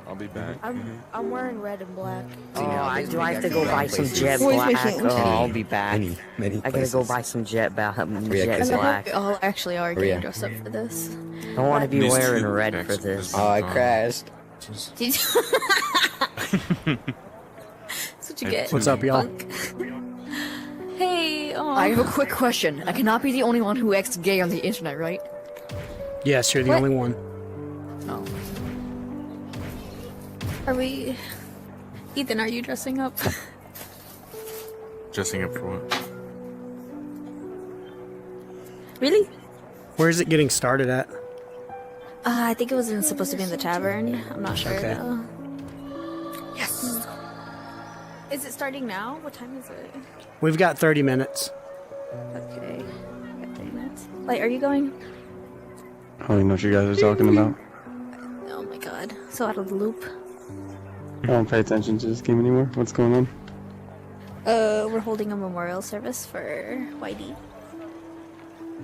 I'll be back. I'm wearing red and black. Oh, do I have to go buy some jet black? Oh, I'll be back. Many I gotta go buy some jet black. We all actually are getting dressed up for this. I want to be wearing red for this. Oh, I crashed. Did you? That's what you get. What's up, y'all? Hey, I have a quick question. I cannot be the only one who acts gay on the internet, right? Yes, you're the only one. No. are we... Ethan, are you dressing up? Dressing up for what? Really? Where is it getting started at? I think it was supposed to be in the tavern. I'm not sure Okay. though. Yes! Is it starting now? What time is it? We've got 30 minutes. Okay. Got 30 minutes. Light, are you going? I don't even know what you guys are talking about. Oh my god. So out of the loop. I don't pay attention to this game anymore. What's going on? We're holding a memorial service for Whitey.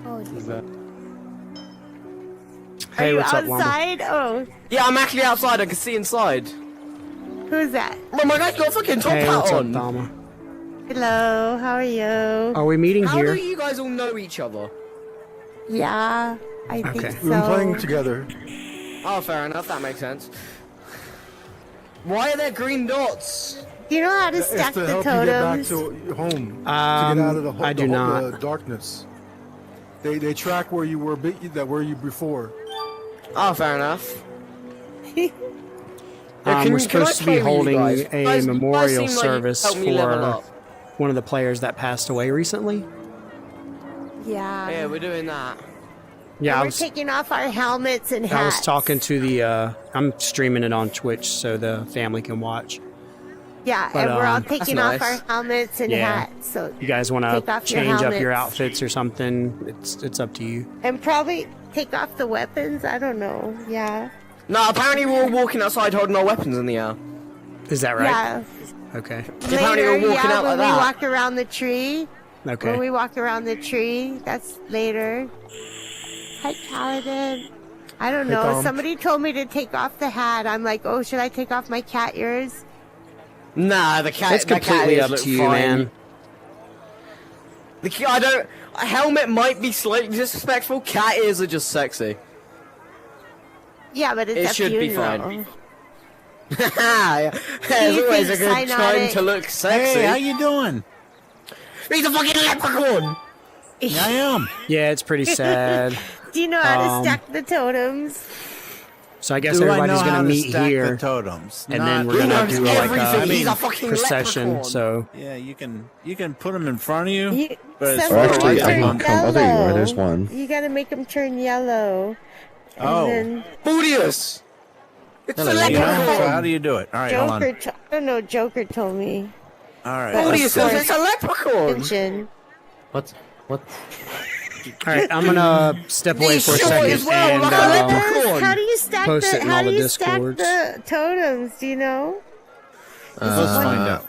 Oh, Is that? Hey, what's up, Wamba? Outside? Oh, Yeah, I'm actually outside. I can see inside. who's that? Bro, my guy's got a fucking top Hey, hat what's up, on. Dama? Hello, how are you? Are we meeting How here? do you guys all know each other? Yeah, I think Okay. so. We've been playing together. Oh, fair enough. That makes sense. Why are there green dots? Do you know how to It's stack to the help you get back totems? to home. To get out of the, I do not. the darkness. They track where you were where you before. Oh, fair enough. We're supposed to be holding a memorial seem like you service helped me level for up. one of the players that passed away recently. Yeah. Yeah, we're doing that. Yeah, And we're taking off our helmets and hats. I was talking to the, I'm streaming it on Twitch so the family can watch. Yeah, but, and we're all um, taking that's off nice. our helmets and Yeah. hats. So You guys want Take to off your change up your helmets. outfits or something? It's up to you. and probably take off the weapons. I don't know. Yeah. No, apparently we're all walking outside holding our weapons in the air. Is that right? Yeah. Okay. Apparently Later, we're walking yeah, out when like we that. walk around the tree. Okay. When we walk around the tree, that's later. Hi, Paladin. I don't know. Tom. Somebody told me to take off the hat. I'm like, oh, should I take off my cat ears? Nah, the cat. It's the cat completely ears up look to you, fine. man. I don't. A helmet might be slightly disrespectful. Cat ears are just sexy. Yeah, but it's It up should to you. be fine. though. There's You always a can good sign on time it. to look sexy. Hey, how you doing? He's a fucking leprechaun. Yeah, I am. Yeah, it's pretty sad. Do you know how to stack the totems? So I guess Do I know everybody's how going to to meet stack here, the totems? and then Not- we're going He to knows do like everything. a He's a fucking procession. leprechaun. So Yeah, you can put them in front of you. You, But it's some Or of them actually, I turn can come. Oh, there you are. There's yellow. one. You gotta make them turn yellow. And Oh. then Bootius. It's a You know, so leprechaun. how do you do it? All right, hold on. Joker, I don't know, Joker told me. All right. Bootius, Let's- it's a leprechaun. Attention. What? all right, I'm going to step away He's for a short second as well, and like a leprechaun. How do you stack Post the it in how all do the you stack Discords. the totems? Do you know? Let's find out.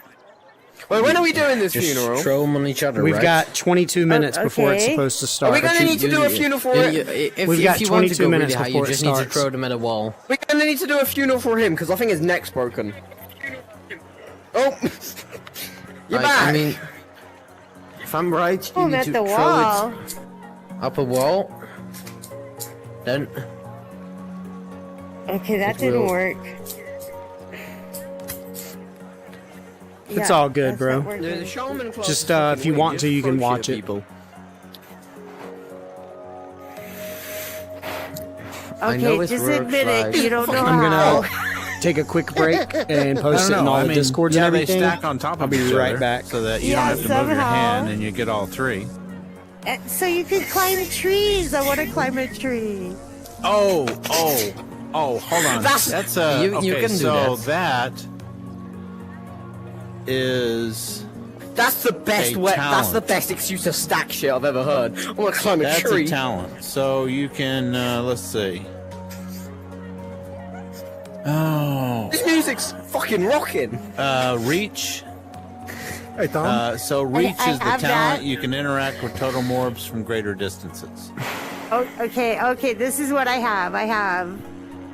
Wait, when are we doing this funeral? Throw them on each other. we've right? got 22 minutes before it's okay. supposed to Are start. we gonna need to do a funeral for it? If, We've got if you want to 22 go minutes really high, before you it just need to starts. throw them at a wall. We're gonna need to do a funeral for him because I think his neck's broken. Oh, you're Like, back. I mean, if I'm right, you Oh, need at to the throw wall. it up a wall. Then Okay, that It didn't will. work. It's Yeah, all good, that's bro. not working. The shaman class Just, is fucking if you weird. want to, you can throw shit watch at it. people. I know Okay, it's just work, admit like- it. You don't know I'm how. going to take a quick break and I post it don't in know. all I the mean, Discords yeah, and everything. they stack on top of I'll be each right other back. so that you Yeah, don't have to move your somehow. hand and you get all three. So you can climb trees. I want to climb a tree. Oh, hold on. That's- you okay, can do so that. that is That's the best A way. talent. That's the best excuse to stack shit I've ever heard. I want to climb a that's tree. a talent. So you can let's see. Oh, This music's fucking rocking. reach. Hey, Tom. So reach I is the have talent. that. You can interact with totem orbs from greater distances. Oh, okay, this is what I have. I have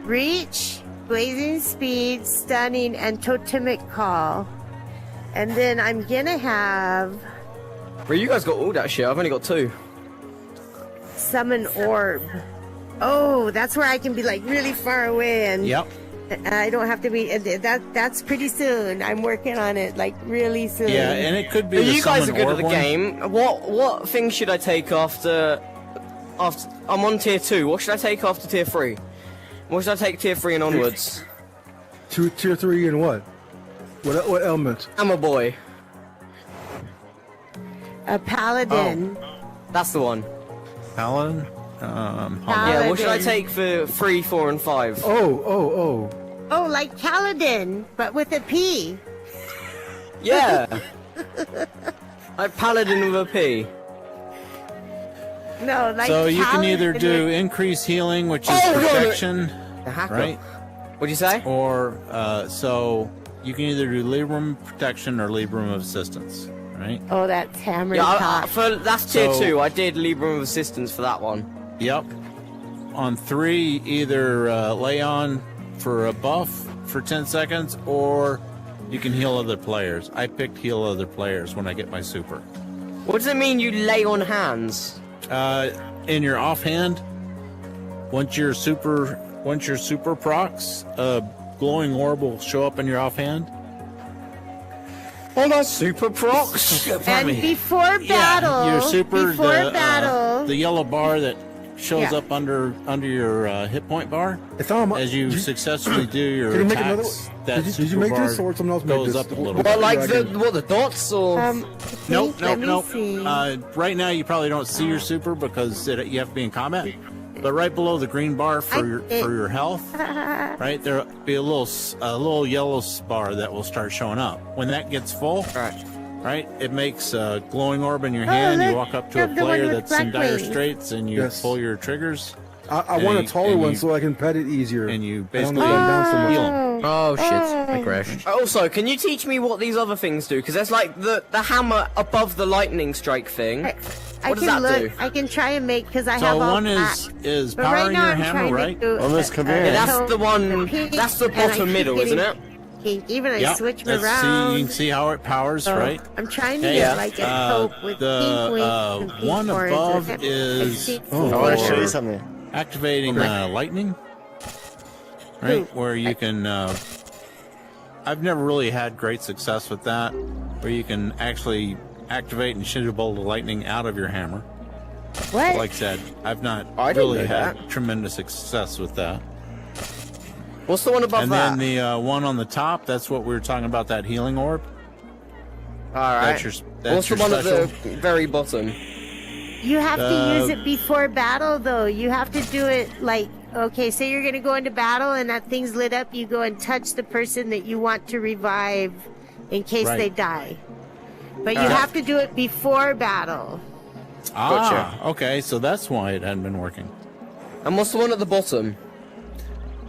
reach, blazing speed, stunning, and totemic call. And then I'm gonna have Well, you guys got all that shit. I've only got 2. summon orb. Oh, that's where I can be like really far away and Yep. I don't have to be. That's pretty soon. I'm working on it like really soon. Yeah, and it could be. But the you guys are summon good at orb the one. game. What thing should I take after? I'm on tier 2. What should I take after tier 3? What should I take tier 3 and onwards? Tier 3 and what? What element? I'm a boy. A paladin. That's the one. Paladin. Hold on. Yeah. What should I Paladin. take for 3, 4, and 5? Oh. Oh, like paladin, but with a P. Yeah. Like paladin with a P. No, like So you can paladin either do with- increase healing, which is Oh, no, no. protection, The hacker. right? What'd you say? Or so you can either do Librum protection or Librum of assistance, right? Oh, that's hammer Yeah. top. That's tier So- 2. I did Librum of Assistance for that one. Yep. On 3, either lay on for a buff for 10 seconds, or you can heal other players. I picked heal other players when I get my super. What does it mean? You lay on hands? In your offhand, once your super procs, glowing orb will show up in your offhand. Hold on. Super procs. And before battle, your super, before the battle, the yellow bar that shows Yeah. up under your hit point bar It's on my. as you successfully do your Can you make another attacks. one? That Did you super make bar this or someone else made goes this? up a little bit. Well, like Yeah, I the dots or? Nope, let nope, me nope. see. Right now, you probably don't see your super because you have to be in combat. But right below the green bar for your health, right there'll be a little yellow bar that will start showing up. When that gets full, right, it makes a glowing orb in your hand. You look, walk up to a the one player with that's in black dire wings. straits, and you Yes. pull your triggers, I want a And taller and one you- so I can pet it easier. and you I don't basically know down so much. heal 'em. Oh shit, I crashed. Also, can you teach me what these other things do? Because there's like the hammer above the lightning strike thing. I What does can that look. do? I can try and make because I So have all one black. is But right powering now your I'm hammer, trying right? to do Well, let's come here. Yeah, that's the one. pink, That's the and I bottom keep middle, isn't getting it? pink. Even I Yeah, switch them that's- see, around. you can see how it powers, So, right? I'm trying to Okay, get like a taupe with pink wings and pink one horns. above I've is seen I want to for show you something. activating lightning, right? Where you can. I've never really had great success with that, where you can actually activate and shoot a bolt of lightning out of your hammer. What? Like I said, I've not I didn't really know had that. tremendous success with that. What's the one above And that? then the one on the top, that's what we were talking about, that healing orb. All right. That's your, that's What's the your one special. at the very bottom? You have to use it before battle, though. You have to do it like, okay, say you're going to go into battle and that thing's lit up. You go and touch the person that you want to revive in case Right. they die. But you have to do it before battle. Ah, okay, so that's why it hadn't been working. And what's the one at the bottom?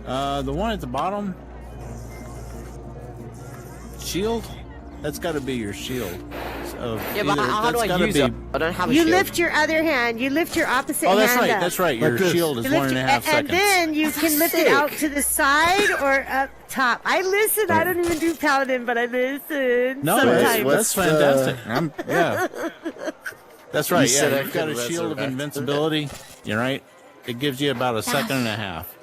The one at the bottom, shield. That's got to be your shield. Yeah, but how do I use it? I don't have a You shield. lift your other hand. You lift your opposite Oh, that's hand right. up. That's right. Like Your this. shield is You lift 1.5 your- seconds. And then you can lift it out to the side or up top. I listen. I don't even do paladin, but I listen. No, sometimes. that's fantastic. Yeah. That's right. You said Yeah, I you've got a could shield of resurrect. invincibility. You're right. It gives you about a second and a half.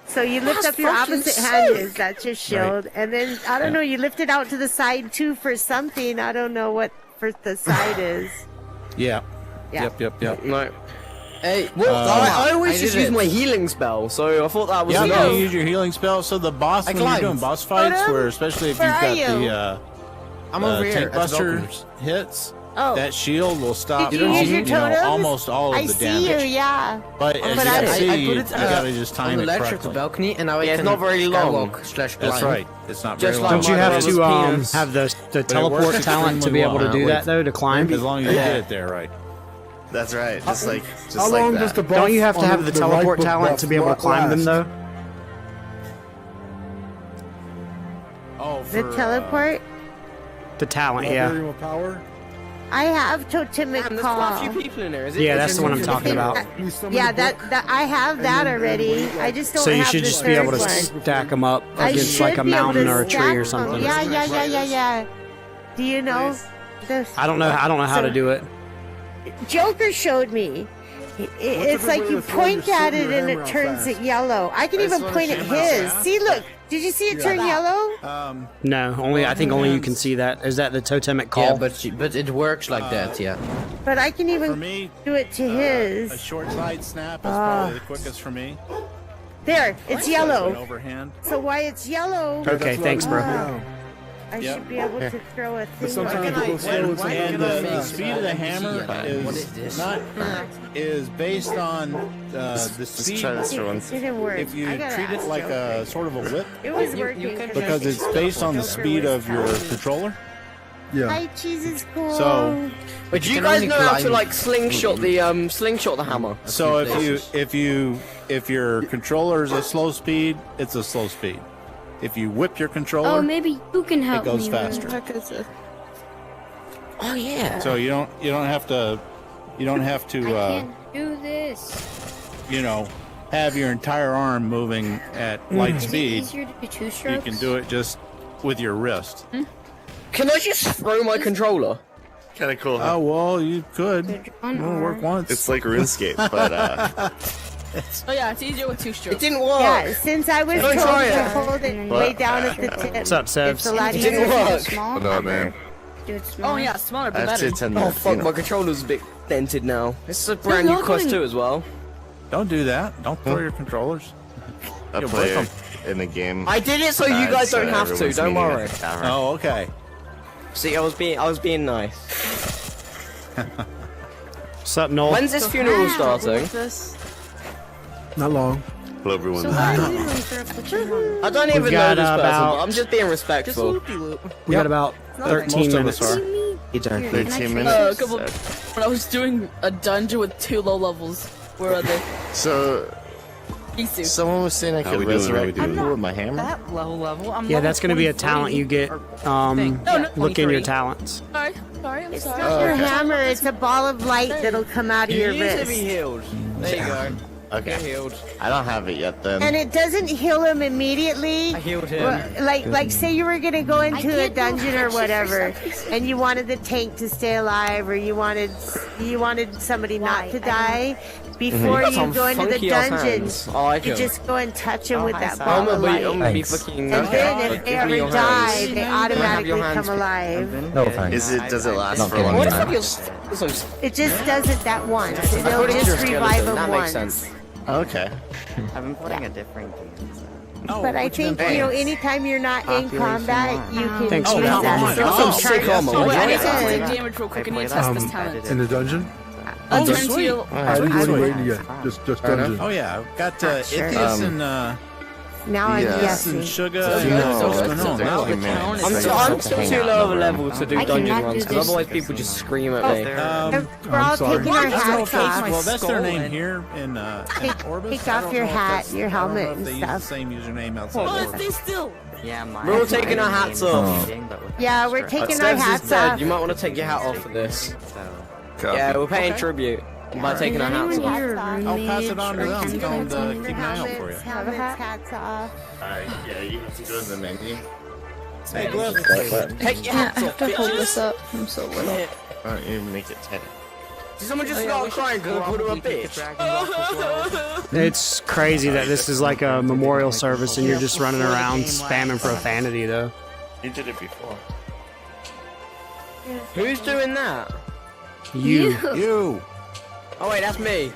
So you lift up your opposite hand, is that's your shield, and then I don't know. You lift it out to the side too for something. I don't know what for the side is. Yeah. Yeah. Yep. No. Hey, well, I always just use my healing spell, so I thought that was Yeah, enough. you use your healing spell. So the boss, when you're climbed. doing boss fights, Photo? where especially if Where you've got are you? the I'm over here. tank at the buster balcony. hits, Oh, that shield will stop did you use your totems? almost all of I the see damage. you. Yeah. But as but you I- can see, I you put it gotta just on time the it ledge of the correctly. balcony, and now I Yeah, it's can not very long. skywalk/climb. That's right. It's not very Just long. like Don't you my have brother's to penis. have the it teleport works talent to extremely be able to well do with- that though to climb? As long as you get it there right. That's right. Just like How long does the buff Don't you have to on have the teleport right talent buff to be able to climb them last? though? Oh, The teleport. The talent, Imperium yeah. of power? I have totemic Damn, there's quite a call. few people in there. Is it? Yeah, that's the one I'm talking about. Yeah, that I have that already. I just don't So you have should the just be able to third one. stack them up I against like a should be able mountain to or a tree stack or them. something. Yeah. Do you know? This? I don't know how to do it. Joker showed me. It's like you point at it and it turns it yellow. I can even point at his. See, look. Did you see it turn yellow? No, I think only you can see that. Is that the totemic call? Yeah, but it works like that. Yeah. But I can even For me, do it to his. a short side snap is probably the quickest for me. There, it's An yellow. overhand. So why it's yellow? Okay, thanks, bro. I Yep. should be able to throw a thing. sometimes it goes slow and sometimes And it goes the fast. speed of the hammer What is this? is based on the Just speed. try this for once. It didn't work. If you I gotta treat it ask like Joker. a sort of a whip, It was working. because it's based on the speed of your controller. Yeah. Hi, cheese is cool. So, But do you can guys only know how to climb- like slingshot the hammer? so if your controller is a slow speed, it's a slow speed. If you whip your controller, Oh, maybe you can help it goes me. faster. Oh yeah. So you don't have to I can't do this. have your entire arm moving at light Is it speed. easier to do two You strokes? can do it just with your wrist. Can I just throw my controller? Kind of cool. Oh well, you could. One It'll work arm. once. It's like RuneScape, but Oh yeah, it's easier with two It strokes. didn't work. Yeah, since I was Don't told try to it. hold it way down at the tip. What's up, Sebs? It's a lot It easier. didn't work. Small. no, man. Do it small. Oh yeah, smaller but That's better. it. And Oh fuck, my controller's a bit dented now. This is a brand new not Quest going- 2 as well. Don't do that. Don't throw your controllers. I You'll play break in the game. I did it so you guys don't have to. everyone's Don't meeting at worry. the tower. Oh, okay. See, I was being nice. What's up, Noel? When's this funeral starting? What's this? Not long. Blow everyone's So what are you doing for a picture? I don't even know got this person, about- but I'm just being respectful. We got about 13 Most of minutes. us are. You done Here, 13 can I minutes. A couple. When I was doing a dungeon with 2 low levels. Where are they? So, Isu. someone was saying I could resurrect people with my hammer. That low level. I'm Yeah, level that's going to be a 23. talent you get. No, Look in your 23. talents. Sorry, I'm It's sorry. not your hammer, it's a ball of light that'll come out of You your need to be wrist. healed. There you go. Get Okay. healed. I don't have it yet then. And it doesn't heal him immediately. I healed him. Well, like say you were gonna go into a can't do dungeon or hatches for whatever, some reason. and you wanted the tank to stay alive, or you wanted somebody not to die. Before Got you some go into the funky ass dungeon, hands. I like you him. just go and touch him with that I'm ball of gonna light. be fucking. And then if Give they me ever your die, hands. they Have automatically your hands. come alive. No thanks. Does it last Not for a long getting What time? the fuck is this? It just does it that once. It'll According to your just revive skeleton, him that once. makes sense. Okay. I've been playing a different game. But I think, anytime you're not in combat, you can Thanks for use that. that. Oh, So sick charge armor. Oh wait, I need yourself. to take damage real quick. I need to test this talent. In the dungeon? I'll turn sweet. to you. What are you waiting to get? Just dungeon. Oh yeah, I've got sure. Ithias and Now I'm Yeah. guessing. and Sugar. So and good, what's so going good, on? so good. Now Okay, it's man. on. I'm still too low of a level to do I dungeon cannot runs, do because this. otherwise people just scream at me. We're all sorry. taking our I don't know hats if that's, off. well, that's their name here in Orbis. take I off don't your know if hat, that's- your I don't know helmet if and they use stuff. the same username outside Oh, Orbis. stay still. Yeah, We're all taking our hats off. Yeah, we're taking our Steps is hats dead. off. You might want to take your hat off for this. Yeah, we're paying tribute by taking our hats off. I'll pass it on to them. Tell them to keep an eye out for you. Helmets, hats off. Yeah, you have to go to the menu. Hey, Glyph. Take your Yeah, hats I off, have to hold bitches. this up. I'm so little. Why don't you make it 10? Did someone just start crying because I called her a bitch? It's crazy that this is like a memorial service and you're just running around spamming profanity, though. You did it before. Who's doing that? You. You. Oh wait, that's me.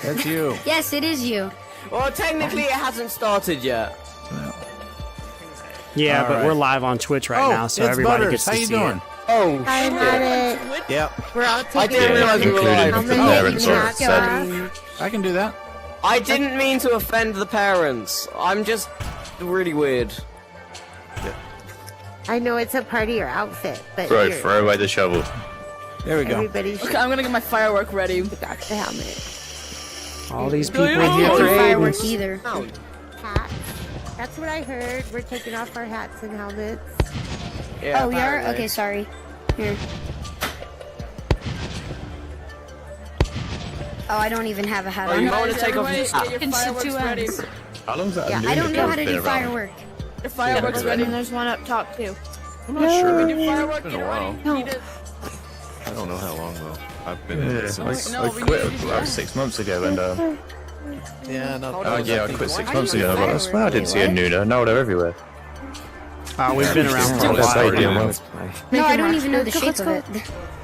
That's you. Yes, it is you. Well, technically it hasn't started yet. Yeah, All but right. we're live on Twitch right Oh, now, so it's everybody Butters. gets to How you see doing? it. Oh I'm shit. at it. Yep, We're all I taking didn't our realize we were Included live. the helmets, parents taking are hats said. off. I can do that. I didn't mean to offend the parents. I'm just really weird. I know it's a part of your outfit, but Right, here, throw away the shovel. There we go. everybody should Okay, I'm gonna get my firework ready. got the helmet. All these people in I here don't for do fireworks Aiden. either. Hats. That's what I heard. We're taking off our hats and helmets. Yeah, Oh, we are? apparently. Okay, sorry. Here. Oh, I don't even have a hat Oh, on. you might want to take off Everybody your hat. get your fireworks ready. How long's that? Yeah, I don't know how to do firework. Your fireworks ready. And there's one up top too. I'm not sure. Your fireworks It's been a get while. ready. You need to- I don't know how long though. I've been in it since No, I we quit need to do about that. 6 months ago, and Yeah, not yeah, I quit 6 months ago. But I swear I didn't see a Nuna. Now they're everywhere. We've been around for a That's while. already a month. No, I don't even know the shape of it.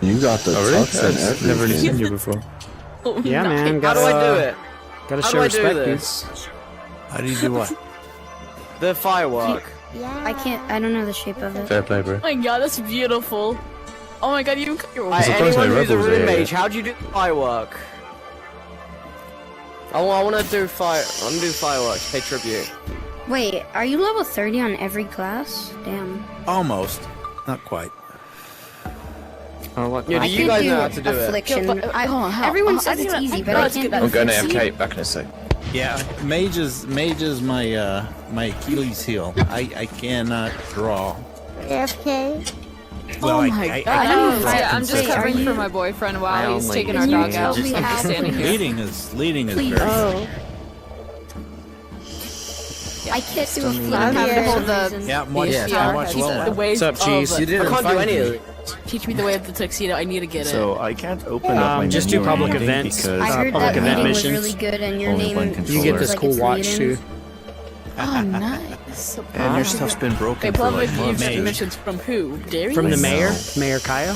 You got the Oh really? tux and I've never everything. seen you before. Yeah, man. How Gotta, do I do it? Gotta How show do I do respect, this? How do you do what? The firework. I can't. I don't know the shape of it. Fair play, bro. Oh my god, that's beautiful. Oh my god, you cut your Right, surprised anyone my who's a rebels are rune here. mage, how do you do the firework? Oh, I want to do fireworks. Pay tribute. Wait, are you level 30 on every class? Damn. Almost. Not quite. Oh, what? Yeah, I do you can't guys do know how to do it? Affliction. Yeah, but, hold on, how? Everyone I says it's don't- easy, I but know I it's can't. good. I'm going to have Kate back in a sec. Yeah, mage is my my Achilles heel. I cannot draw. AFK. Well, Oh my I god. can draw Yeah, I'm just consistent. covering you- for my boyfriend I while he's only taking use our the dog angel. out. Tell me I'm how. just standing here. Leading is Please. very. Oh. I can't do I have to affliction. hold the Yeah, much, Yeah. much Teach me the lower. ways What's up, of Cheese? the- You didn't I can't do find any me. of it. Teach me the way of the tuxedo. I need to get it. So I can't open up my Just do menu or public anything events. because I heard public that event meeting was missions. really good, and your Only name. one You controller. get this like cool it's watch leading. too. Oh, nice. and your stuff's been broken Okay, for public like months. missions from who? Darius? From the mayor, No. Mayor Kaya.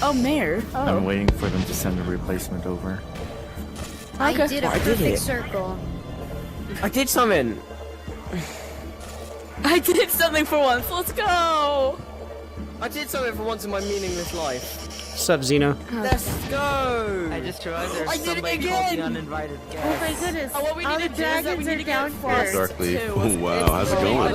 Oh, mayor. I'm Oh. waiting for them to send a replacement over. I Okay. did a perfect circle. I did something. I did something for once. Let's go. I did something for once in my meaningless life. What's up, Xeno? Let's go. I just realized there's I did it somebody called the again! uninvited Oh guest. my goodness. Oh, what we All need the to do is that dragons we are need to down get here. first. Darkly. too. Oh, wow, how's it going?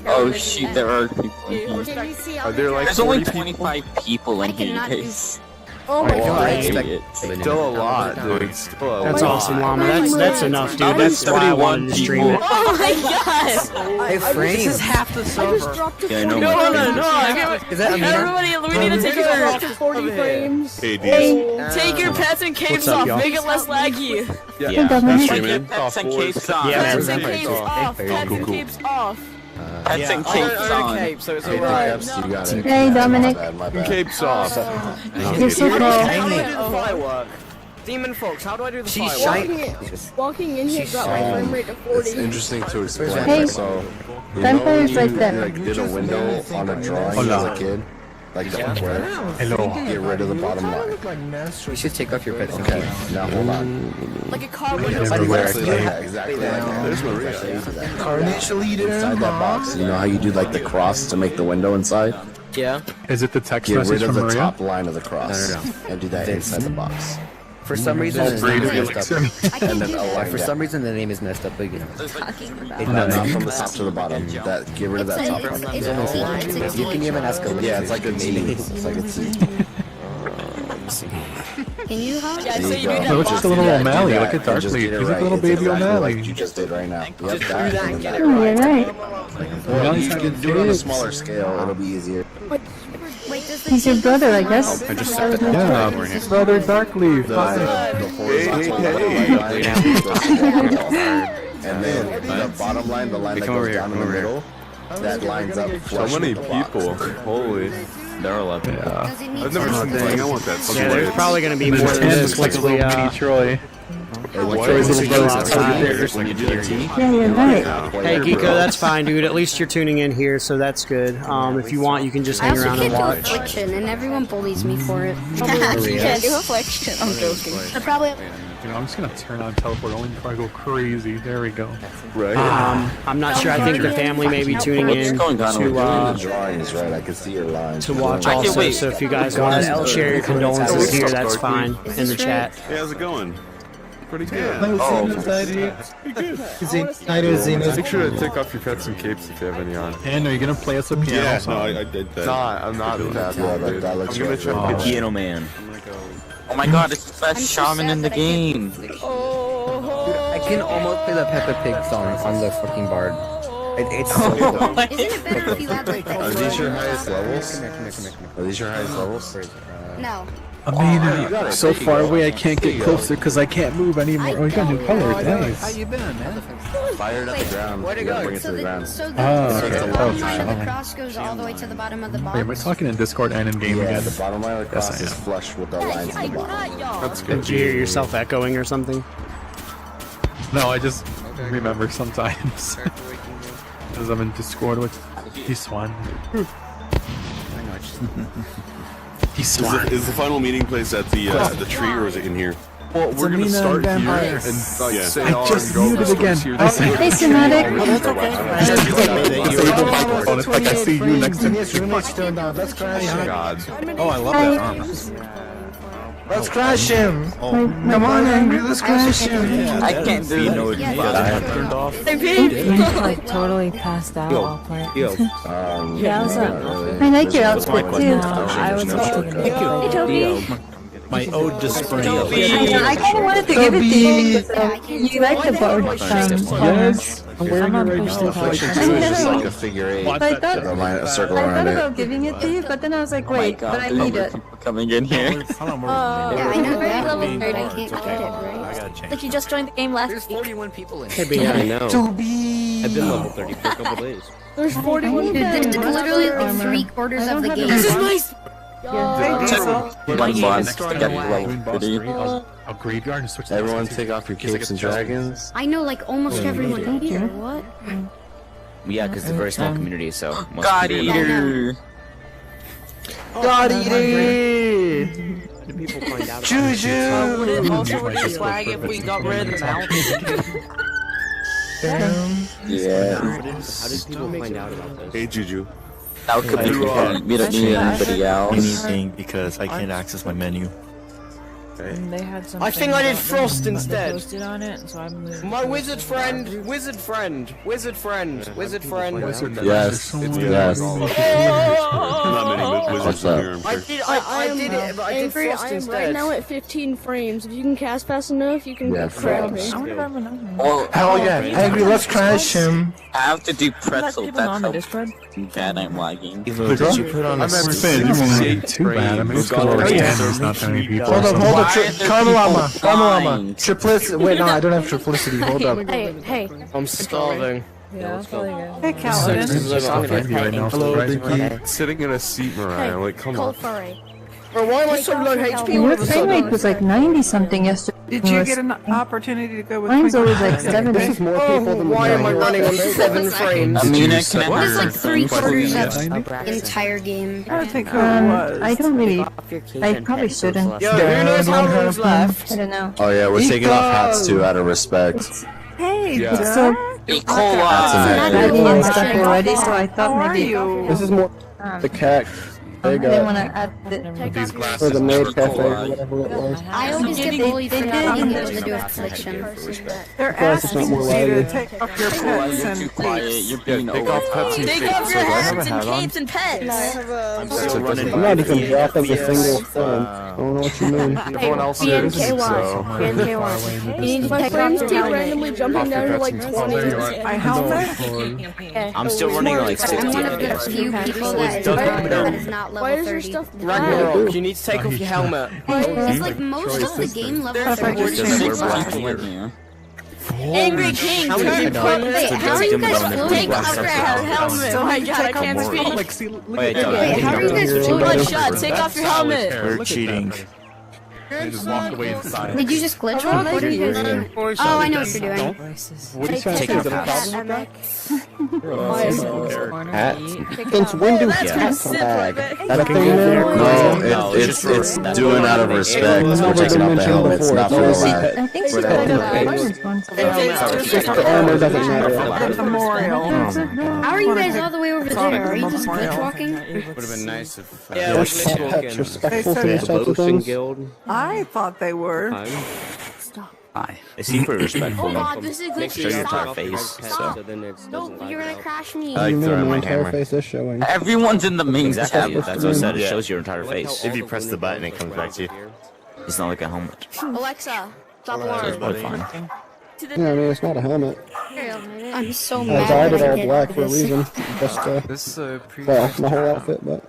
Oh shoot, there are people in here. Can you see all Are the there like There's only 40 25 people in I here, cannot do. guys. Oh my Oh, god. I Idiot. Still a lot, dude. Still a That's lot. awesome, Llama. That's enough, dude. That's why I wanted to stream it. Oh my god. Hey, frame. This is half the server. Yeah, I know. No, my no, friend. no. Is that Amina? Everybody, we need to take it off to 40 frames. Hey, dude. Take your pets and capes What's up, off. y'all? Make it less laggy. Yeah. That's Like streaming. pets and Off capes boards. on. Yeah, Pets man. and capes off. Pets and capes off. Pets and I capes don't own a on. cape, so it's Hey, alright. Caps, you got it. Hey, Dominic. My bad. Capes off. You're so How cool. do I do the firework? Demon Fox, how do I do the She's firework? shy. Walking in here got my frame rate to It's interesting to explain. Hey. So, you Them know players when like you that. like did a window on a drawing as a kid, like the square. Hello. Get rid of the bottom line. You should take off your pets and Okay, keep. now hold on. like a car window. Exactly like that. Exactly like that. There's Maria. Carnage leader. Inside that box, you know how you do like the cross to make the window inside? Yeah. Is it the text Get message rid of from the Maria? top line of the cross No. and do that inside the box. For some reason, the name is messed up. I can't And then do that. align For that. some reason, the name is messed up again. No, not from the top to the bottom. That get rid of that top line. It's You can even ask a Yeah, it's like a T. It's like a T. Can you help? Yeah, There so you you do go. that. No, it's just a little Do O'Malley. that Look at and just Darkly. get it He's like right. a little It's baby exactly O'Malley. Like you just did right now. Yep, Just do that. that and get it Oh, right. you're right. Or you can do it on a smaller scale. It'll be easier. Wait, does the He's your brother, I guess. I just set the Yeah, brother Darkly. The Fine. horizontal line, and then the bottom line, the line that Come over goes here, down in come the over middle, that lines up So flush many with the box. people. Holy. There are a lot of people. Does he need I've never some- seen anything. I want that. Yeah, there's probably gonna be more than this once we Troy. once we go outside. When you do your tea? Yeah, you're right. Hey, Geeko, that's fine, dude. At least you're tuning in here, so that's good. If you want, you can just I hang also around and can't do watch. affliction, and everyone bullies me for it. Can't do affliction. I'm joking. I probably. You know, I'm just gonna turn on teleport only before I go crazy. There we go. Right. I'm not sure. I think the family may be tuning What's in going on to The drawings, right? I can see your lines. watch I can also. wait. So if you guys want to share your condolences here, that's fine in the chat. Hey, how's it going? Pretty good. Make sure to take off your pets and capes if you have any on. And are you gonna play us a piano Yeah, song? no, I did that. Nah, I'm not in that Yeah, one, that dude. guy I'm looks gonna right. try to pitch. Piano Man. Oh my god, it's the best shaman in the game. I can almost play the Peppa Pig song on the fucking bard. It's so cool. Isn't it better if you had like Are this? these your highest levels? Come here. Are these your highest levels? No. I mean, so far away I can't get closer because I can't move anymore. Oh, you got new colors, How nice. you been, man? Fired at the ground. Where'd it You gotta go? bring it to the ground. So the Okay. line of the cross goes all the way to the bottom of the box. Wait, am I talking in Discord and in game Yeah, again? the bottom line of the cross Yes, I is am. flush with the lines in the bottom. That's good. Did you hear yourself echoing or something? No, I just remember sometimes. Because I'm in Discord with this one. Is the final meeting place at the tree or is it in here? Well, we're gonna start here and like say I all just and go. muted again. Hey, Somatic. Like I see you next to me. Let's crash him. God. Oh, I love that armor. Let's crash him. Come on, Angry, let's crash him. I can't do it. I have turned off. Like totally passed out all play. Yeah, what's up? really. I like your This is my outfit question. too. I was Thank Hey Toby. My ode to spring. I kind of wanted to give it to you because you like the board. Yes. I'm wearing it right now. Reflection 2 is just like a figure 8. But I thought, A circle I around thought it. about giving it to you, but then I was like, wait, but I need it. Coming in here. Yeah, I know that. level I 30. can't get it, right? Like you just joined the game last There's week. 41 people in. Yeah, I know. To be. I've been level 30 for a couple days. There's 41 Dude, this is literally like 3/4 of the game. This is nice. One month to get level 30. A graveyard and switch. Everyone take off your capes and dragons. I know like almost everyone here. What? Yeah, because it's a very small community, so. most God people- eater. God eater. Do people find out? Juju. Would it also would it swag if we got rid of the mount? Yeah. How did people find out about this? Hey, Juju. That could be me to anybody else. Anything because I can't access my menu. And they had some. I think I did Frost instead. Posted on it, so I'm moving. My wizard friend, wizard friend, wizard friend, wizard friend. Yes. Yes. Not many wizards in here, I'm I sure. did, I did it, but I did Angry, Frost I am instead. right now at 15 frames. If you can cast fast enough, you can Yeah, crack me. Frost. I wonder if I'm anonymous. Well, Hell yeah. Angry, let's crash him. I have to do I'm not pretzel. people on That the helps. Discord. Bad, I'm lagging. Evo, did you put on a Too bad. I mean, it's because we're there's not that many people. Hold up, hold up. Karmalama. Karmalama. Fine. Triplicity. Wait, no, I don't have triplicity. Hold up. Hey, I'm starving. Yeah, that's probably good. hey, Paladin. Hello, sitting in a seat, Mariah. Like, come Cold on. foray. Bro, why am I so low HP all Your of a frame rate sudden? was like 90 something yesterday. Did you get an opportunity to go with Mine's always like 70. This is more people than the Why am I running on 7 frames? I mean, I It's like can 3/4 of the entire game. I don't think who it was. I don't really. I probably shouldn't. Yo, who knows how long's left? I don't know. Oh yeah, we're taking off hats too out of respect. Hey, Yeah. Jack. So E. coli. adding and stuff already, so I How thought are maybe. you? This is more the cat. I didn't want to add the. These Or glasses. the maid cafe, Coli. whatever it was. I always get bullied for not being able to do affliction. They're Plus, it's not asking more you to lively. take off your Coli, pets you're too and quiet. You're being Take off pets and Take capes. off your So do I have a hats and hat on? capes and pets. I'm still running. I'm not even dropping a single phone. I don't know what you mean. Everyone else is, so. BNK1. My frames keep randomly jumping down to like 20. my helmet. I'm still running at like 60 I'm one of the FPS. few people that is not Why level is your 30. stuff Ragnarok, you need to take off your helmet. It's like most of the game level 30. Angry King, How many turn people purple. Wait, how are you guys floating? Take off your helmet. Oh my god, I can't speak. Wait, Wait, how are you guys floating? Bloodshot, take off your helmet. We're cheating. I just walked away inside. Did you just glitch walk? What are you guys doing? Oh, I know what you're doing. What are you trying to Take say? off hats. Hats? Since when do hats bag? That a thing there? No, it's doing out of respect. We're taking off the helmets, not for the hat. I think she's going to The armor doesn't matter. Memorial. How are you guys all the way over there? Are you just glitch walking? Would have been nice if. Yeah, we're glitch walking. Respectful to these types of things. Guild. I thought they were. They seem pretty respectful. Oh god, this is Make glitchy. sure your Stop. face, Stop. so then it's No, you're gonna crash me. What do you mean throwing my my entire hammer. face is showing? Everyone's in the main Exactly, tab. that's what I said. It shows your entire I like face. how If you all press the button, it comes back to you. It's not like a helmet. Alexa, stop It's alarm. probably fine. Yeah, I mean, it's not a helmet. I'm so I mad. dyed it that I all did black for a this. reason. Just, well, my whole outfit, but.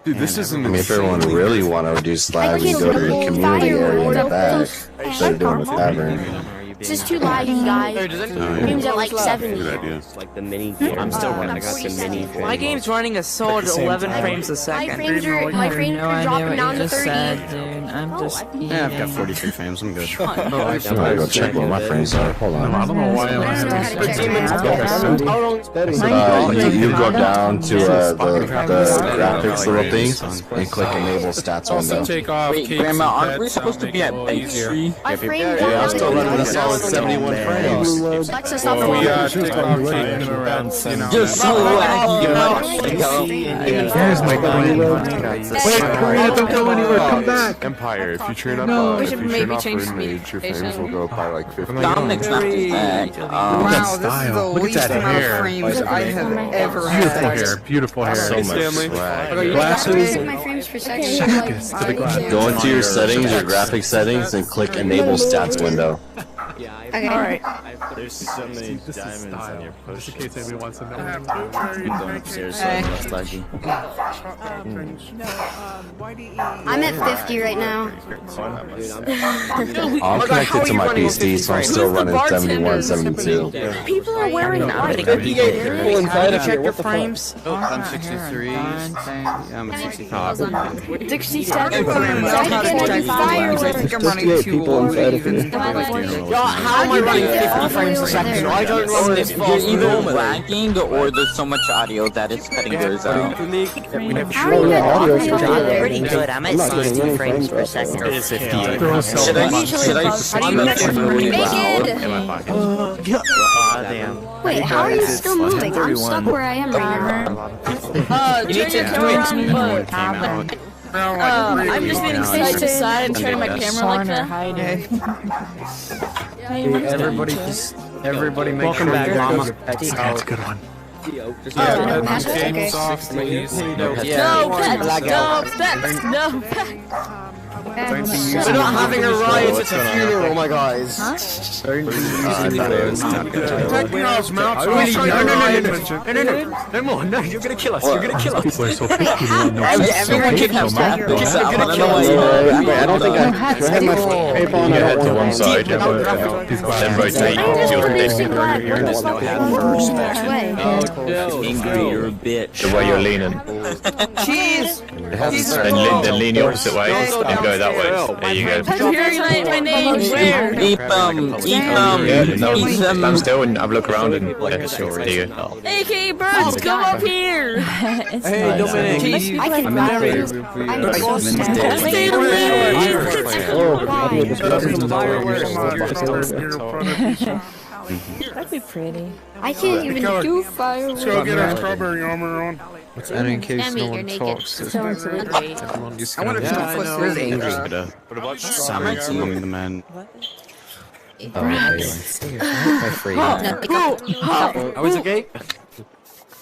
Dude, this isn't. I mean, if everyone really want to reduce lag, you go to the community area in the back instead of doing the tavern. This is too laggy, guys. Game's at like 70. Like the mini game. I'm still running. I got the mini. My game's running a solid 11 frames a second. My frames are dropping down to 30. I'm just Yeah, I've got 43 frames. I'm good. I'm gonna go check what my frames are. Hold on. I don't know why I'm You go down to the graphics little thing and click enable stats window. Take off. Wait, Grandma, aren't we supposed to be at base 3? My frames Yeah, I'm still running a solid 71 frames. Alexa, stop the Take water. off. You're so laggy. Here's my coin. Wait, Korea, don't go anywhere. Come back. Empire, if you turn up, No, we if should you maybe turn off change rune mage, your frames station. will go up by like 50. Dominic's not too bad. Wow, this is the Look at least that amount hair. of frames I have ever Beautiful had. hair. Beautiful hair. So much Stanley. swag. Glasses. My frames per second. Shakus to the glass. Go into your settings, your graphics settings, and click enable stats window. Okay. Alright. There's so many This is diamonds on style. your Just in potion. case anybody wants to know. I'm going upstairs, so I'm less laggy. I'm at 50 right now. I'm connected to my PC, so I'm still running 71, 72. People are wearing white. 58 people inside of here. Check your What the fuck? frames. I'm 63. I'm at 65. 67. I'm running too low even. How am I running 50 frames a second? I don't run this You're fast either normally. lagging or there's so much audio that it's cutting yours out. Pretty good. I'm at 60 frames per second. It is 58. Should I Wait, how are you still moving? I'm stuck where I am right now. You need to I'm just being side to side and turning my camera like that. Everybody make Welcome sure back, you Mama. guys are That's a good one. No, pass it, okay. No pets, no pets. We're not having a riot at a funeral, my guys. No, you're gonna kill us. You're gonna kill us. People are so picky. They don't know Everyone can have that. I don't think I have my paper on. You head to one side, then rotate. You're just no hat for respect. Angry, you're a bitch. The way you're leaning. Cheese! Then lean the opposite way and go that way. There you go. Here's my name, where? Eat them. Stand still and have a look around and there you go. AK birds, come up here! Hey, Dominic. I can ride it. I'm the boss now. Stay That'd be pretty. I can't even do fireworks. Let's go get our strawberry armor on. And in case Sammy, no you're one naked. talks, Everyone just I wonder if gonna... someone puts Where's Angry? What about summons among the men? Oh, it's okay.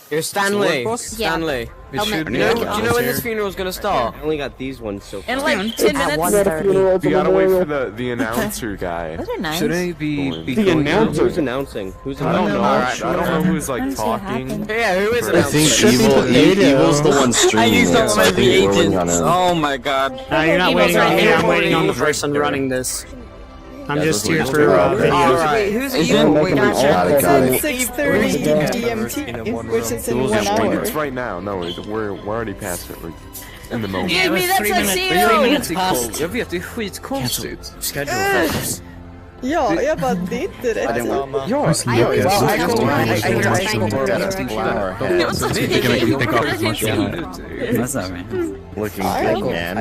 You're Stanley. Stanley. Yeah. Do you know when this funeral's gonna start? I only got these ones so far. In like 10 minutes. 1:30. You gotta wait for the announcer guy. Those are nice. Shouldn't he be The going announcer? Who's announcing? Who's I don't announcing? know. I don't know who's like Let's see what talking. happens. Yeah, who is I think announcing? Evil's the one I streaming used it, all so my I think we're waiting agents. on him. Oh my god. No, you're not Evil's waiting on right me. here. I'm waiting on the person running this. I'm just here for video. Wait, who's Is evil? it- Wait, Got it, got it. 6:30 GMT, which is in 1 hour. It's right now. No, we're already past it. We're in the moment. Give me that tuxedo! Jag vet, det är skitkonstigt. Ja, jag bara, det är inte rätt. I always have to run. You can make me think off as much as you want. What's that, man? Looking good, man.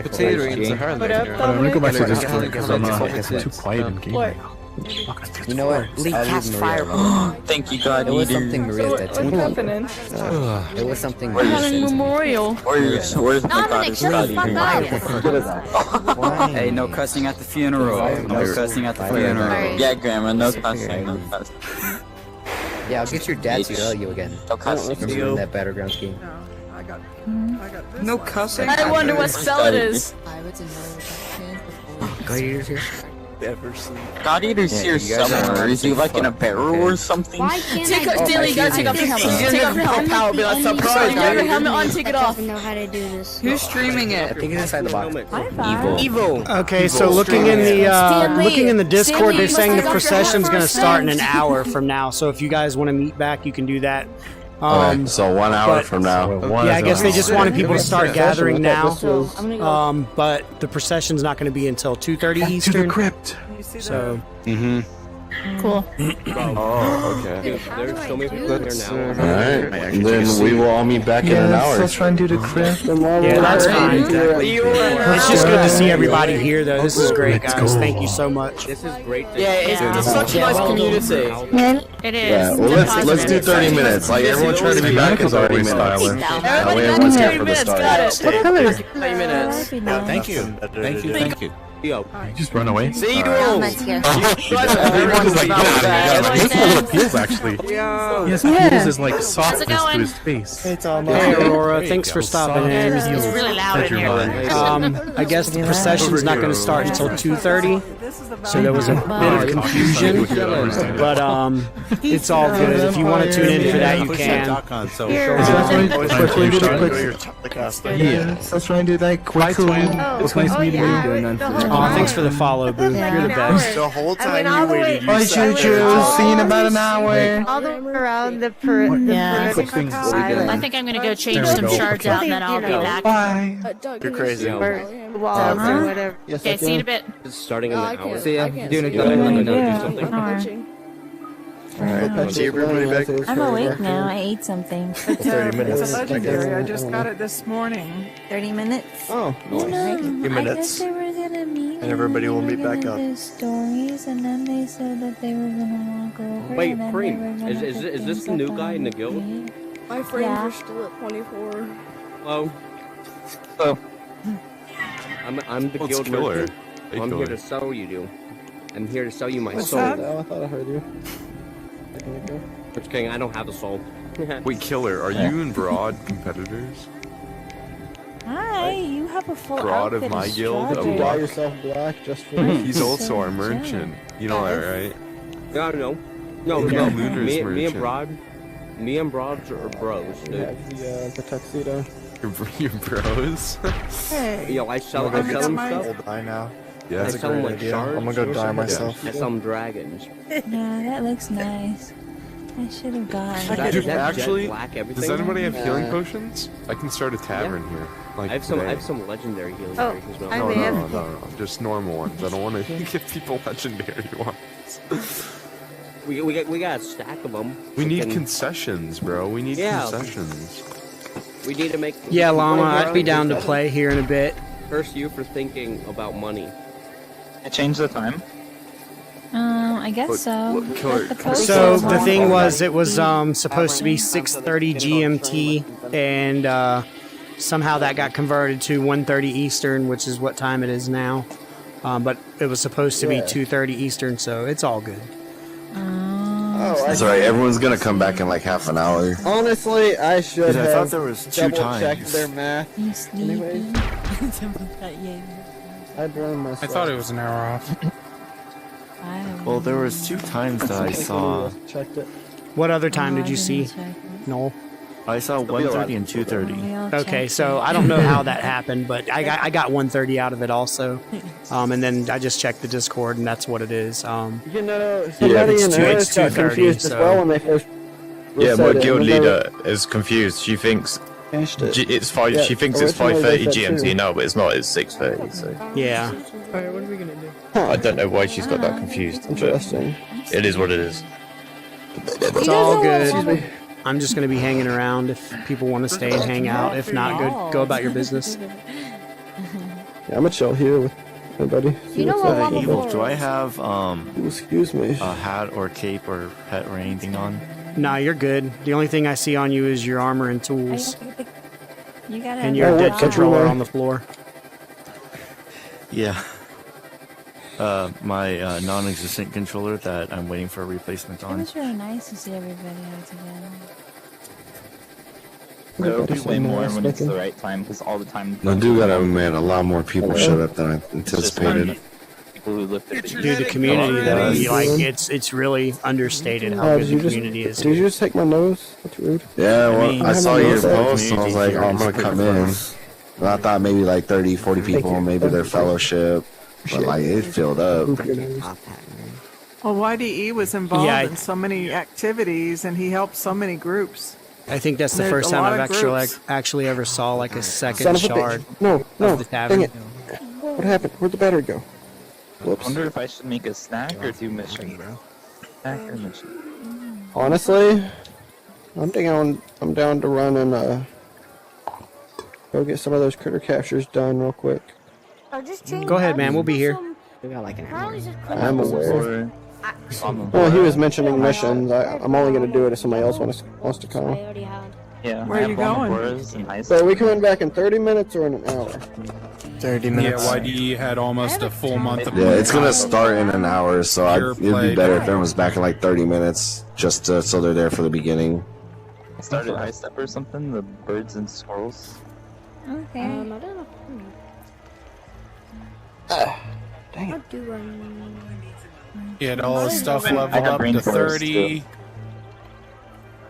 Potato into her But later. I'm gonna go back to Discord Like, because I'm too quiet in game right now. You know what? Lee cast fire. Thank you, God. It was Eater. something Maria that What's happening? It was something Having memorial. Where's the Dominic, goddess shut God the fuck Eater? up. Hey, no cussing at the funeral. No cussing at the funeral. Yeah, Grandma, no cussing, no cussing. Yeah, I'll get your dad to tell you again. No cussing. Remember in that Battlegrounds game? No cussing. I wonder what spell it is. Gladiators here? ever seen. God Eater's here somewhere. Is he like in a barrel or something? Why can't I? Daily, you gotta take off your helmet. Take off your helmet. Be like surprised. You have your helmet on. Take it off. know how to do this. Who's streaming it? I think it's inside the box. Evil. Okay, so looking in the Discord, they're saying the procession's gonna start in an hour from now. So if you guys want to meet back, you can do that. Okay, so 1 hour from now. Yeah, I guess they just wanted people to start gathering now. But the procession's not going to be until 2:30 Eastern. To the crypt. So. Cool. Oh, okay. There's so many people here now. Alright, then we will all meet back in an hour. Let's try and do the crypt. Yeah, that's fine. It's just good to see everybody here, though. This is great, guys. Thank you so much. This is great. Yeah, it's such a nice community. It is. Yeah, well, let's do 30 minutes. Like, everyone trying to be back is already minutes. That way everyone's here for the start. 30 minutes. Thank you. Thank you. Yo. You just run away? See you. Everyone's like, yeah, appeals actually. Yes, appeals is like softness to his face. Hey, Aurora, thanks for stopping in. It's really loud in here. I guess the procession's not going to start until 2:30, so there was a bit of confusion, but it's all good. If you want to tune in for that, you can. Let's try and do that quickly. It's nice meeting you. Oh, thanks for the follow, Boo. You're the best. The whole time all you the way- waited, Bye, you said see you in about an hour. All the way around the island. I think I'm gonna go change some shards out and then I'll be back. Bye. Doug, You're crazy. Or walls or whatever. Okay, see you in a bit. It's starting in an hour. See ya. Doing it. Do something. Alright, see everybody back. I'm awake now. I ate something. 30 minutes. legendary. I just got it this morning. 30 minutes? Oh, nice. Few I guess minutes. they were gonna meet And everybody will meet back up. the stories, and then they said that they were gonna walk over. Wait, and then Cream, they were gonna is put this things the new up guy in the on guild? tape. My frames Yeah. are still at 24. Oh. Oh. I'm the guild killer? merchant. Hey, I'm killer. here to sell you. I'm here to sell you my What's soul. that? I thought I heard you. Just kidding, I don't have a soul. Wait, Killer, are you and Broad competitors? Hi, you have a full Broad outfit of my of guild? Did you Oh, dye wow. yourself black just for me? He's also our merchant. You know that, right? Yeah, I know. No, Yeah, no. Luna's Me merchant. and Broad are bros, dude. Yeah, the tuxedo. Your bros? Hey. Yo, I sell Look at them my- stuff. I'll die now. Yeah, I that's a sell them great like idea. shards. I'm gonna go dye myself. I sell them dragons. Yeah, that looks nice. I should have gotten That- Dude, that jet actually, black everything? does anybody have healing Yeah. potions? I can start a tavern here. Like I have today. some legendary healing Oh, potions. But I No, may no, have- no, no, no, just normal ones. I don't want to give people legendary ones. we got a stack of them. We need concessions, bro. We need Yeah. concessions. We need to make. Yeah, Llama, I'd be down to play here in a bit. Curse you for thinking about money. I changed the time. I guess so. Killer, But the post So was the on. thing was, it was supposed to be 6:30 GMT, and somehow that got converted to 1:30 Eastern, which is what time it is now. But it was supposed to be Yeah. 2:30 Eastern, so it's all good. Oh, That's alright, everyone's gonna come back in like half an hour. Honestly, I should Dude, I have thought there was two double-checked times. their math. You sleepy? Anyways. I blame myself. I thought it was an hour off. Well, there was 2 times that I saw. Checked it. What other time did you see, Noel? I saw 1:30 and 2:30. Okay, so I don't know how that happened, but I got 1:30 out of it also, and then I just checked the Discord, and that's what it is. You know, somebody it's in two- Earth it's got 2:30, confused as so- well when they first Yeah, said my it. guild When they leader is confused. She thinks changed it. it's 5. Yeah, She thinks it's originally they 5:30 said GMT 2. now, but it's not. It's 6:30. So Yeah. Alright, what are we gonna do? I don't know why she's got that confused. But Interesting. it is what it is. It's all good. I'm just going to be hanging around if people want to stay and hang out. If not, go about your business. Yeah, I'm gonna chill here with everybody. You know what, Mama Evil, Boy? do I have Excuse me. a hat or cape or pet or anything on? Nah, you're good. The only thing I see on you is your armor and tools, You gotta and your Oh, dead what? controller Everywhere. on the floor. Yeah. My non-existent controller that I'm waiting for a replacement It on. was really nice to see everybody all together. It'll be way more when it's the right time, because all the time. I do gotta admit, a lot more people showed up than I anticipated. people who lift it. Dude, the community though, it's really understated how good the community is. Did you just take my nose? That's rude. Yeah, well, I saw your post and I was like, oh, I'm gonna come in. And I thought maybe like 30, 40 people, maybe their fellowship. But like, it filled up. Well, YDE was involved in so many activities, and he helped so many groups. I think that's the first time I've actually ever saw like a second Son of a shard. bitch. No, of the tavern. dang it. What happened? Where'd the battery go? Whoops. I wonder if I should make a snack or do mission, bro. Snack or mission. Honestly, I'm down to run and go get some of those critter captures done real quick. Go ahead, man. We'll be here. We got like an hour. I'm aware. Well, he was mentioning missions. I'm only going to do it if somebody else wants to come. Yeah. Where are you going? So are we coming back in 30 minutes or in an hour? 30 minutes. Yeah, YD had almost a full month of Yeah, it's gonna start in an hour, so it'd be better if everyone was back in like 30 minutes, just so they're there for the beginning. Started High Step or something, the birds and squirrels. Okay. I don't know. Dang it. He had all his stuff leveled up to 30.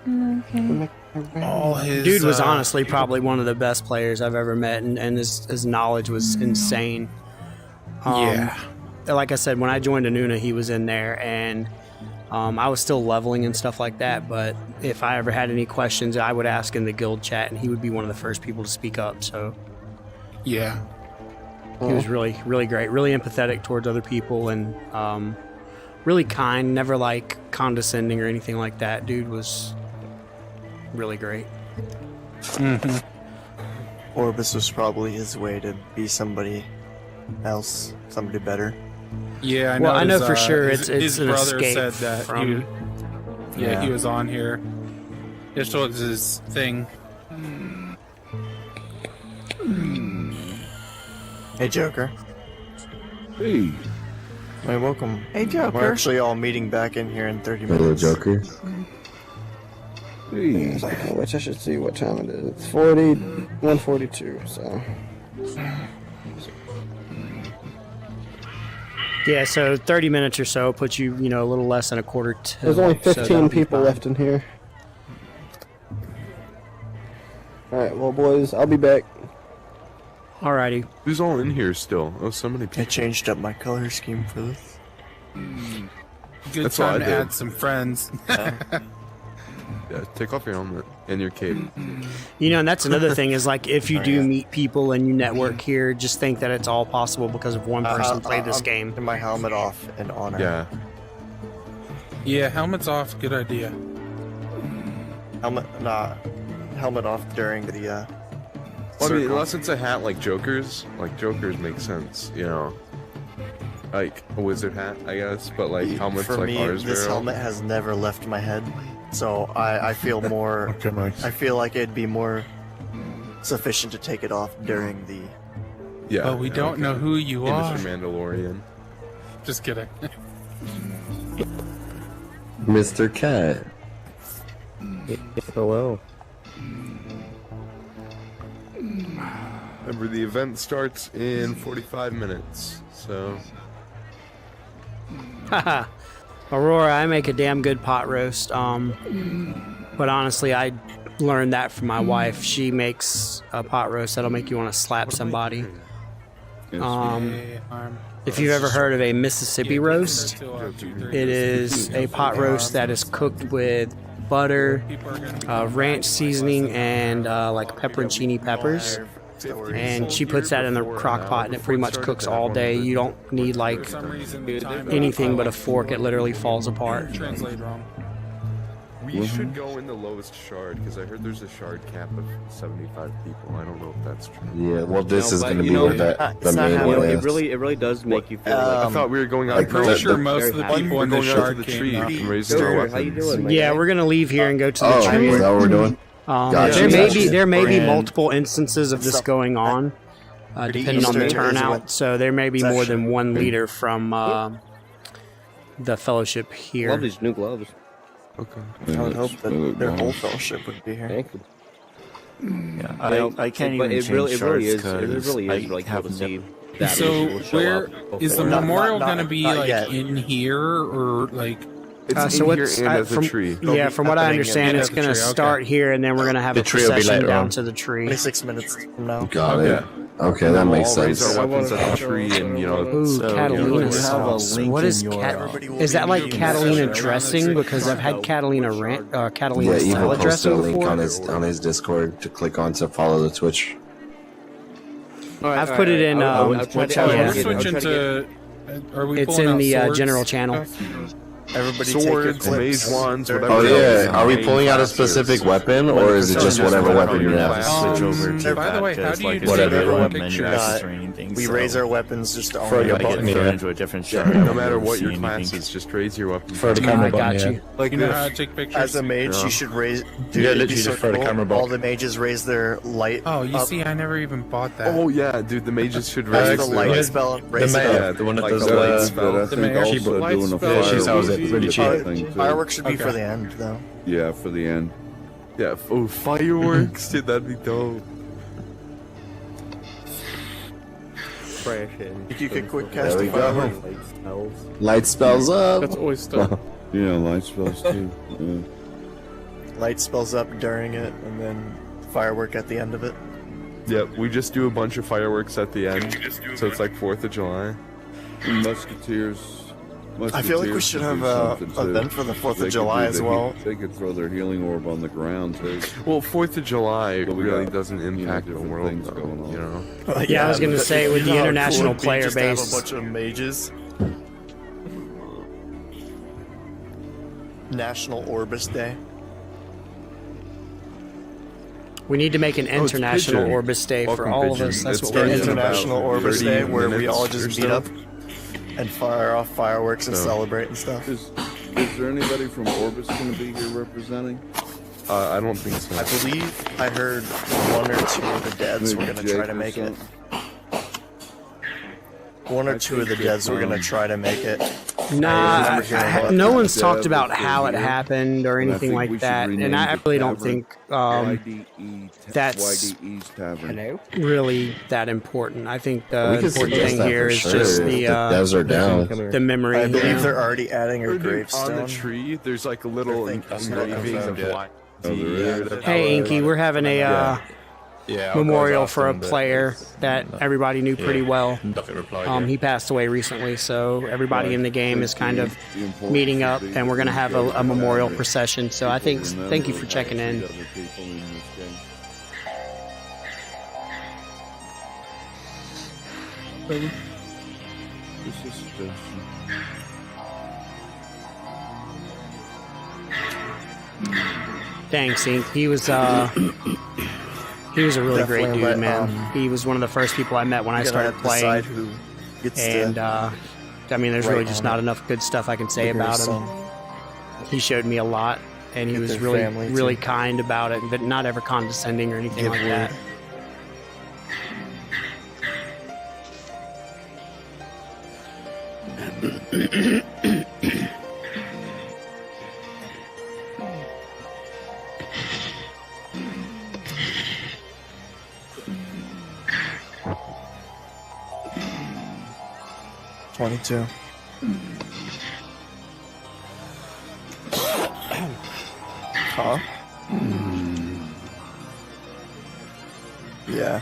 Okay. All his, Dude was honestly probably one of the best players I've ever met, and his knowledge was insane. Yeah. Like I said, when I joined Anuna, he was in there, and I was still leveling and stuff like that, but if I ever had any questions, I would ask in the guild chat, and he would be one of the first people to speak up, so... Yeah. He was really, really great, really empathetic towards other people, and really kind, never like condescending or anything like that. Dude was really great. Orbis was probably his way to be somebody else, somebody better. Yeah, I know for sure his it's an brother escape said that from... he was on here. This was his thing. Hey, Joker. Hey. Hey, welcome. Hey, Joker. We're actually all meeting back in here in 30 Hello, minutes. Joker. Hey. Which I should see what time it is. It's 1:42, so... Yeah, so 30 minutes or so puts you, a little less than a quarter to... There's only so 15 people left in here. Alright, well, boys, I'll be back. Alrighty. Who's all in here still? Oh, so many people. I changed up my color scheme for this. Good That's what time I to did. add some friends. Yeah, take off your helmet and your cape. And that's another thing is like if you do meet people and you network here, just think that it's all possible because of one person played this game. My helmet off in honor. Yeah. Yeah, helmets off. Good idea. Helmet off during the. Well, I mean, unless it's a hat like Joker's make sense, like a wizard hat, I guess. But like helmets for like me, ours, this helmet has never left my head, so I feel more. Okay, nice. I feel like it'd be more sufficient to take it off during the. Yeah. But we don't know who you are. Mr. Mandalorian. Just kidding. Mr. Cat. Hello. Remember, the event starts in 45 minutes, so... Haha. Aurora, I make a damn good pot roast. But honestly, I learned that from my wife. She makes a pot roast that'll make you want to slap somebody. If you've ever heard of a Mississippi roast, it is a pot roast that is cooked with butter, ranch seasoning, and like pepperoncini peppers. And she puts that in the crock pot and it pretty much cooks all day. You don't need like anything but a fork. It literally falls apart. We should go in the lowest shard, because I heard there's a shard cap of 75 people. I don't know if that's true. Yeah, well, this is going to be where the main one is. It really does make you feel I thought we were going out. I'm pretty sure most of the people in the shard came up. How you doing? Yeah, we're gonna leave here and go to the tree. Is that what we're doing? Gotcha. There may be multiple instances of this going on, depending on the turnout. So there may be more than one leader from the fellowship here. Love these new gloves. Okay. I would hope that their whole fellowship would be here. Thank you. Yeah, I can't even change shards because I have So where is the memorial Not- gonna be not like yet. in here or like? It's so in here it's and as a tree. Yeah, from what I understand, it's going to start here, and then we're going to have a procession down to the tree. 26 minutes from now. Got it. Okay, that makes All raise sense. our weapons at the tree, and Ooh, Catalina sauce. What is is that like Catalina dressing? Because I've had Catalina Catalina Yeah, Evil salad posted a dressing link before. on his Discord to click on to follow the Twitch. I've put it in. We're switching to. Are we? It's pulling in out the swords? general channel. Everybody swords, take mage wands, whatever. Oh yeah, are we pulling out a specific weapon, or is it just whatever weapon you have? Switch over to by the way, how do you like, whatever weapon weapon you're you got, training things. we raise our weapons just to For only you get button. thrown into a different shot. No matter what your class is, just raise your weapon. For the camera I got button, you. Like You know this. how to take pictures? As a mage, Yeah. you should raise. Yeah, literally just for the camera All button. the mages raise their light. Oh, you up. see, I never even bought that. Oh yeah, dude, the mages should Raise raise the their light spell. Raise it yeah, up. the one that like does the light light spell. But I The think mayor- also light doing a spell. fire Yeah, she sells it would really be cheap. a thing, too. Fireworks should be Okay. for the end, though. Yeah, for the end. Yeah. Oh, fireworks, dude, that'd be dope. You could quick There cast we a go. firework. Light spells up. That's always stuff. Yeah, light spells too. Yeah. Light spells up during it, and then firework at the end of it. Yep, we just do a bunch of fireworks at the end, so it's like 4th of July. Musketeers. I feel like we should have a event for the 4th of July as well. They could throw their healing orb on the ground too. Well, 4th of July But we really got, doesn't impact the different world, things though, going on. you know? Yeah, I was gonna say, with the You know how international cool it'd be player just to have base. a bunch of mages. National Orbis Day. We need to make an it's international Pigeon. Orbis Day for Welcome, all of Pigeon. us. That's It's what we're Pigeon. doing. International about Orbis 30 Day, where we minutes all or just so. meet up and fire off fireworks and So- celebrate and stuff. Is there anybody from Orbis going to be here representing? I don't think so. I believe I heard one or two of the deads were Maybe gonna try Jake to or make it. something? One or two of the deads were gonna try to make it. Nah, no one's Dad talked about was how it here, happened or but I anything think we like should that, and rename I the really don't tavern think that's YDE's Tavern. really that important. I think the We can important suggest thing that here for is sure, just if the devs are down. the memory. I you believe know? they're already adding her On the gravestone. tree, there's like a little engraving of YD. Hey, Inky, we're having a memorial for a player that everybody knew pretty well. He passed away recently, so everybody in the game is kind of meeting up, and we're gonna have a memorial procession. So I think, thank you for checking in. Thanks, Ink. He was a really great Definitely dude, let, man. He was one of the first people I met when I You're gonna started have to decide playing. who gets And to I mean, there's write really just on not it. enough good stuff I can say figure about his him. song. He showed me a lot, and he Get was their really, family, too. really kind about it, but not ever condescending or anything Give like word. that. $22. Huh? Yeah.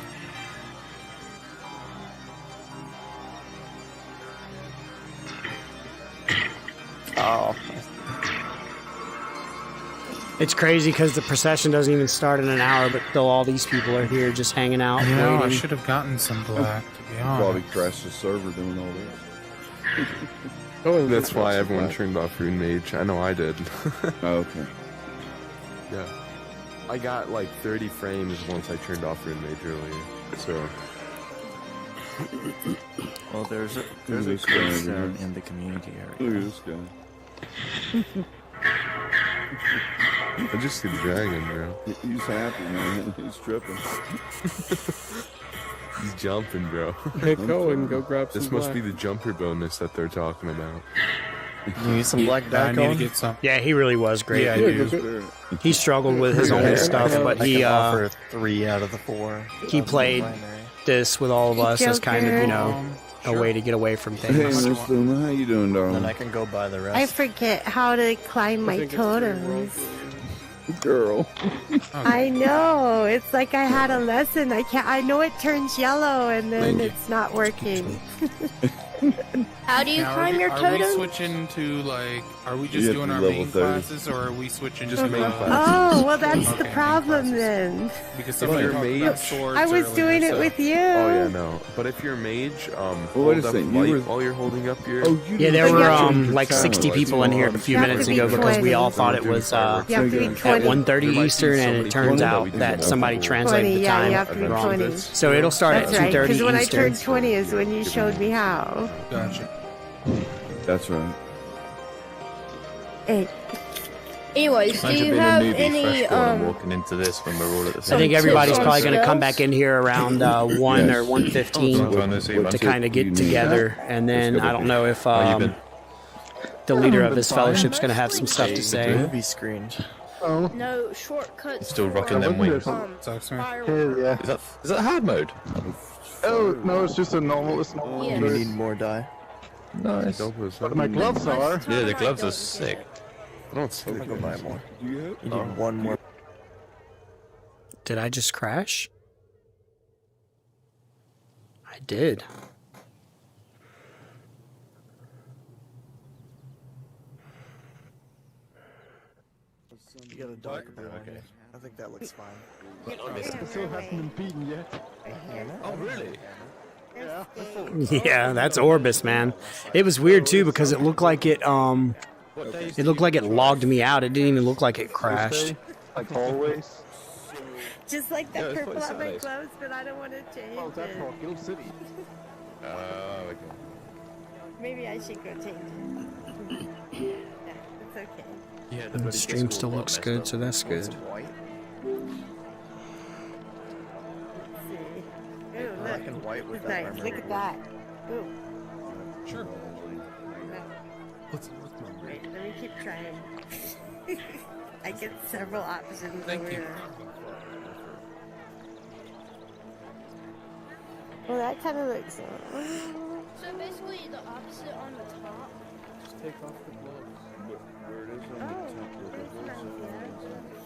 Oh. It's crazy because the procession doesn't even start in an hour, but still all these people are here just hanging out, No, I waiting. should have gotten some black, to be Probably honest. crashed the server doing all this. That's why everyone turned off Rune Mage. I know I did. Okay. Yeah. I got like 30 frames once I turned off Rune Mage earlier. So. Well, there's a this quiz guy over zone here. in the community Look area. at this guy. I just see the dragon, bro. He's happy, man. He's tripping. He's jumping, bro. Hey, go and go grab some This must black. be the jumper bonus that they're talking about. You need some black I back need to on? get some. Yeah, he really was great. Yeah, I do. He struggled with his own stuff, but I he can offer 3 out of the 4. he played practice with all of us as kind of, you know, a way to get away from Hey, things. Miss Luma, how you doing, darling? Then I can go buy the rest. I forget how to climb my totems. Girl. I know. It's like I had a lesson. I know it turns yellow and then it's not working. How do you Now, climb your Are we totem? switching to like? Are we You just have doing to our be main level 30. classes, or are we switching Just to main classes. Oh, well, that's the Okay, problem then. Because If somebody you're talked mage, about swords I was earlier, doing it so- with you. Oh yeah, no. But if you're mage, wait a hold up second, you light were- while you're holding up your. Oh, you Yeah, there didn't were change your like talent. 60 people in here a few You have minutes to be ago because we 20. all thought it was You have to be at 20. 1:30 There might be Eastern, and it turns 20 out that somebody 20, translated the yeah, time you have to be wrong. 20. So it'll start That's at right, 2:30 because when I Eastern. turned 20 is when you showed me how. Gotcha. That's right. Hey. Anyways, do Imagine you being a have newbie any freshborn walking into this when we're all at the I same think time. everybody's probably going to come spells? back in here around 1 Yes. or 1:15 to kind of get together, and then I don't know if the leader of this fellowship's going to have some stuff to say. Movie screened. Oh, no shortcuts? Still for, rocking them wings. Sucks, man. fireworks? hell yeah. Is that hard mode? Oh, no, it's just a normal, it's normal. Yeah. You need more die. Nice. But my gloves are. Yeah, the gloves are sick. I don't I'm gonna go buy more. You You need one more. Did I just crash? I did. You got a dark blue on you. I think that looks fine. Still hasn't been beaten yet. Oh, really? Yeah, that's Orbis, man. It was weird too because it looked like it looked like it logged me out. It didn't even look like it crashed. Like always. Just like Yeah, that that's purple what it on my says. gloves, but I don't want to change Oh, that's it. Rock Hill City. Okay. Maybe I should go change it. Yeah, it's okay. Yeah, The stream still looks good, so that's good. White. Let's see. Ooh, Black look. and white with It's that nice. armor. Look at that. Ooh. Sure. Wait, let me keep trying. I get several options. Thank over you. there. Well, that kind of looks. So basically the opposite on the top. Just take off the gloves. Where it is on the temple,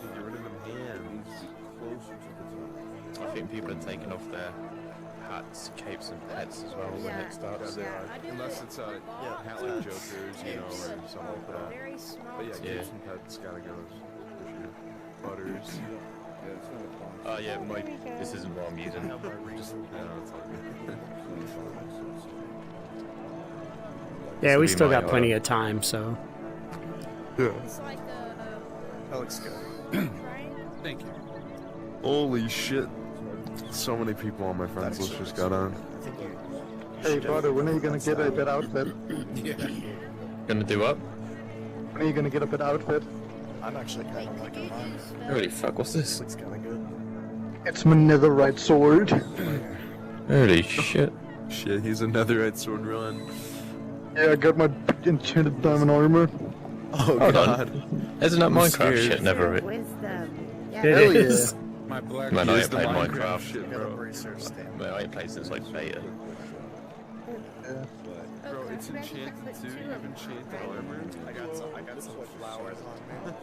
get rid of them hands. Closer to the top. I think people are taking off their hats, capes, and hats as well when it starts. Unless it's a hat like Joker's, you know, or something like that. Very small. But yeah, Yeah. capes and hats gotta go. For sure. Butters. Oh yeah, this isn't what I'm using. Just, it's all good. Yeah, we This will still be my, got plenty of time, so. Yeah. It's like That looks good. Thank you. Holy shit. So many people on my friends list just got on. Hey, brother, when are you gonna get a bit outfit? Yeah. Gonna do what? When are you gonna get a bit outfit? I'm actually kind of liking mine. Holy fuck, what's this? Looks kind of good. It's my netherite sword. Holy shit. Shit, he's a netherite sword run. Yeah, I got my enchanted diamond armor. Oh Hold god. on. Isn't that I'm Minecraft scared. shit? Never it. Wisdom. Yeah. It Hell is. My black. Man, I Here's ain't the played Minecraft Minecraft. shit, Got a bro. bracer stand. Man, I ain't played since like beta. Bro, it's enchanted too. You have enchanted armor. I got some flowers on me.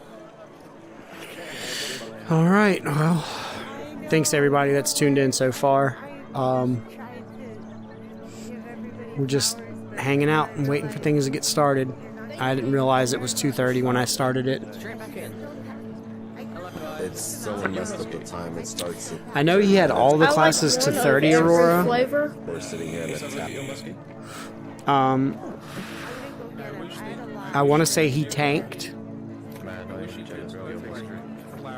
All right. Well, thanks to everybody that's tuned in so far. We're just hanging out and waiting for things to get started. I didn't realize it was 2:30 when I started it. It's someone messed up the time. It starts at I know he had all the classes to 30, Aurora. Flavor. we're sitting here at the tap. I want to say he tanked.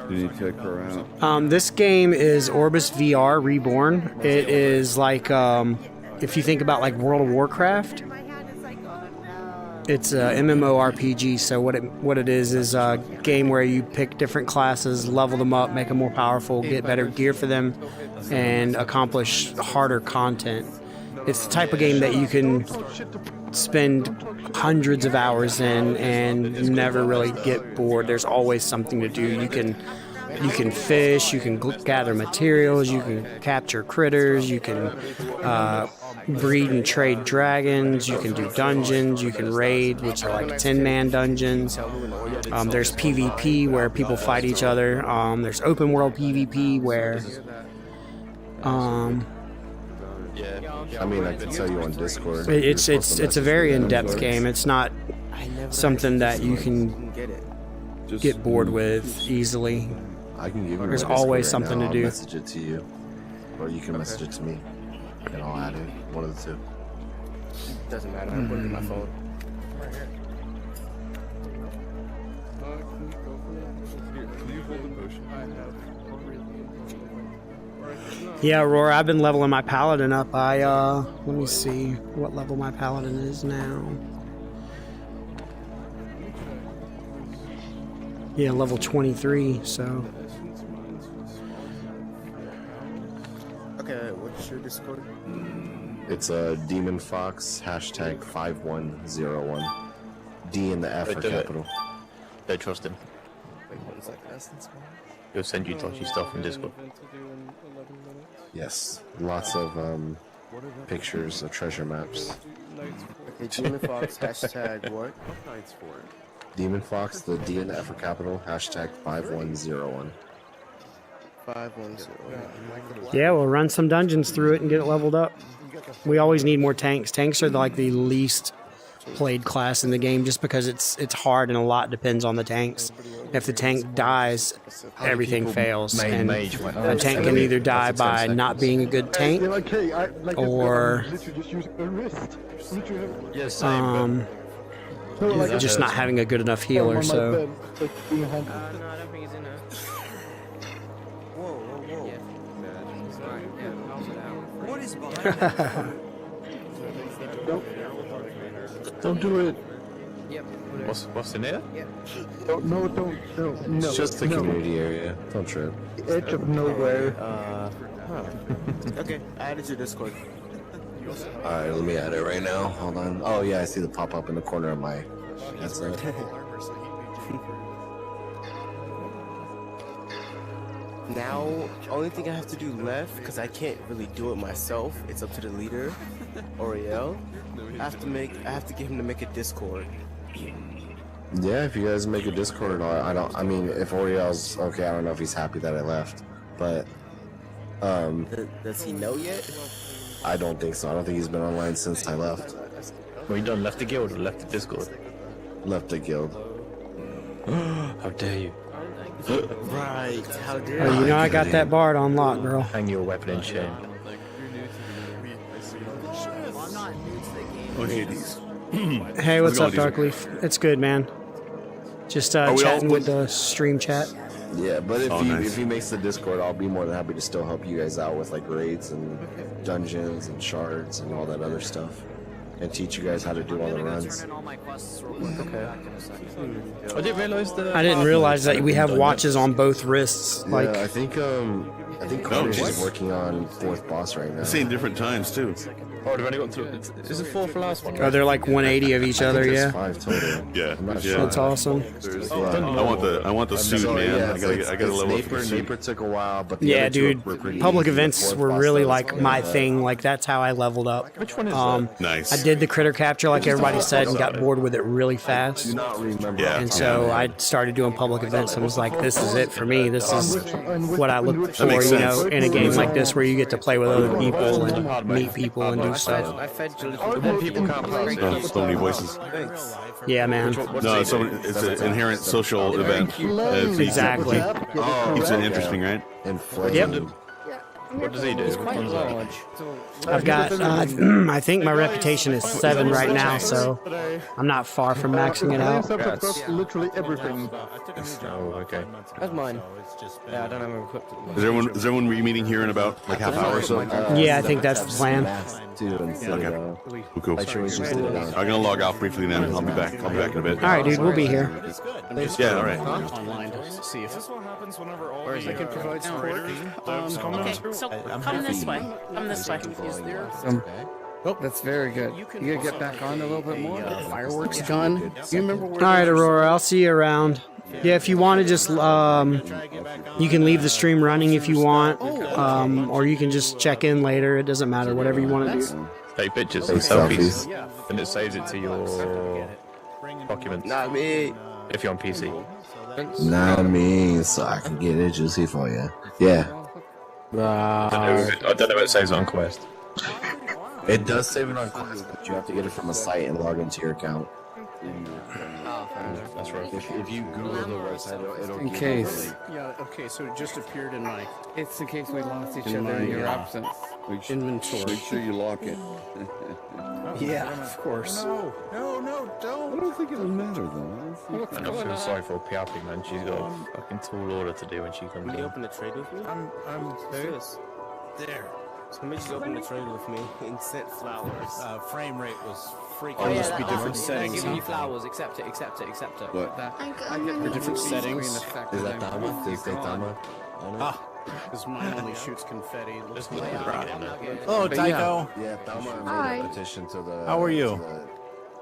Did he take her out? This game is Orbis VR Reborn. It is like, if you think about like World of Warcraft, it's a MMORPG. So what it is a game where you pick different classes, level them up, make them more powerful, get better gear for them, and accomplish harder content. It's the type of game that you can spend hundreds of hours in and never really get bored. There's always something to do. You can You can fish, you can gather materials, you can capture critters, you can breed and trade dragons, you can do dungeons, you can raid, which are like 10-man dungeons. There's PvP where people fight each other. There's open world PvP where I mean, I can tell you on Discord. it's a very in-depth game. It's not something that you can get bored with easily. I can give you. There's always something to do. I'll message it to you, or you can message it to me, and I'll add it. One of the two. Doesn't matter. I put it in my phone. Yeah, Aurora, I've been leveling my paladin up. Let me see what level my paladin is now. Yeah, level 23, so. Okay, what's your Discord? It's a Demon Fox #5101. D and the F are capital. Don't trust him. He'll send you dodgy stuff in Discord. Yes, lots of pictures of treasure maps. Okay, Demon Fox #what? Demon Fox, the D and the F are capital, #5101. 510. Yeah, we'll run some dungeons through it and get it leveled up. We always need more tanks. Tanks are like the least played class in the game just because it's hard and a lot depends on the tanks. If the tank dies, everything fails. And a tank can either die by not being a good tank or just not having a good enough healer. So don't do it. What's in there? No. It's just the community area. Don't trip. Edge of nowhere. Okay, I added your Discord. Alright, let me add it right now. Hold on. Oh yeah, I see the pop up in the corner of my headset. Now, only thing I have to do left, because I can't really do it myself, it's up to the leader, Oriel. I have to get him to make a Discord. Yeah, if you guys make a Discord, I mean, if Oriel's okay, I don't know if he's happy that I left, but Does he know yet? I don't think so. I don't think he's been online since I left. Well, you done left the guild or left the Discord? Left the guild. How dare you? Right, how dare oh, you know I got that bard on lock, girl. Hang your weapon in shame. Hey, what's up, Darkleaf? It's good, man. Just chatting with the stream chat. Yeah, but if he makes the Discord, I'll be more than happy to still help you guys out with like raids and dungeons and shards and all that other stuff, and teach you guys how to do all the runs. Okay. I didn't realize that we have watches on both wrists. Like, yeah, I think Carnage is working on 4th boss right now. Same different times too. Oh, they've only got 2. Is the 4th the last one? Are there like 180 of each other? Yeah. 5 total. Yeah. I'm not sure. That's awesome. I want the suit, man. Yeah, I gotta level up for the suit. Napier took a while, but the Yeah, other two dude. were pretty Public easy. events The 4th were boss really was like pretty my bad. thing. Like that's how I leveled up. Which one is that? Nice. I did the critter capture like everybody said and got bored with it really fast. Do not remember. Yeah. And so I started doing public events and was like, this is it for me. This is what I look for, makes you know, sense. in a game like this where you get to play with other people and meet people and do stuff. I fed Julie. People can't play. So many voices. Yeah, man. No, it's an inherent social event. Exactly. Keeps it interesting, right? And flame. Yep. What does he do? I've got, I think my reputation is 7 right now, so I'm not far from maxing it out. Literally everything. Oh, okay. That's mine. Yeah, I don't have it equipped. Is everyone meeting here in about like half hour or so? Yeah, I think that's the plan. Cool. I'm gonna log off briefly then. I'll be back in a bit. All right, dude, we'll be here. Yeah, all right. See if this what happens whenever all Or is it provide support? Okay, so come this way. Come this way. Oh, that's very good. You gotta get back on a little bit more. Get the fireworks gun. You remember where? All right, Aurora, I'll see you around. Yeah, if you want to just, you can leave the stream running if you want, or you can just check in later. It doesn't matter, whatever you want to do. Take pictures and selfies, and it saves it to your documents. Not me. If you're on PC. Not me, so I can get it juicy for you. Yeah. I don't know if it saves it on Quest. It does save it on Quest, but you have to get it from a site and log into your account. That's right. If you Google the website, it'll In case. Yeah, okay, so it just appeared in my... It's in case we lost each other in your absence. Inventory. Make sure you lock it. Yeah, of course. No, don't. I don't think it'll matter though. And I feel sorry for PRP, man. She's got a fucking tall order to do when she comes Can in. you open the trade with me? I'm serious. There. Somebody just open the trade with me and sent flowers. Frame rate was freaking. Oh, yeah, must be that- different that's settings. giving you huh? flowers. Accept it. Accept it. Accept it. What? The different settings. Is that Tama? Does it say Tama? Because mine only shoots confetti. Just bring it in. Oh, Tycho. Yeah, Tama Hi. made a petition to the. How are you?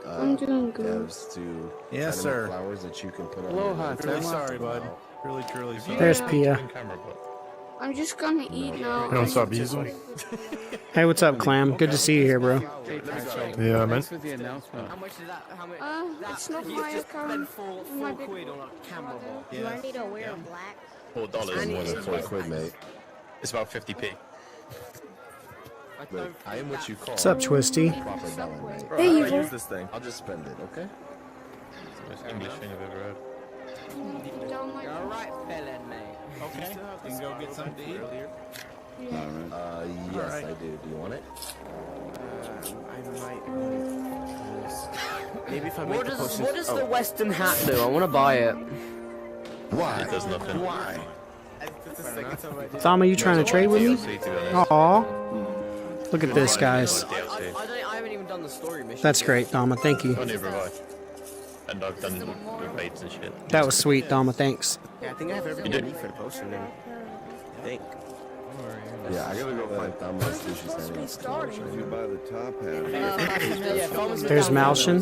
to the, I'm doing good. devs to Yes, send them sir. flowers that you can put on. Aloha, your- Really Tama. sorry, bud. Really, truly sorry. There's Pia. I'm just gonna eat now. What's up, Diesel? Hey, what's up, Clam? Good to see you here, bro. Yeah, man. Thanks for the announcement. How much is that? How much? It's not my account. My big... Quid on a camera roll. Do I need to wear black? $4 More than 4 quid, mate. It's about 50p. Wait, I am what you call. What's up, Twisty? Proper melon, mate. Hey, I'll Evil. use this thing. I'll just spend it, okay? It's the most English thing I've ever heard. Alright, Paladin, mate. Okay, you can go get something to eat. Yes, I do. Do you want it? I might want it. Maybe if I make What the does potions. the Western hat do? I want to buy it. Why? It does nothing. Why? Thama, you trying to trade with me? Aw. Look at this, guys. I haven't even done the story mission. That's great, Thama. Thank you. I never have. And I've done with baits and shit. That was sweet, Thama. Thanks. Yeah, I think I have everything I need for the potion now. I think. Yeah, I gotta go find Thama's sushi stand. If you buy the top hat. There's Malshin.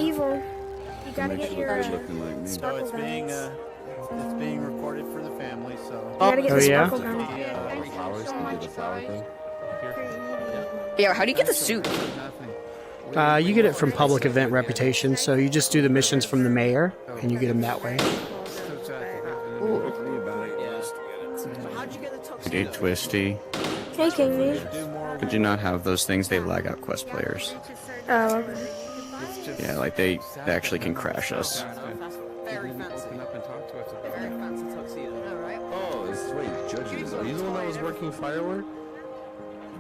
Evil. You gotta get your Looking like me. So sparkle it's being guns. it's being recorded for the family. So. You gotta get Oh, the yeah? sparkle guns. Flowers? Can you get the flower thing? Yeah, how do you get the suit? You get it from public event reputation, so you just do the missions from the mayor, and you get them that way. Hey, Twisty. Hey, Katie. Could you not have those things? They lag out Quest players. Oh, okay. Yeah, like they actually can crash us. Oh, it's wait, judges. Are you the one that was working firework?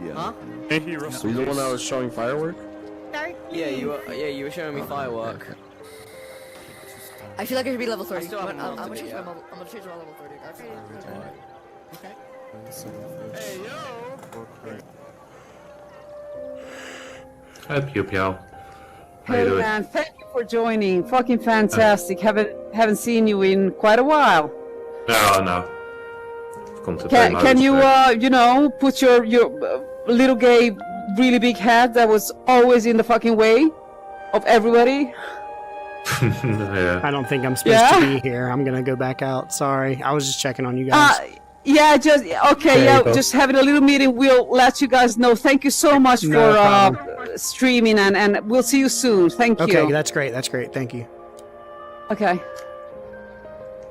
Yeah. Huh? Are you the one that was showing firework? Yeah, you were showing me firework. I feel like I should be level 30. still haven't I'm unlocked gonna it change yet. my I'm gonna change my level 30. Okay. Hey yo. Hi, Pew Pew. How you Hey doing? man, thank you for joining. Fucking fantastic. Haven't seen you in quite a while. No. I've come to pay my Can you respect. put your little gay really big hat that was always in the fucking way of everybody? Yeah. I don't think I'm supposed to be here. I'm gonna go back out. Sorry. I was just checking on you guys. Yeah, just okay. There Yeah, you go. just having a little meeting. We'll let you guys know. Thank you so much No for streaming, and we'll see you soon. Thank you. Okay, that's great. That's great. Thank you. Okay.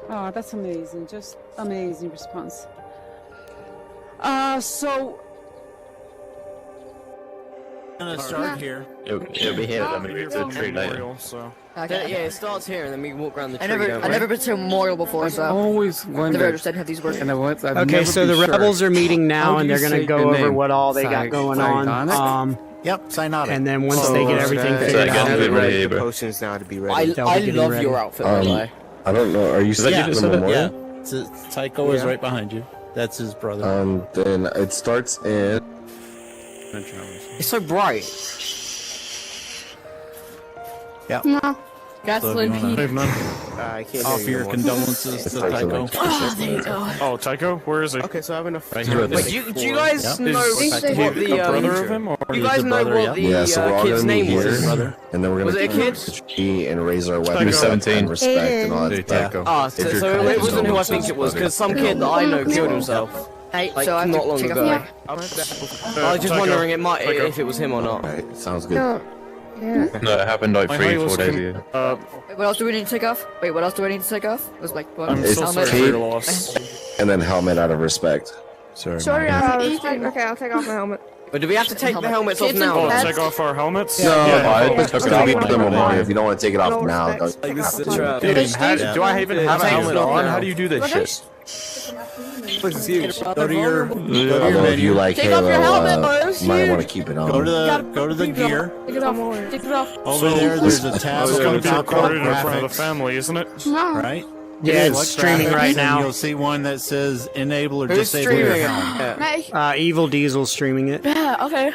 Oh, that's amazing. Just amazing response. So Gonna start here. It'll be here. Then we move to the tree later. Memorial, so. Yeah, it starts here and then we can walk around the tree. I've never been to a memorial before, so Always never wondered. understood how these work. And I've Okay, never so been the sure. rebels are meeting now, How and do they're you gonna say go the over name? what all they got going on. Scientonic? Yep, Synodic. And then once they get everything Okay. figured So I out, guess Be ready. Yeah, The bro. potions now to be ready. They'll be I getting love ready. your outfit, by the way. I don't know. Are you that at you the just said it? memorial? Yeah. Tycho is right behind you. That's his brother. Then it starts in. It's so bright. Yeah. No. Gasoline So if you wanna- I can't Offer hear you your anymore. condolences to Tycho. Oh, there you go. Oh, Tycho, where is he? Okay, so I have enough. Right here. Wait, do you guys know Is what he the a brother of him, or you he's guys a know brother, what the Yeah, so we're all kid's gonna meet name was? here, and then we're Was gonna it a kid? G and raise our weapons. He was 17. and respect and all that Yeah. stuff. Ah, so it wasn't who I think it was, because some kid that I know killed himself. Like, So I have to not long take off ago. my- I was just wondering if it was him or not. Right, sounds good. No. Yeah. No, it happened like My 3-4 was days ago. Wait, what else do we need to take off? Wait, what else do I need to take off? It was like what? I'm so sorry for your loss. And then helmet out of respect. Sorry. Sorry, man. Ethan. Okay, I'll take off my helmet. But do we have to take the helmets off Kids now? and Oh, pets. take off our helmets? No, I it's took it gonna be off for the whenever memorial. they- If you don't want to take it off No now, respect. don't. This is the trap. Dude, do I even have a helmet on? How do you do this shit? This is huge. Go to your Although if you like Take off your Halo, helmet, boys. you might want to keep it on. go to the gear. Take it off. Take it off. Over there, there's a tab It's on gonna the be top called recorded in front of the graphics. family, isn't it? No. Right? Yeah, it's Select streaming graphics, right and now. You'll see one that says enable or Who's disable your streaming helmet. it? Hey. Evil Diesel streaming it. Yeah, okay.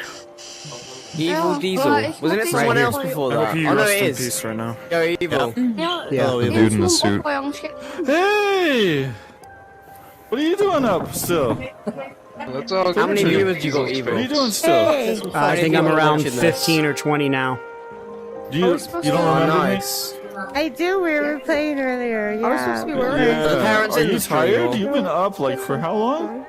Evil Yeah, Diesel. right. Wasn't it Right someone here. else before I that? hope you I know rest it in is. peace right now. Yo, Evil. Ja. Yeah. The dude in the suit. Hey! What are you doing up still? How many viewers do you got, Evil? What are you doing still? I think I'm people around watching this? 15 or 20 now. Do you don't Oh, remember nice. I do. We were playing earlier. I was supposed to Yeah. be worried. me? Yeah. The parents Are in you the stream, tired? or- You've been up like for how long?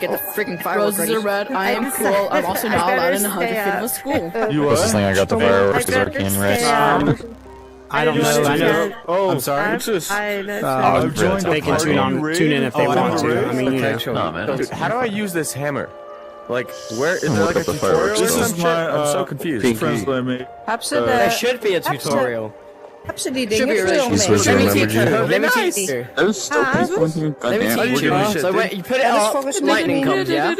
Get the freaking fireworks Roses ready. are red. I am cool. I'm also I not better allowed in 100 stay feet of up. a school. You Closest what? thing I got to fireworks is I Arcane better Race. stay up. I don't know. I know. Oh, I'm sorry. It's just, I know. I've joined They a can party tune in if they raid. want to. I mean, you know. No, man. Dude, how do I use this hammer? Like, where is there Look like a up the tutorial fireworks or This some is shit? my I'm so confused. friends that I made. There should be a tutorial. Should be a relationship. This was Let me remembered teach you. you. Let me teach you. There's still people in here. Let me Goddamn. teach you. So when you put it up, lightning comes, yeah?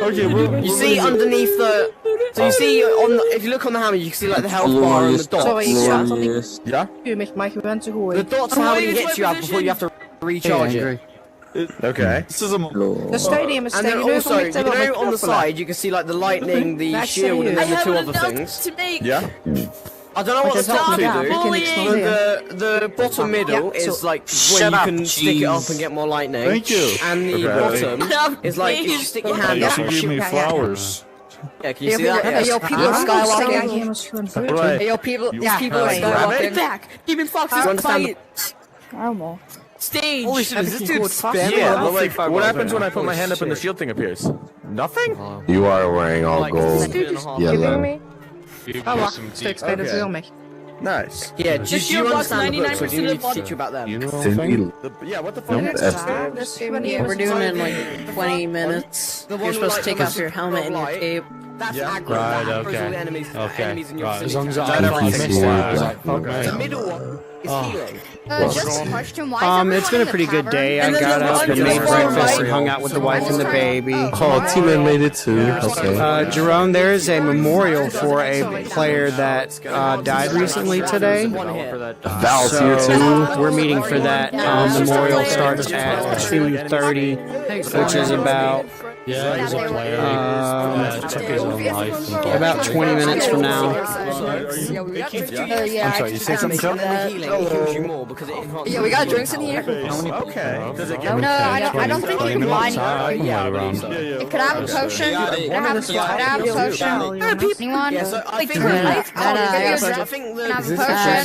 Okay, You see underneath the... So you see, on the, if you look on the hammer, you can see like the health bar and the dots. Glorious. Yeah? The dots are how many hits you have before you have to recharge it. Okay. This is a The stadium is And then staying also, you know on the side, you can see like the lightning, the That's shield, and I then the have two other enough things. to make. Yeah? I don't know what the top two do. bullying. The bottom middle is like where you can stick it up and get more lightning. Thank you. And the bottom is like if you stick your hand You up. should give me flowers. Yeah, can you see that? Hey, yo, people are skywalking. Right. Hey, yo, people, Yeah. people are Grab it? skywalking. Back. Demon Fox You is understand fight. Normal. Stage. Holy shit, is this dude spamming? Yeah, but like, what happens when I put my hand up and the shield thing appears? Nothing? You are wearing all gold, Giving yellow. me? Oh, wacht. Steeds bij de film mee. Nice. Yeah, The just you shield box understand the book, so 99% you need of to body. teach you about that. You know what I'm Thin saying? wheel. Yeah, what the fuck? Nope, that's We're doing it in like 20 minutes. The one You're supposed to with, take like, off your helmet and your light. tape. That's Yeah. aggro. Right, That aggro's okay. all the enemies in your Right. vicinity. As long as That's I aggro. NPC, The middle one is healing. Just a question. Why is everyone It's been a in the pretty good tavern? day. I And then got the up one and just made far breakfast right. and hung out with the wife and the baby. Oh, T-Man made it too. Okay. Jerome, there is a memorial for a player that died recently today. Val's here too. So we're meeting for that. Memorial starts at 2:30, which is about Yeah, he's a player that took his own life. and about 20 minutes from now. Yeah, I'm sorry, you say something, Chuck? Yeah, we got drinks in here. Okay. Does it No, I don't think you can blind. I can wait around. Could I have a potion? Could I have a potion? Anyone? Yeah, so I Like, think I think Can I have a the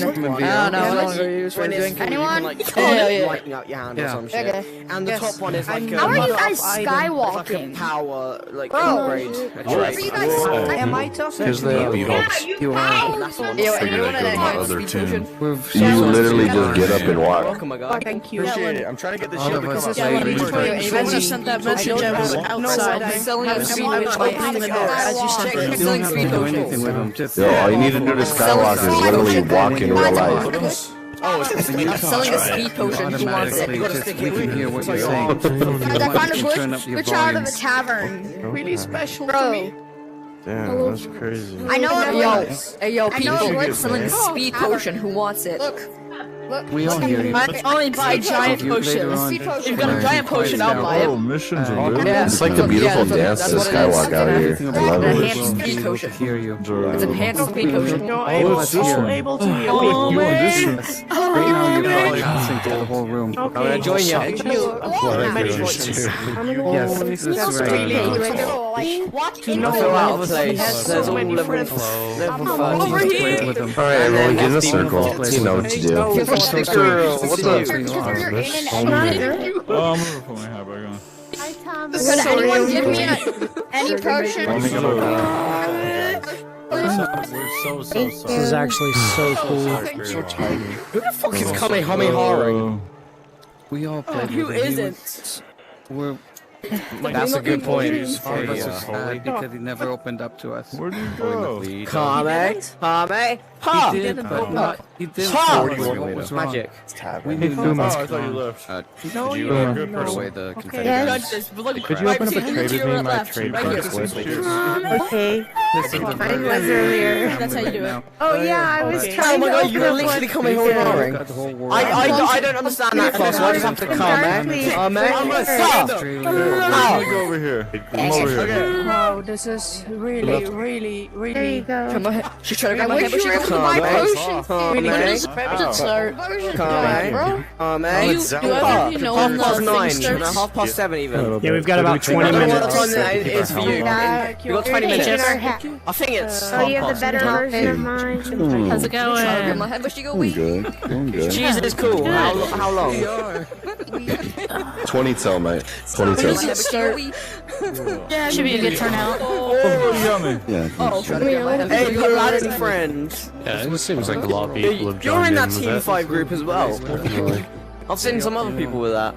potion? when it's Anyone? like lightning out your hand or some shit. Okay. And the top one is like How are you guys like a skywalking? power like Bro. upgrade. How are you guys? Am I talking Because they have dogs. Yo, and you wanna my other tune. You literally just get up and walk. Welcome, my god. Thank you. Appreciate it. I'm trying to get the shield to come up. I just sent that message. I was outside selling a speed potion, opening the door as you sent it. Selling speed potions. Yo, all you need to do to skywalk is literally walk in real life. Oh, it's I'm selling a speed potion. Who wants it? you gotta stick it with you. Guys, I found a glitch out of a tavern. Really special, bro. Damn, that's crazy. I know it Yo, was. hey yo, I know people it was selling a speed potion. Who wants it? Look, We all hear you. I only buy giant potions. If you've got a giant potion, I'll buy it. Missions are Yeah. It's like the beautiful dance to Skywalk out here. I love it. Enhanced speed potion. Hear you. It's enhanced speed potion. All of us here. able to hear Oh, me. Right now you're probably listening to the whole room. I'm gonna join you. Yes, this is right. Do not feel out of place. There's all level 13 Over to here. play with them. Alright, everyone, get in a circle. You know what to do. What's up? I'm gonna put my hat back on. Hi, Tom. Could anyone give me any potion? We're so This is actually so cool. Who the fuck is Kamehameha? We all played Who with him. isn't? We're That's a good point. all of us is sad because he never opened up to us. Where do you go? Kame? Ha! He did, but not. He did. Ha! What was wrong? Magic. We need Oh, Luma. I thought you left. No, you Put away the Yes. Could you open up a trade with me? My trade cards Okay. Listen, the Mine was earlier. That's how you do it. Oh yeah, I was Oh trying my to god, open you were up literally one- Kamehameha. I don't understand that class, so I just have to Darkly. Kame. Let me go over here. I'm over here. Wow, this is really. There you go. Come on. She's trying to I grab my wish head, but you she were able goes, to buy Kame. potions. When does Kame. preparation start? Potions, Kame. bro. Kame. You know Half when the past thing 9, starts? half past 7 even. Yeah, we've got about 20 I don't know what minutes. time it is for you. We've got 20 minutes. I think it's Oh, you have half the better version of mine. How's it Trying to grab going? my head, but she go I'm weak. good. I'm good. Jesus, cool. How long? 20 till, mate. 20 When till. does it start? Yeah, should be a good turnout. Oh, yummy. Yeah. Oh, Hey, paladin friends. Yeah, it seems like a lot of people have You're joined in that with Team it. 5 group as well. I've seen some other people with that.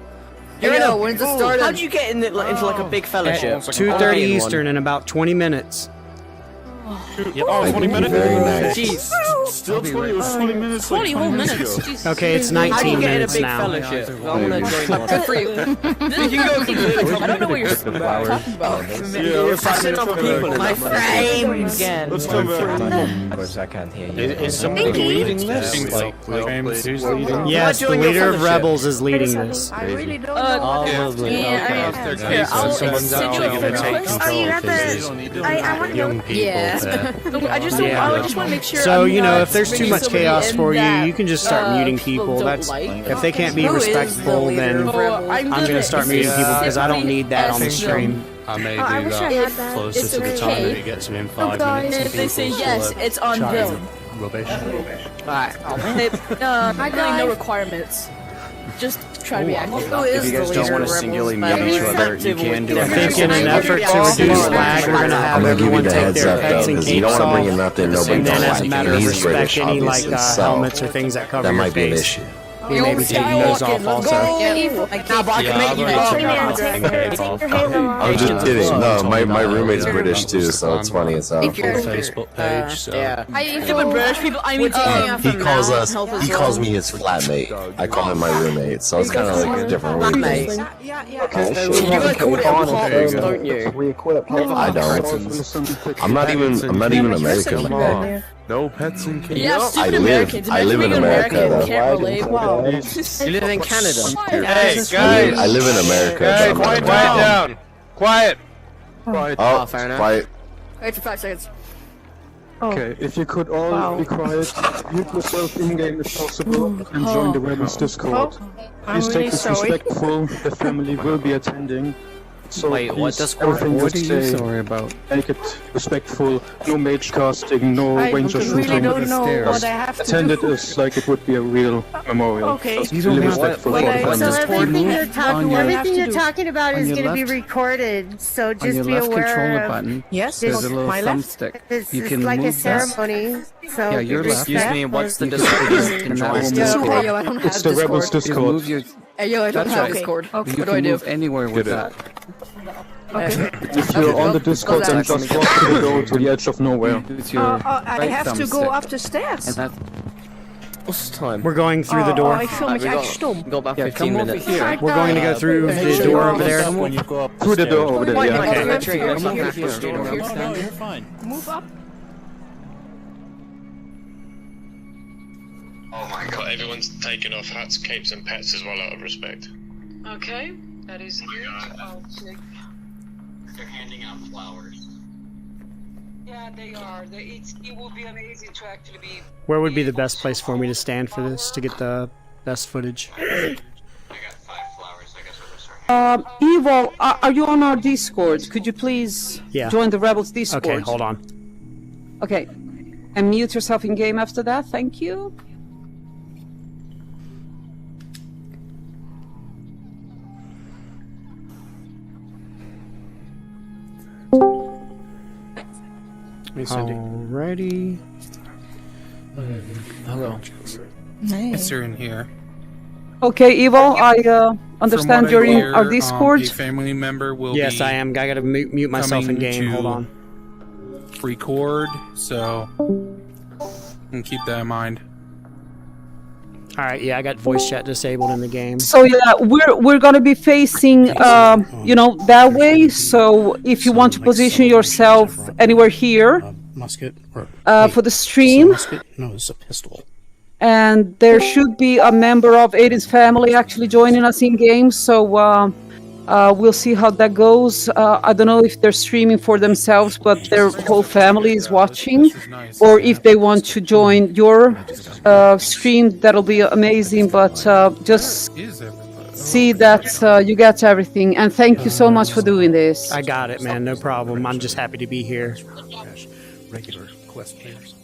Yo, You're in a, when's it started? How'd you get in it, like, into like a big fellowship? 2:30 Eastern in about 20 minutes. Oh, 20 minutes? Very nice. Jeez. Still 20, it was 20 minutes. 20 whole minutes. ago. Jesus. Okay, it's How'd you 19 get in a minutes big now. fellowship? I wanna join one. Good for you. You can go completely. I don't know what you're talking about. You're finding other people in My that. frame. Again. Let's come back. Of course, I can't hear you. Is somebody leading this? Who's leading? Yes, the join your leader of fellowship. Rebels is leading this. I really don't Probably. Yeah, Okay. Here, I'll Someone's send you a actually friend gonna take request. Oh, you control got because the. I want to young know. people Yeah. there. I just want to make sure. So, I'm you know, not if there's too bringing much somebody chaos in for you, that, you can just start muting people. don't That's like. if they can't be Who is the respectful, leader then of Rebels? I'm gonna start muting people because I don't need that on the stream. I may Oh, I do wish I that had that. closer It's to the time okay. that it gets in 5 guys. minutes. If they say yes, it's on them. Rubbish. Alright. Really no requirements. Just try to be active. If you guys don't want to singularly mute each other, you can do I it. think in an effort to reduce lag, we're gonna have I'm gonna give you everyone the take heads their up though, pets and because you capes don't want to bring in off. nothing nobody And don't then as like. a matter And of he's respect, British, any like obviously, so helmets or things that cover that your might be an face, issue. we may be taking those off also. Nah, but I can make you I'm just kidding. No, my roommate's British too, so it's funny as hell. Facebook page, so. Yeah. Even British people, I mean, He calls me his flatmate. I call him my roommate, so it's kind of like a different way. Flatmate. Okay, You guys call it apartments, don't you? we equip it. I don't. I'm not even American. Come no pets and kids. yeah, stupid Americans. I live in Imagine being America, American, though. can't relate. Wow. You live in Canada. Hey, guys! I live in America. Hey, but I'm quiet not- down! Quiet! Oh, fair enough. quiet. Wait for 5 seconds. Okay, if you could all be quiet, mute yourself in-game if possible, and join the Rebels Discord. Please take this respectful, the family will be attending. So Wait, what please, Discord? everything What just are you say, sorry about? make it respectful, no mage casting, no ranger shooting. Attend it as like it would be a real memorial. Okay. Just You don't really have respectful what- for the what So family. everything you're on talking, your- everything you're talking about on is your going to be left- recorded. So On just your be left controller aware of. button, Yes, there's a little thumbstick. It's You it's can like a move that. ceremony. So Yeah, your be left. Excuse me, what's the Discord? And that will move Hey, forward. yo, I don't It's have the Rebels Discord. You Discord. move your, Hey, yo, I don't That's have right. Discord. you What do I can do? move anywhere with Get it. that. If you're on the Discord, Goes then out. just walk to the door to the edge of nowhere. With your I right have to go thumbstick. up the stairs. And that, What's the time? We're going through the door. Ik voel me echt stom. We got about yeah, 15 come over minutes. here. We're going to go through the door over there. Through the door over there, yeah. Come over here. Move up. Oh my god. Everyone's taking off hats, capes, and pets as well out of respect. Okay, that is good. I'll check. They're handing out flowers. Yeah, they are. It will be amazing to actually be. Where would be the best place for me to stand for this to get the best footage? Evo, are you on our Discord? Could you please join the Rebels Discord? Okay, hold on. Okay, and mute yourself in game after that. Thank you. Alrighty. Hello. Yes, you're in here. Okay, Evo, I understand you're in our Discord. A family member will Yes, be I am. I gotta mute myself in game. Hold on. Record, so and keep that in mind. All right, yeah, I got voice chat disabled in the game. So yeah, we're gonna be facing, you know, that way. So if you want to position yourself anywhere here, musket or for the stream. No, it's a pistol. And there should be a member of Aiden's family actually joining us in game. So we'll see how that goes. I don't know if they're streaming for themselves, but their whole family is watching, or if they want to join your stream, that'll be amazing. But just see that you get everything. And thank you so much for doing this. I got it, man. No problem. I'm just happy to be here. Regular quest players.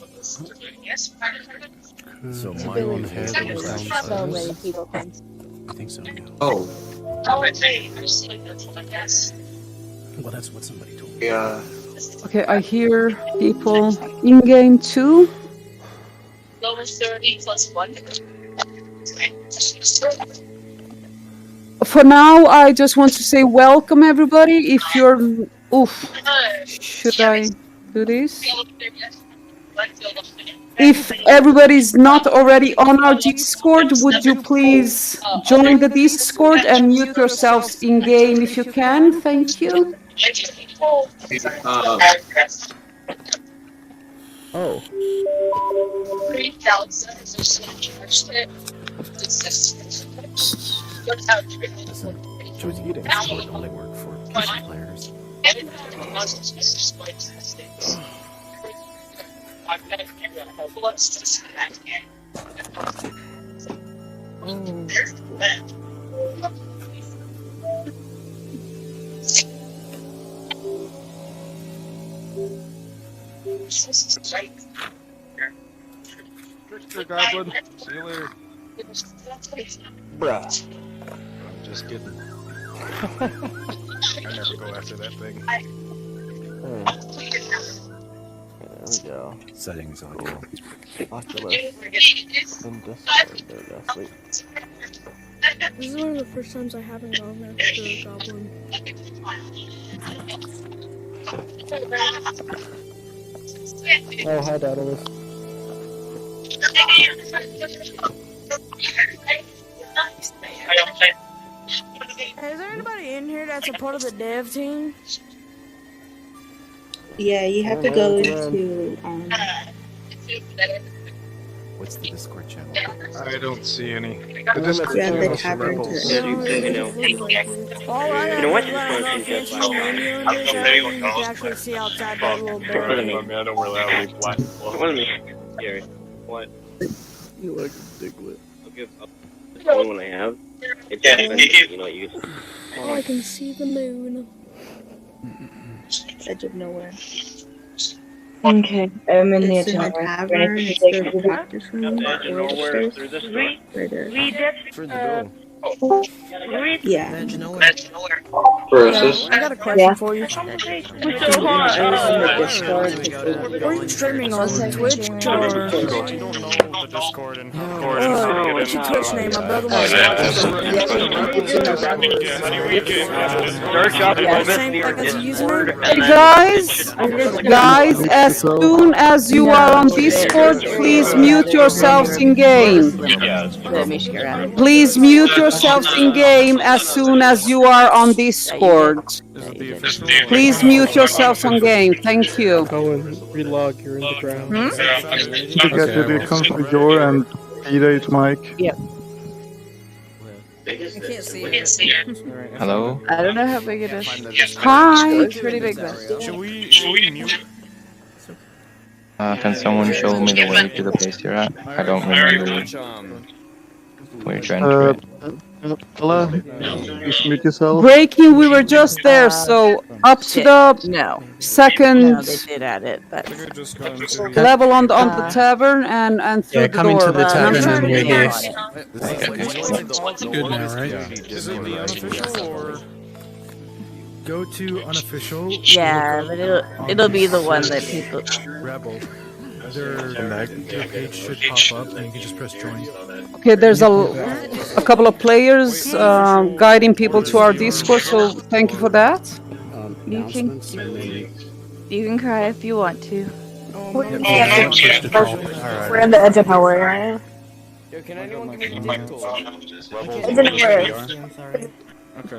So my own head was downstairs. I think so. Yeah. Oh. Well, that's what somebody told me. Yeah. Okay, I hear people in game too. Level 30 plus 1. For now, I just want to say welcome, everybody. If you're... Oof. Should I do this? If everybody's not already on our Discord, would you please join the Discord and mute yourselves in-game if you can? Thank you. Oh. Josie, you didn't Discord only work for PC players. Trickster Goblin, see you later. Bruh. I'm just kidding. I never go after that thing. There we go. Settings audio. Oculus. And Discord. There we go. Sweet. This is one of the first times I haven't gone there for the Goblin. Oh, hi, Daedalus. Is there anybody in here that's a part of the dev team? Yeah, you have to go into What's the Discord channel? I don't see any. The Discord channel is Rebels. You know what? You can actually see outside that little door. I don't really have any black. What me? Gary. What? You like a diglet. I'll give up the only one I have. It's expensive, you know, use. Oh, I can see the moon. Edge of nowhere. Okay, I'm in the It's in the tavern. It's the practice room. Edge of nowhere through this way. Right there. Through the door. Yeah. Where is this? I got a question for you. Where are you streaming on? Twitch or? What's your Twitch name? My brother wants Guys, as soon as you are on Discord, please mute yourselves in game. Please mute yourselves in game as soon as you are on Discord. Please mute yourselves on game. Thank you. Go and relog. You're in the ground. You get to the country door and Mute mic. Yep. I can't see it. Hello? I don't know how big it is. Hi. It's pretty big though. Should we mute? Can someone show me the way to the place you're at? I don't remember where you're trying to it. Hello? Please mute yourself. Breaking, we were just there, so up to the second No, they did add it, but level on the tavern and through the come door. into the tavern and we're here. Good now, right? Is it the unofficial or go to unofficial? yeah, but it'll be the one that people. Rebel. Their page should pop up and you can just press join. Okay, there's a couple of players guiding people to our Discord, so thank you for that. You can cry if you want to. We're in the edge of our area. Can anyone give me the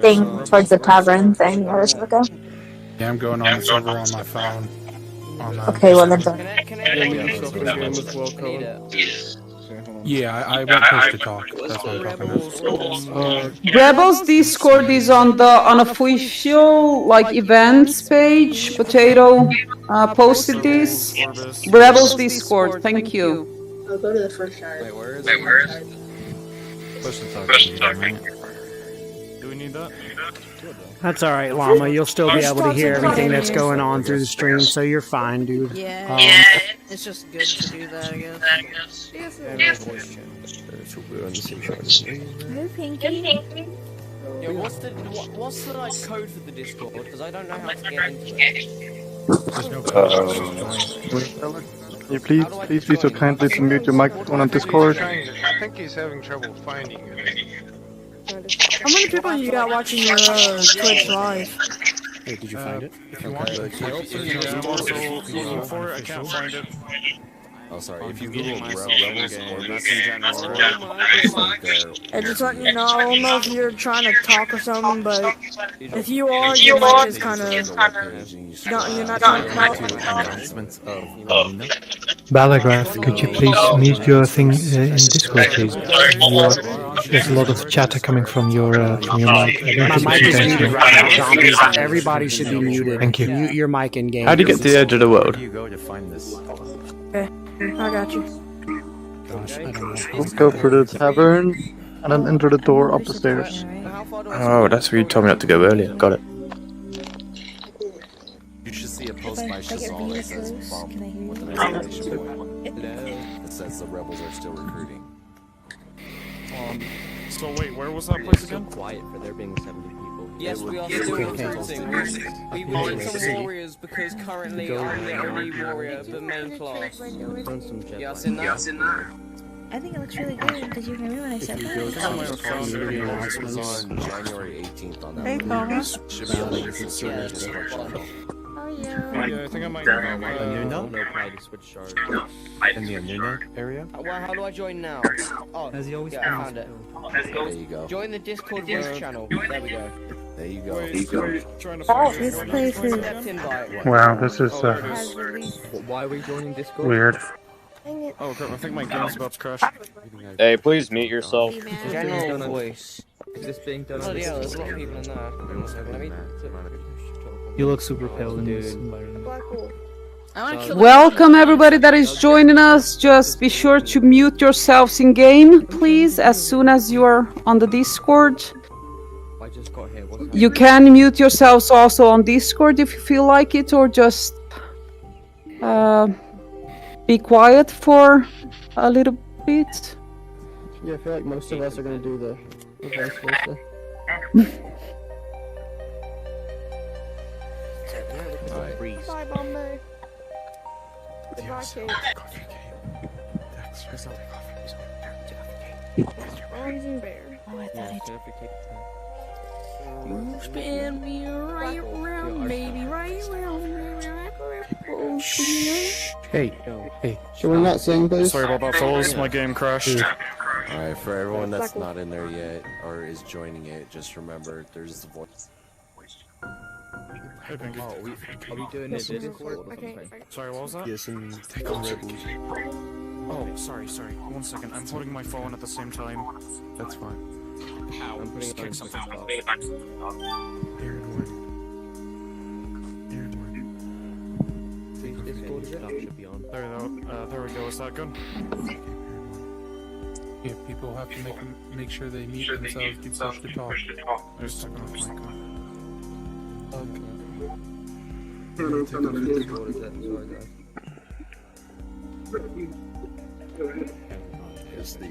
Thing towards the tavern thing. Okay. Yeah, I'm going on the server on my phone. Okay, well then. Yeah, I won't push to talk. That's what I'm talking about. Rebels Discord is on the unofficial events page. Potato posted this. Rebels Discord, thank you. I'll go to the first shard. Wait, where is it? Do we need that? That's all right, Llama. You'll still be able to hear everything that's going on through the stream, so you're fine, dude. Yeah, it's just good to do that, I guess. Hey, Pinky. Yo, what's the like code for the Discord? Because I don't know how to get into it. Can you please be so kindly to mute your microphone on Discord? I think he's having trouble finding it. How many people you got watching your Twitch live? Hey, did you find it? If you want to I'm also looking for it. I can't find it. Oh, sorry. If you Google Rebels or Mess in general, it's like there. And just letting you know, I don't know if you're trying to talk or something, but if you are, your mic is kind of. You're not trying to talk. Announcements of Balagraph, could you please mute your thing in Discord, please? There's a lot of chatter coming from your mic. My mic is muted right now, zombies. Everybody should be muted. Thank you. Mute your mic in game. How do you get to the edge of the world? you go to find this? Okay, I got you. Gosh, I don't know. Let's go for the tavern and then enter the door up the stairs. Oh, that's where you told me not to go earlier. Got it. You should see a post by Shazal that says bomb with an exclamation point. It says the rebels are still recruiting. So wait, where was that place again? Quiet for there being 70 people. Yes, we are still recruiting. We want some warriors because currently I'm the only warrior but main class. Yeah, I've seen that. I think it looks really good. Did you hear me when I said The that? announcement was on January 18th on that. Hey, Thomas. Yeah, I think I might go. In the Anuno area? Well, how do I join now? Oh, yeah, I found it. There you go. Join the Discord voice channel. There we go. There you go. This place is. Wow, this is Why are we joining Discord? weird. Oh, crap, I think my game's about to crash. Hey, please mute yourself. General voice. Is this being done? Oh yeah, there's a lot of people in there. Let me. You look super pale in this. Welcome everybody that is joining us. Just be sure to mute yourselves in game, please, as soon as you are on the Discord. You can mute yourselves also on Discord if you feel like it, or just be quiet for a little bit. Yeah, I feel like most of us are going to do the vice versa. Bye, Bombay. Goodbye, Kate. Rising Bear. Oh, I thought I did. You spin me right around, baby, right around. Hey. Should we not sing, please? Sorry about that, fellas. My game crashed. Alright, for everyone that's not in there yet or is joining it, just remember there's the voice. Hey, Pinky. Are we doing it Discord? Sorry, what was that? Yes, and take on rebels. Oh, sorry. 1 second. I'm holding my phone at the same time. That's fine. Ow, I'm putting it on something. There we go. Is that good? Yeah, people have to make sure they mute themselves, do push to talk. Just checking off my mic. It's the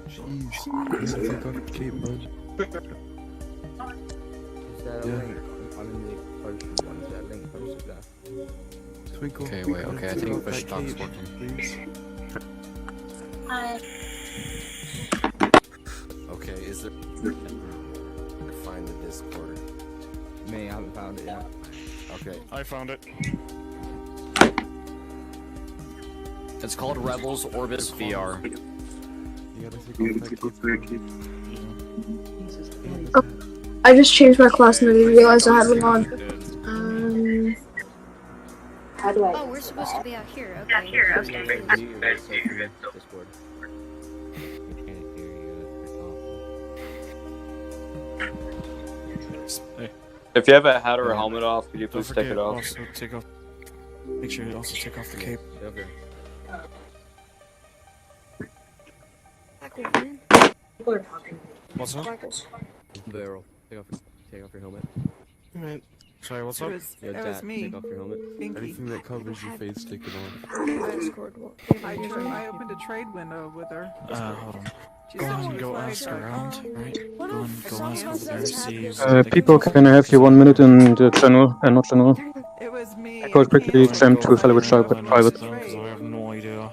Jeez, take off the cape, bud. Okay, wait, okay, I think push talk's working. Okay, is there... Find the Discord. Me, I haven't found it yet. Okay. I found it. It's called Rebels Orbis VR. Oh, I just changed my class and I didn't realize I had one on. How do I? Oh, we're supposed to be out here. Okay. If you have a hat or a helmet off, could you please take it off? Also take off. Make sure you also take off the cape. Okay. People are talking. What's up? Barrel. Take off your helmet. Alright. Sorry, what's up? It was me. Take off your helmet. Anything that covers your face, take it off. I opened a trade window with her. Hold on. Go on and go ask around, right? Go ask over there, see... People, can I have you 1 minute in the channel, and not general? It was me. I could quickly jump to fellow child, but private. Because I have no idea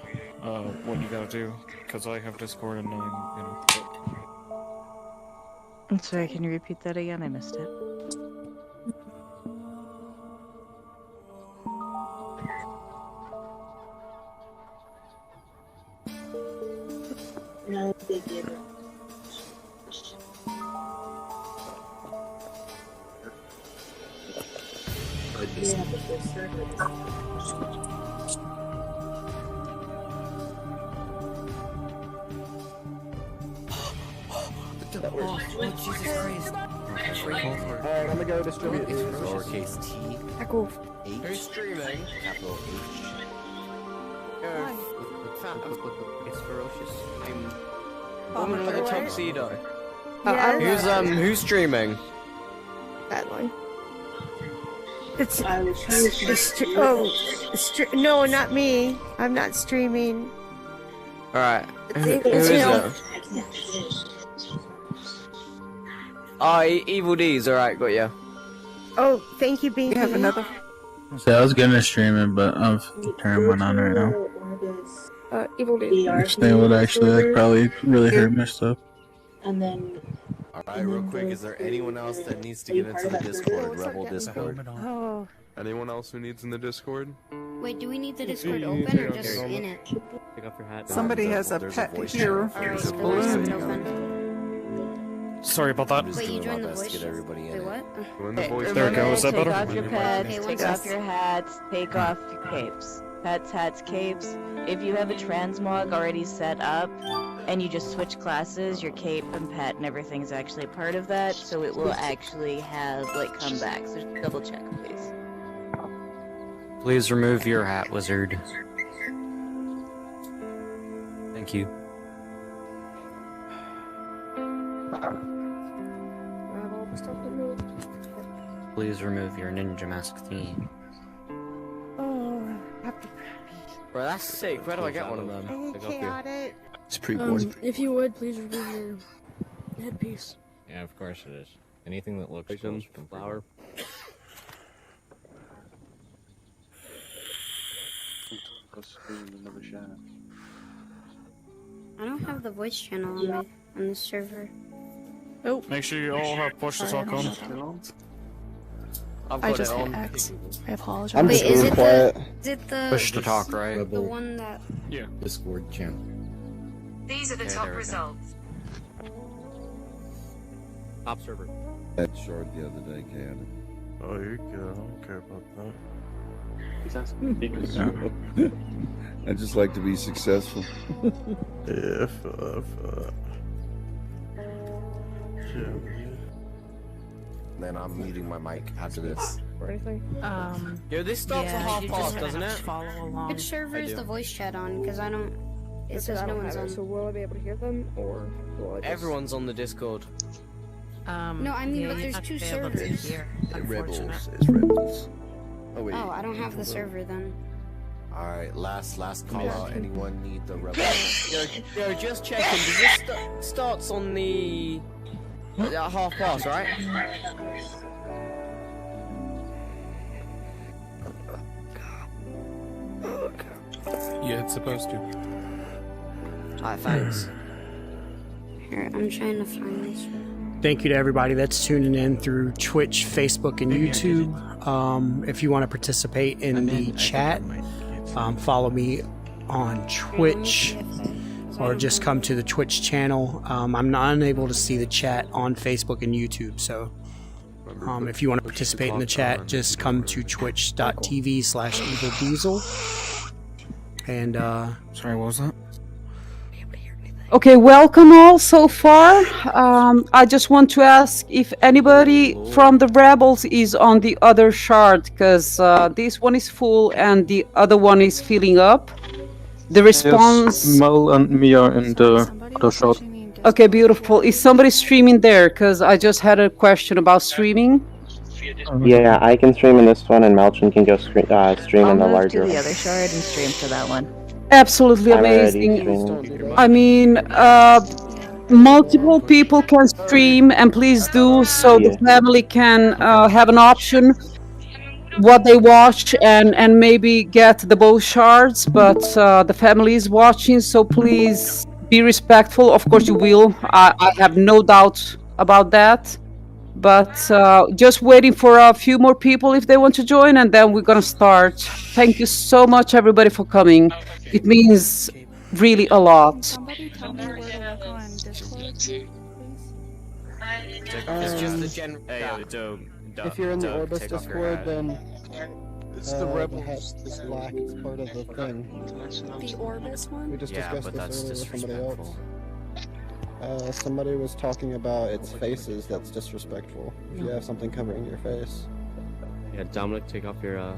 what you gotta do. Because I have Discord and I'm, I'm sorry, can you repeat that again? I missed it. No, they didn't. Yeah, but they're serving. Oh, Jesus Christ. Alright, I'm gonna go distribute these. Lowercase t. Echo. H. Who's streaming? Capital H. It's ferocious. Woman with a tuxedo. Yeah. Who's streaming? That one. It's no, not me. I'm not streaming. Alright. It's Who's that? Oh, Evil D's. Alright, got ya. Oh, thank you, Binky. You have another? So I was gonna stream it, but I've turned one on right now. Evil D's. This thing would actually like probably really hurt my stuff. And then. Alright, real quick, is there anyone else that needs to get into the Discord? Rebel Discord? Oh. Anyone else who needs in the Discord? Wait, do we need the Discord open or just in it? Take off your hat. Somebody has a pet here. There's a balloon. Sorry about that. Wait, you joined the voice? Get everybody in. Wait, what? There we go, is that better? Take off your pets, Okay, take off your hats, take off your capes. Pets, hats, capes. If you have a transmog already set up, and you just switch classes, your cape and pet and everything's actually part of that, so it will actually have, like, comebacks. So just double check, please. Please remove your hat, wizard. Thank you. Please remove your ninja mask theme. Oh, Bro, that's sick. Where do I get one of them? chaotic. It's pretty boring. If you would, please remove your headpiece. Yeah, of course it is. Anything that looks close from flower. I don't have the voice channel on the server. Oh. Make sure you all have push to talk on. I've I got just it hit on. X. I apologize. I'm just Wait, is really it quiet. is it the Push to talk, right? the one that? Yeah. Discord channel. These are the Okay, top there we go. results. Top server. That short the other day, Cannon. Oh, you're good. I don't care about that. I just like to be successful. Then I'm muting my mic after this. Or anything? Yo, this starts at half past, doesn't it? Follow along. Which server is the voice chat on? Because I don't. It says no one's on. So will I be able to hear them, or will I just... Everyone's on the Discord. No, I mean, but there's two servers. Rebels is Rebels. Oh wait. Oh, I don't have the server then. Alright, last call out. Anyone need the Rebels? Yo, just checking. Does this starts on the half past, right? Yeah, it's supposed to. Alright, thanks. Here, I'm trying to find this. Thank you to everybody that's tuning in through Twitch, Facebook, and YouTube. If you want to participate in the chat, follow me on Twitch or just come to the Twitch channel. I'm not unable to see the chat on Facebook and YouTube, so if you want to participate in the chat, just come to twitch.tv/evildiesel. And sorry, what was that? Okay, welcome all so far. I just want to ask if anybody from the Rebels is on the other shard, because this one is full and the other one is filling up. The response... Yes, Mel and me are in the other shot. Okay, beautiful. Is somebody streaming there? Because I just had a question about streaming. Yeah, I can stream in this one, and Malchin can go stream in the larger to one. the other shard and stream to that one. Absolutely amazing. I mean, multiple people can stream, and please do, so the family can have an option what they watch and maybe get the both shards. But the family is watching, so please be respectful. Of course you will. I have no doubt about that. But just waiting for a few more people if they want to join, and then we're gonna start. Thank you so much, everybody, for coming. It means really a lot. Somebody tell me where to look on Discord, please. It's just the general. If you're in the Orbis Discord, then it's the Rebels. It's black. It's part of the thing. The Orbis one? We just discussed this earlier with somebody else. Somebody was talking about its faces. That's disrespectful. If you have something covering your face. Yeah, Dominic, take off your I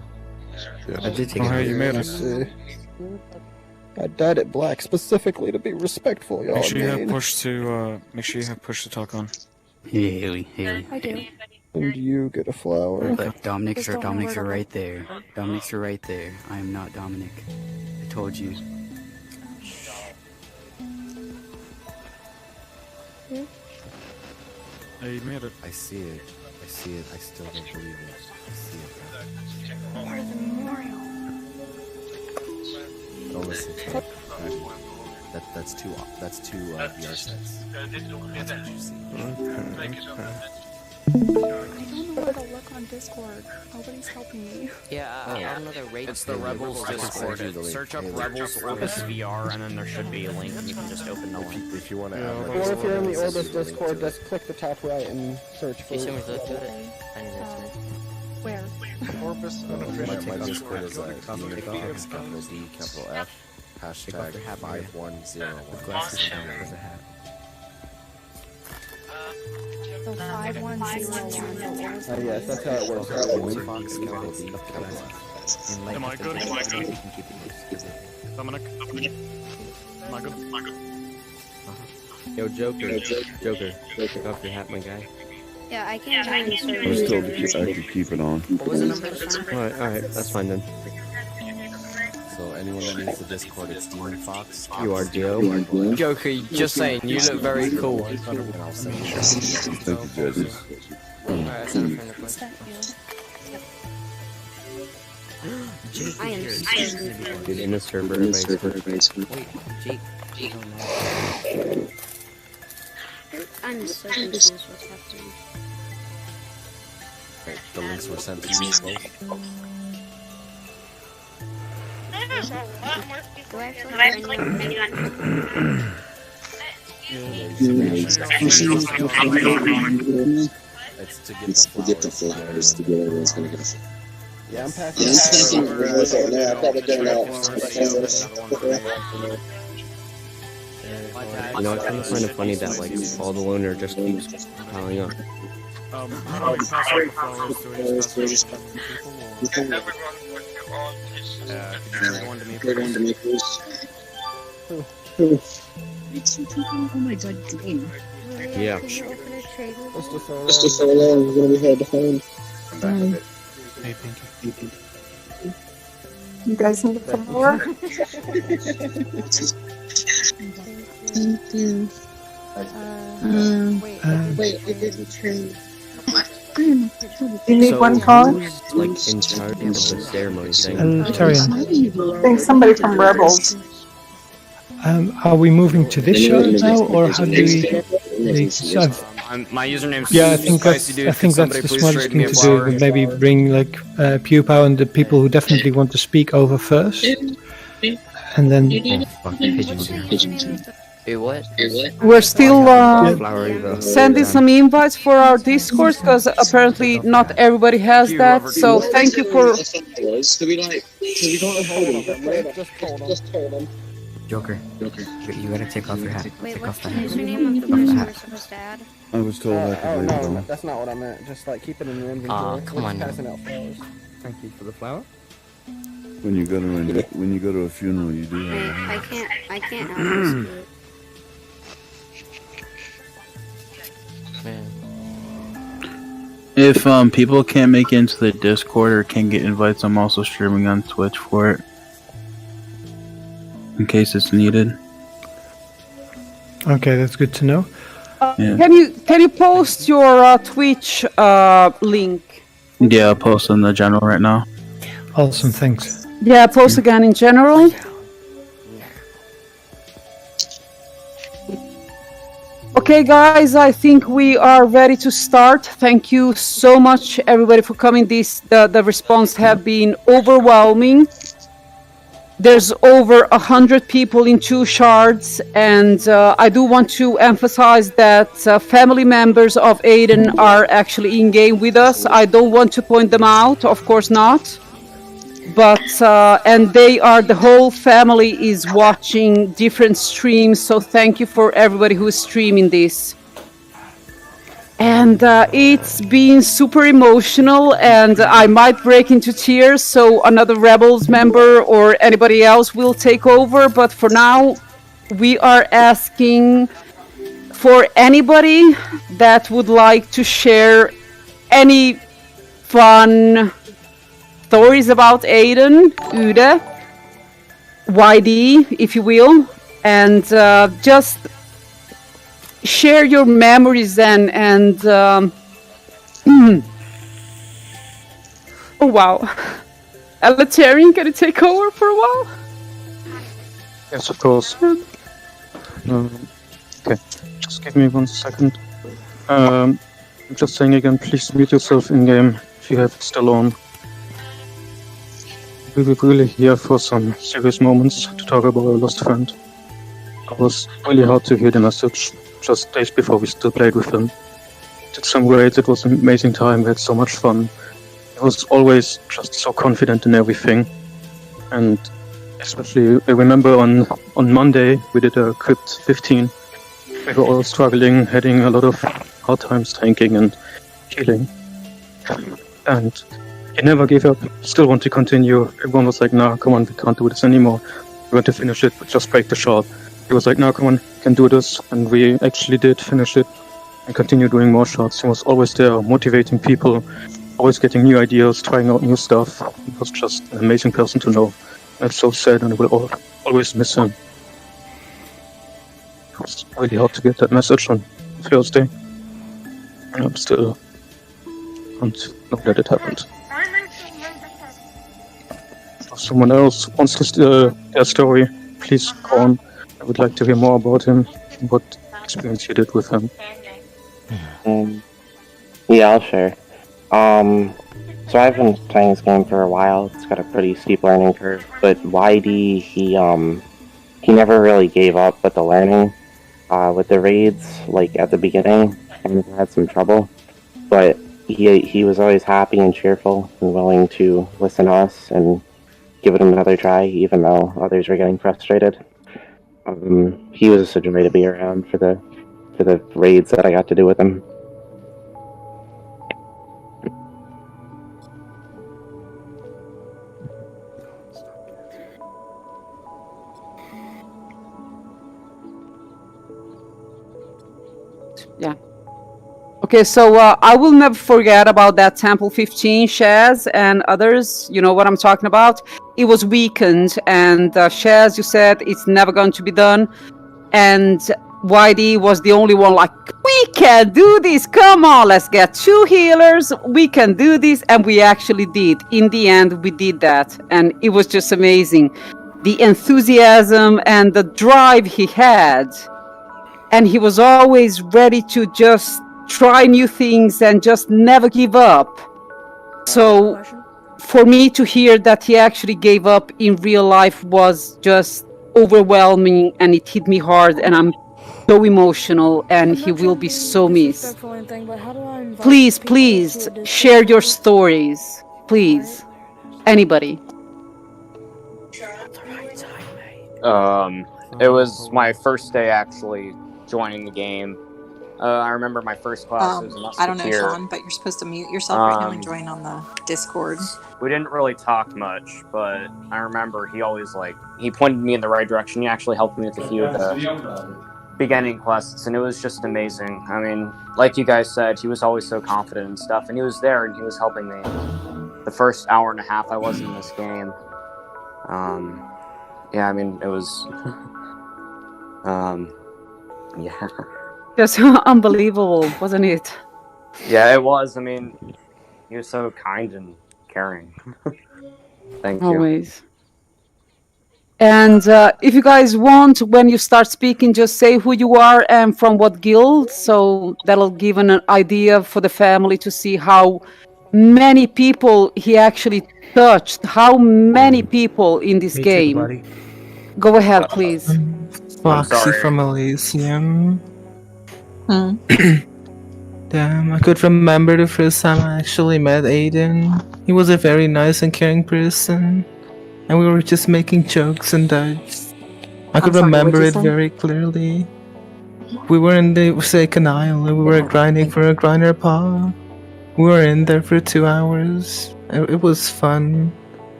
did take off your mask. I dyed it black specifically to be respectful, y'all. Make sure you have push to talk on. Yeah, Haley. I do. And you get a flower. Look, Dominic's right there. Dominic's right there. I am not Dominic. I told you. Hey, you made it. I see it. I see it. I still don't believe it. I see it. Or the memorial. Don't listen to it. That's two VR sets. That's what you see. I don't know where to look on Discord. Nobody's helping me. Yeah, I don't know the rate. It's the Rebels Discord. Search up Rebels Orbis VR, and then there should be a link, and you can just open the link. If you want to Or if you're in the Orbis Discord, just click the top right and search for it. Where? Orbis My Discord is DMX, capital D, capital F, hashtag 5101. Glasses down there with a hat. So 5101. Yes, that's how it works. Fox, capital D, capital F. Am I good? Am I good? Dominic? Am I good? Yo, Joker, take off your hat, my guy. Yeah, I can't join the server. I can keep it on. What was the number? Alright, that's fine then. So anyone that needs the Discord, it's Demon Fox. You are Joe. Joker, just saying, you look very cool. And I'll send you Thank you, judges. Alright, send a friend request. I am scared. Dude, in the server, basically. Wait, Jake. I'm so confused what's happening. Right, the links were sent to you both. Do I actually have anyone? It's to get the flowers to get everyone's gonna go. Yeah, I'm passing the voice right now. I probably don't know. You know, I kind of find it funny that like all the loner just keeps piling up. How do we pass out the flowers? Do we just pass out to people? Could you one to me, please? Oh my god, damn. Yeah. Just so long, it's gonna be hard to find. Hey, Pinky. You guys need some more? Thank you. Wait, I didn't trade. You need one call? Who's, like in charge of the ceremony thing? Tarian. I think somebody from Rebels. Are we moving to this show now, or how do we? My username's Yeah, I think that's the smartest thing to do. Maybe bring like Pew Pow and the people who definitely want to speak over first, and then. Hey, what? We're still sending some invites for our Discord because apparently not everybody has that. So thank you for. Joker, you gotta take off your hat. Wait, Take what's off the the hat. username of the Take off the person hat. we're supposed to add? I was told I could Oh leave no, them. that's not what I meant. Just like keep it in your inventory. Aw, come We're on just now. passing out flowers. Thank you for the flower. When you go to a funeral, you do Wait, have. I can't help this. If people can't make it into the Discord or can't get invites, I'm also streaming on Twitch for it, in case it's needed. Okay, that's good to know. Yeah. Can you post your Twitch link? Yeah, I'll post in the general right now. Awesome, thanks. Yeah, post again in general. Okay, guys, I think we are ready to start. Thank you so much, everybody, for coming. The response have been overwhelming. There's over 100 people in 2 shards, and I do want to emphasize that family members of Aiden are actually in game with us. I don't want to point them out, of course not. But and the whole family is watching different streams, so thank you for everybody who is streaming this. And it's been super emotional, and I might break into tears, so another Rebels member or anybody else will take over. But for now, we are asking for anybody that would like to share any fun stories about Aiden, Ude, YD, if you will, and just share your memories and oh wow, Elatarian, can you take over for a while? Yes, of course. Okay, just give me 1 second. I'm just saying again, please mute yourself in game if you have it still on. We were really here for some serious moments to talk about our lost friend. It was really hard to hear the message just days before we still played with him. Did some raids, it was an amazing time, we had so much fun. He was always just so confident in everything. And especially, I remember on Monday we did a Crypt 15. We were all struggling, having a lot of hard times tanking and healing. And he never gave up, still want to continue. Everyone was like, nah, come on, we can't do this anymore. We want to finish it, but just break the shard. He was like, nah, come on, we can do this. And we actually did finish it and continue doing more shards. He was always there, motivating people, always getting new ideas, trying out new stuff. He was just an amazing person to know. I'm so sad, and I will always miss him. It was really hard to get that message on Thursday. And I'm still can't know that it happened. If someone else wants to their story, please go on. I would like to hear more about him and what experience you did with him. Yeah, I'll share. So I've been playing this game for a while. It's got a pretty steep learning curve, but YD, he never really gave up with the learning. With the raids, like at the beginning, I had some trouble, but he was always happy and cheerful and willing to listen to us and give it another try, even though others were getting frustrated. He was a joy to be around for the raids that I got to do with him. Yeah. Okay, so I will never forget about that Temple 15, Shaz and others. You know what I'm talking about? It was weakened, and Shaz, you said it's never going to be done. And YD was the only one like, we can do this. Come on, let's get 2 healers. We can do this. And we actually did. In the end, we did that. And it was just amazing. The enthusiasm and the drive he had. And he was always ready to just try new things and just never give up. So for me to hear that he actually gave up in real life was just overwhelming, and it hit me hard, and I'm so emotional, and he will be so missed. Please share your stories, please. Anybody. It was my first day actually joining the game. I remember my first class was I don't know, Sean, but you're supposed to mute yourself right now and join on the Discord. We didn't really talk much, but I remember he always he pointed me in the right direction. He actually helped me with a few of the beginning quests, and it was just amazing. I mean, like you guys said, he was always so confident and stuff, and he was there and he was helping me. The first hour and a half I was in this game. Yeah, I mean, it was yeah. Just unbelievable, wasn't it? Yeah, it was. I mean, he was so kind and caring. Thank you. Always. And if you guys want, when you start speaking, just say who you are and from what guild. So that'll give an idea for the family to see how many people he actually touched. How many people in this game. Go ahead, please. Foxy from Elysium. Damn, I could remember the first time I actually met Aiden. He was a very nice and caring person, and we were just making jokes and dice. I could remember it very clearly. We were in the Forsaken Isle and we were grinding for a grinder paw. We were in there for 2 hours. It was fun.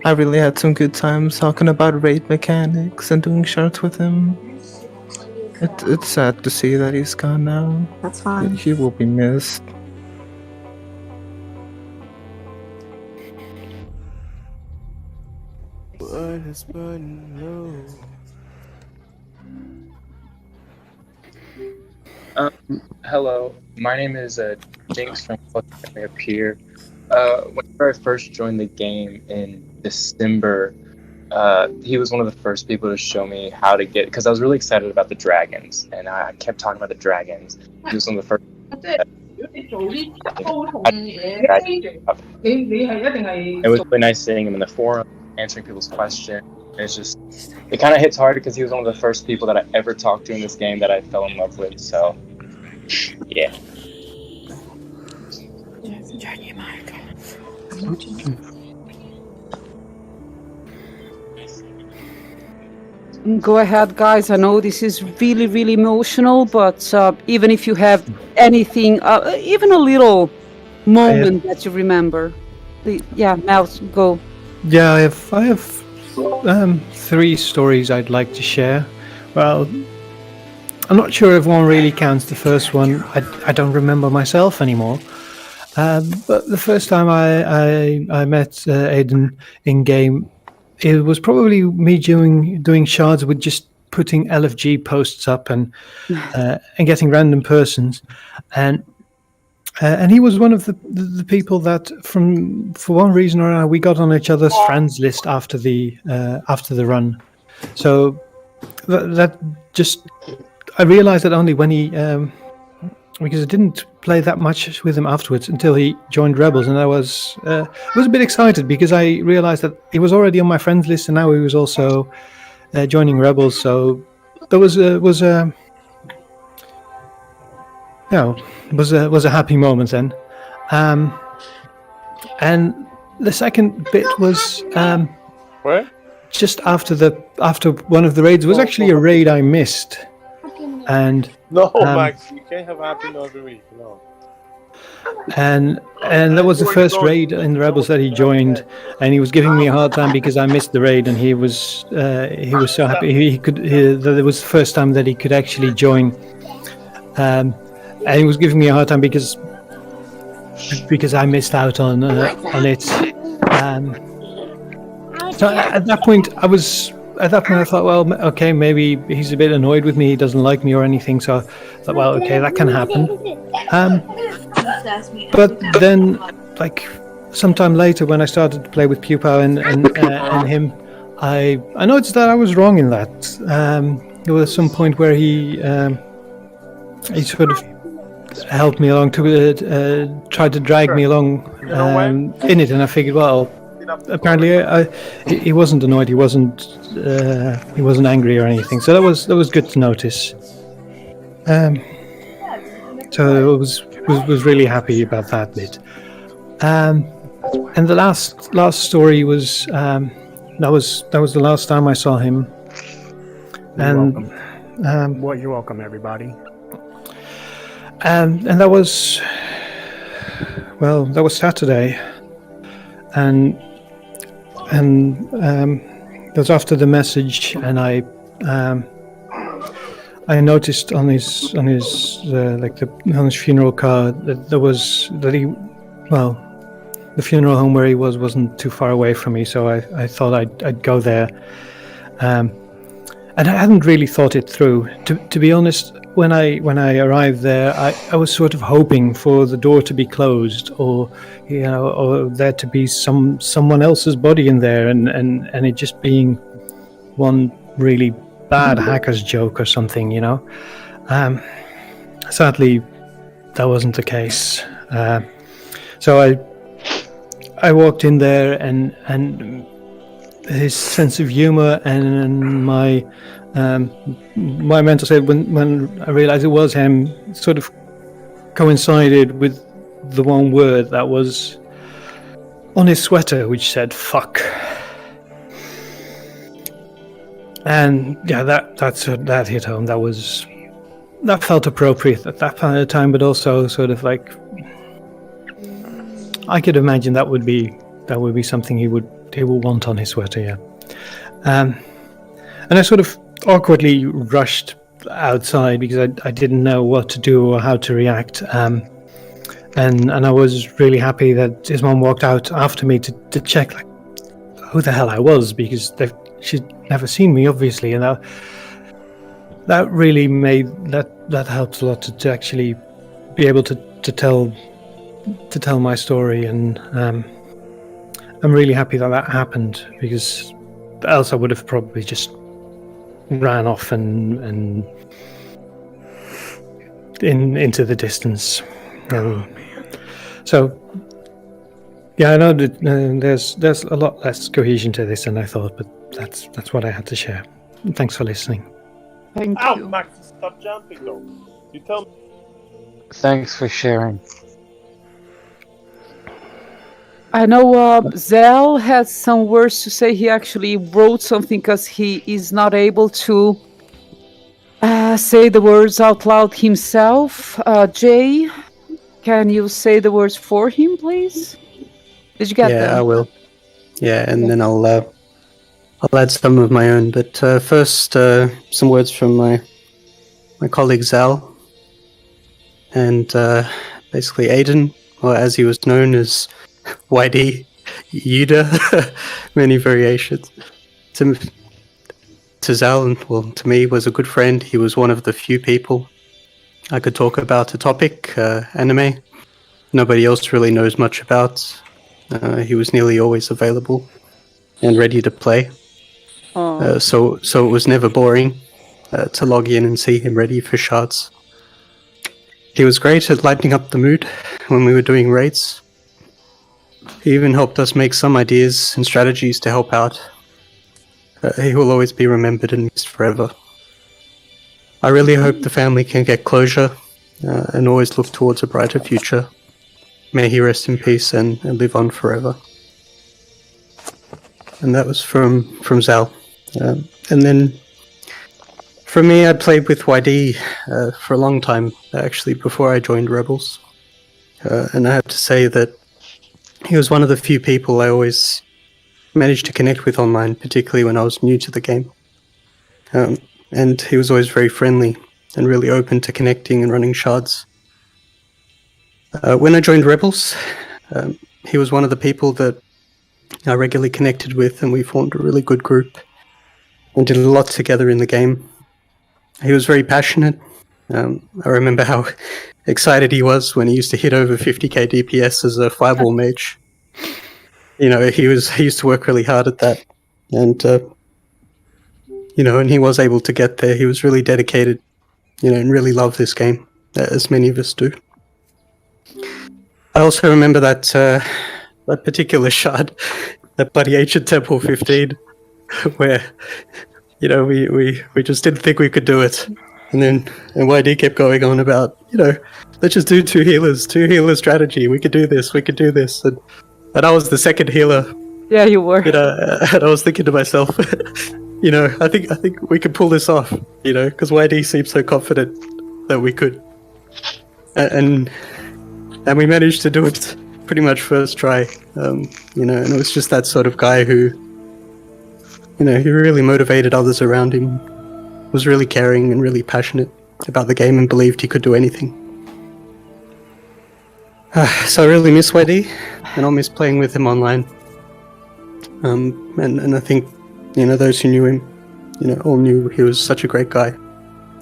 I really had some good times talking about raid mechanics and doing shards with him. It's sad to see that he's gone now. That's fine. He will be missed. What is burning low? Hello, my name is Jinx from Fucking Up Here. Whenever I first joined the game in December, he was one of the first people to show me how to get, because I was really excited about the dragons, and I kept talking about the dragons. He was one of the first. It was really nice seeing him in the forum, answering people's questions. It kind of hits hard because he was one of the first people that I ever talked to in this game that I fell in love with. So, yeah. Go ahead, guys. I know this is really, really emotional, but even if you have anything, even a little moment that you remember, yeah, Mouse, go. Yeah, I have 3 stories I'd like to share. Well, I'm not sure if one really counts. The first one, I don't remember myself anymore. But the first time I met Aiden in game, it was probably me doing shards with just putting LFG posts up and getting random persons, and he was one of the people that for one reason or another we got on each other's friends list after the run. So that just I realized that only when he because I didn't play that much with him afterwards until he joined Rebels, and I was a bit excited because I realized that he was already on my friends list, and now he was also joining Rebels. So there was a happy moment then. And the second bit was What? just after one of the raids was actually a raid I missed, and No, Max, you can't have happy meal every week. No. and that was the first raid in the Rebels that he joined, and he was giving me a hard time because I missed the raid, and he was so happy that it was the first time that he could actually join, and he was giving me a hard time because I missed out on it. So at that point I thought, well, okay, maybe he's a bit annoyed with me, he doesn't like me or anything, so I thought, well, okay, that can happen. But then, like, sometime later when I started to play with Pupa and him, I noticed that I was wrong in that. There was some point where he sort of helped me along to tried to drag me along in it, and I figured, well, apparently he wasn't annoyed, he wasn't angry or anything, so that was good to notice. So I was really happy about that bit. And the last story was that was the last time I saw him. And You're welcome, everybody. And that was Saturday, and it was after the message, and I noticed on his funeral card that the funeral home where he wasn't too far away from me, so I thought I'd go there, and I hadn't really thought it through. To be honest, when I arrived there, I was sort of hoping for the door to be closed, or there to be someone else's body in there, and it just being one really bad hacker's joke or something, Sadly, that wasn't the case. So I walked in there, and his sense of humor and my mental state when I realized it was him sort of coincided with the one word that was on his sweater, which said "fuck." And yeah, that hit home. That felt appropriate at that time, but also sort of like I could imagine that would be something he would want on his sweater. Yeah, and I sort of awkwardly rushed outside because I didn't know what to do or how to react. And I was really happy that his mom walked out after me to check like who the hell I was, because she'd never seen me, obviously, and that really made that helped a lot to actually be able to tell my story, and I'm really happy that happened, because else I would have probably just ran off and into the distance. So yeah, I know that there's a lot less cohesion to this than I thought, but that's what I had to share. Thanks for listening. Thank Ow, you. Max, stop jumping though. You tell me. Thanks for sharing. I know Zell has some words to say. He actually wrote something because he is not able to say the words out loud himself. Jay, can you say the words for him, please? Did you get them? Yeah, I will. Yeah, and then I'll add some of my own. But first, some words from my colleague Zal, and basically Aiden, or as he was known as YD, Yuda, many variations. To Zal, and well, to me, was a good friend. He was one of the few people I could talk about a topic, anime. Nobody else really knows much about. He was nearly always available and ready to play. So it was never boring to log in and see him ready for shots. He was great at lighting up the mood when we were doing raids. He even helped us make some ideas and strategies to help out. He will always be remembered and missed forever. I really hope the family can get closure and always look towards a brighter future. may he rest in peace and live on forever. And that was from Zal. And then for me, I played with YD for a long time, actually, before I joined Rebels. And I have to say that he was one of the few people I always managed to connect with online, particularly when I was new to the game. And he was always very friendly and really open to connecting and running shards. When I joined Rebels, he was one of the people that I regularly connected with, and we formed a really good group and did a lot together in the game. He was very passionate. I remember how excited he was when he used to hit over 50k DPS as a fireball mage. You know, he used to work really hard at that, and you know, and he was able to get there. He was really dedicated, you know, and really loved this game, as many of us do. I also remember that that particular shard, that bloody Ancient Temple 15, where, you know, we just didn't think we could do it. And then YD kept going on about, you know, let's just do two healer strategy. We could do this. And I was the second healer. Yeah, you were. You know, and I was thinking to myself, you know, I think we could pull this off, you know, because YD seemed so confident that we could. And we managed to do it pretty much first try, you know, and it was just that sort of guy who, you know, he really motivated others around him, was really caring and really passionate about the game and believed he could do anything. So I really miss YD, and I'll miss playing with him online. And I think, you know, those who knew him, you know, all knew he was such a great guy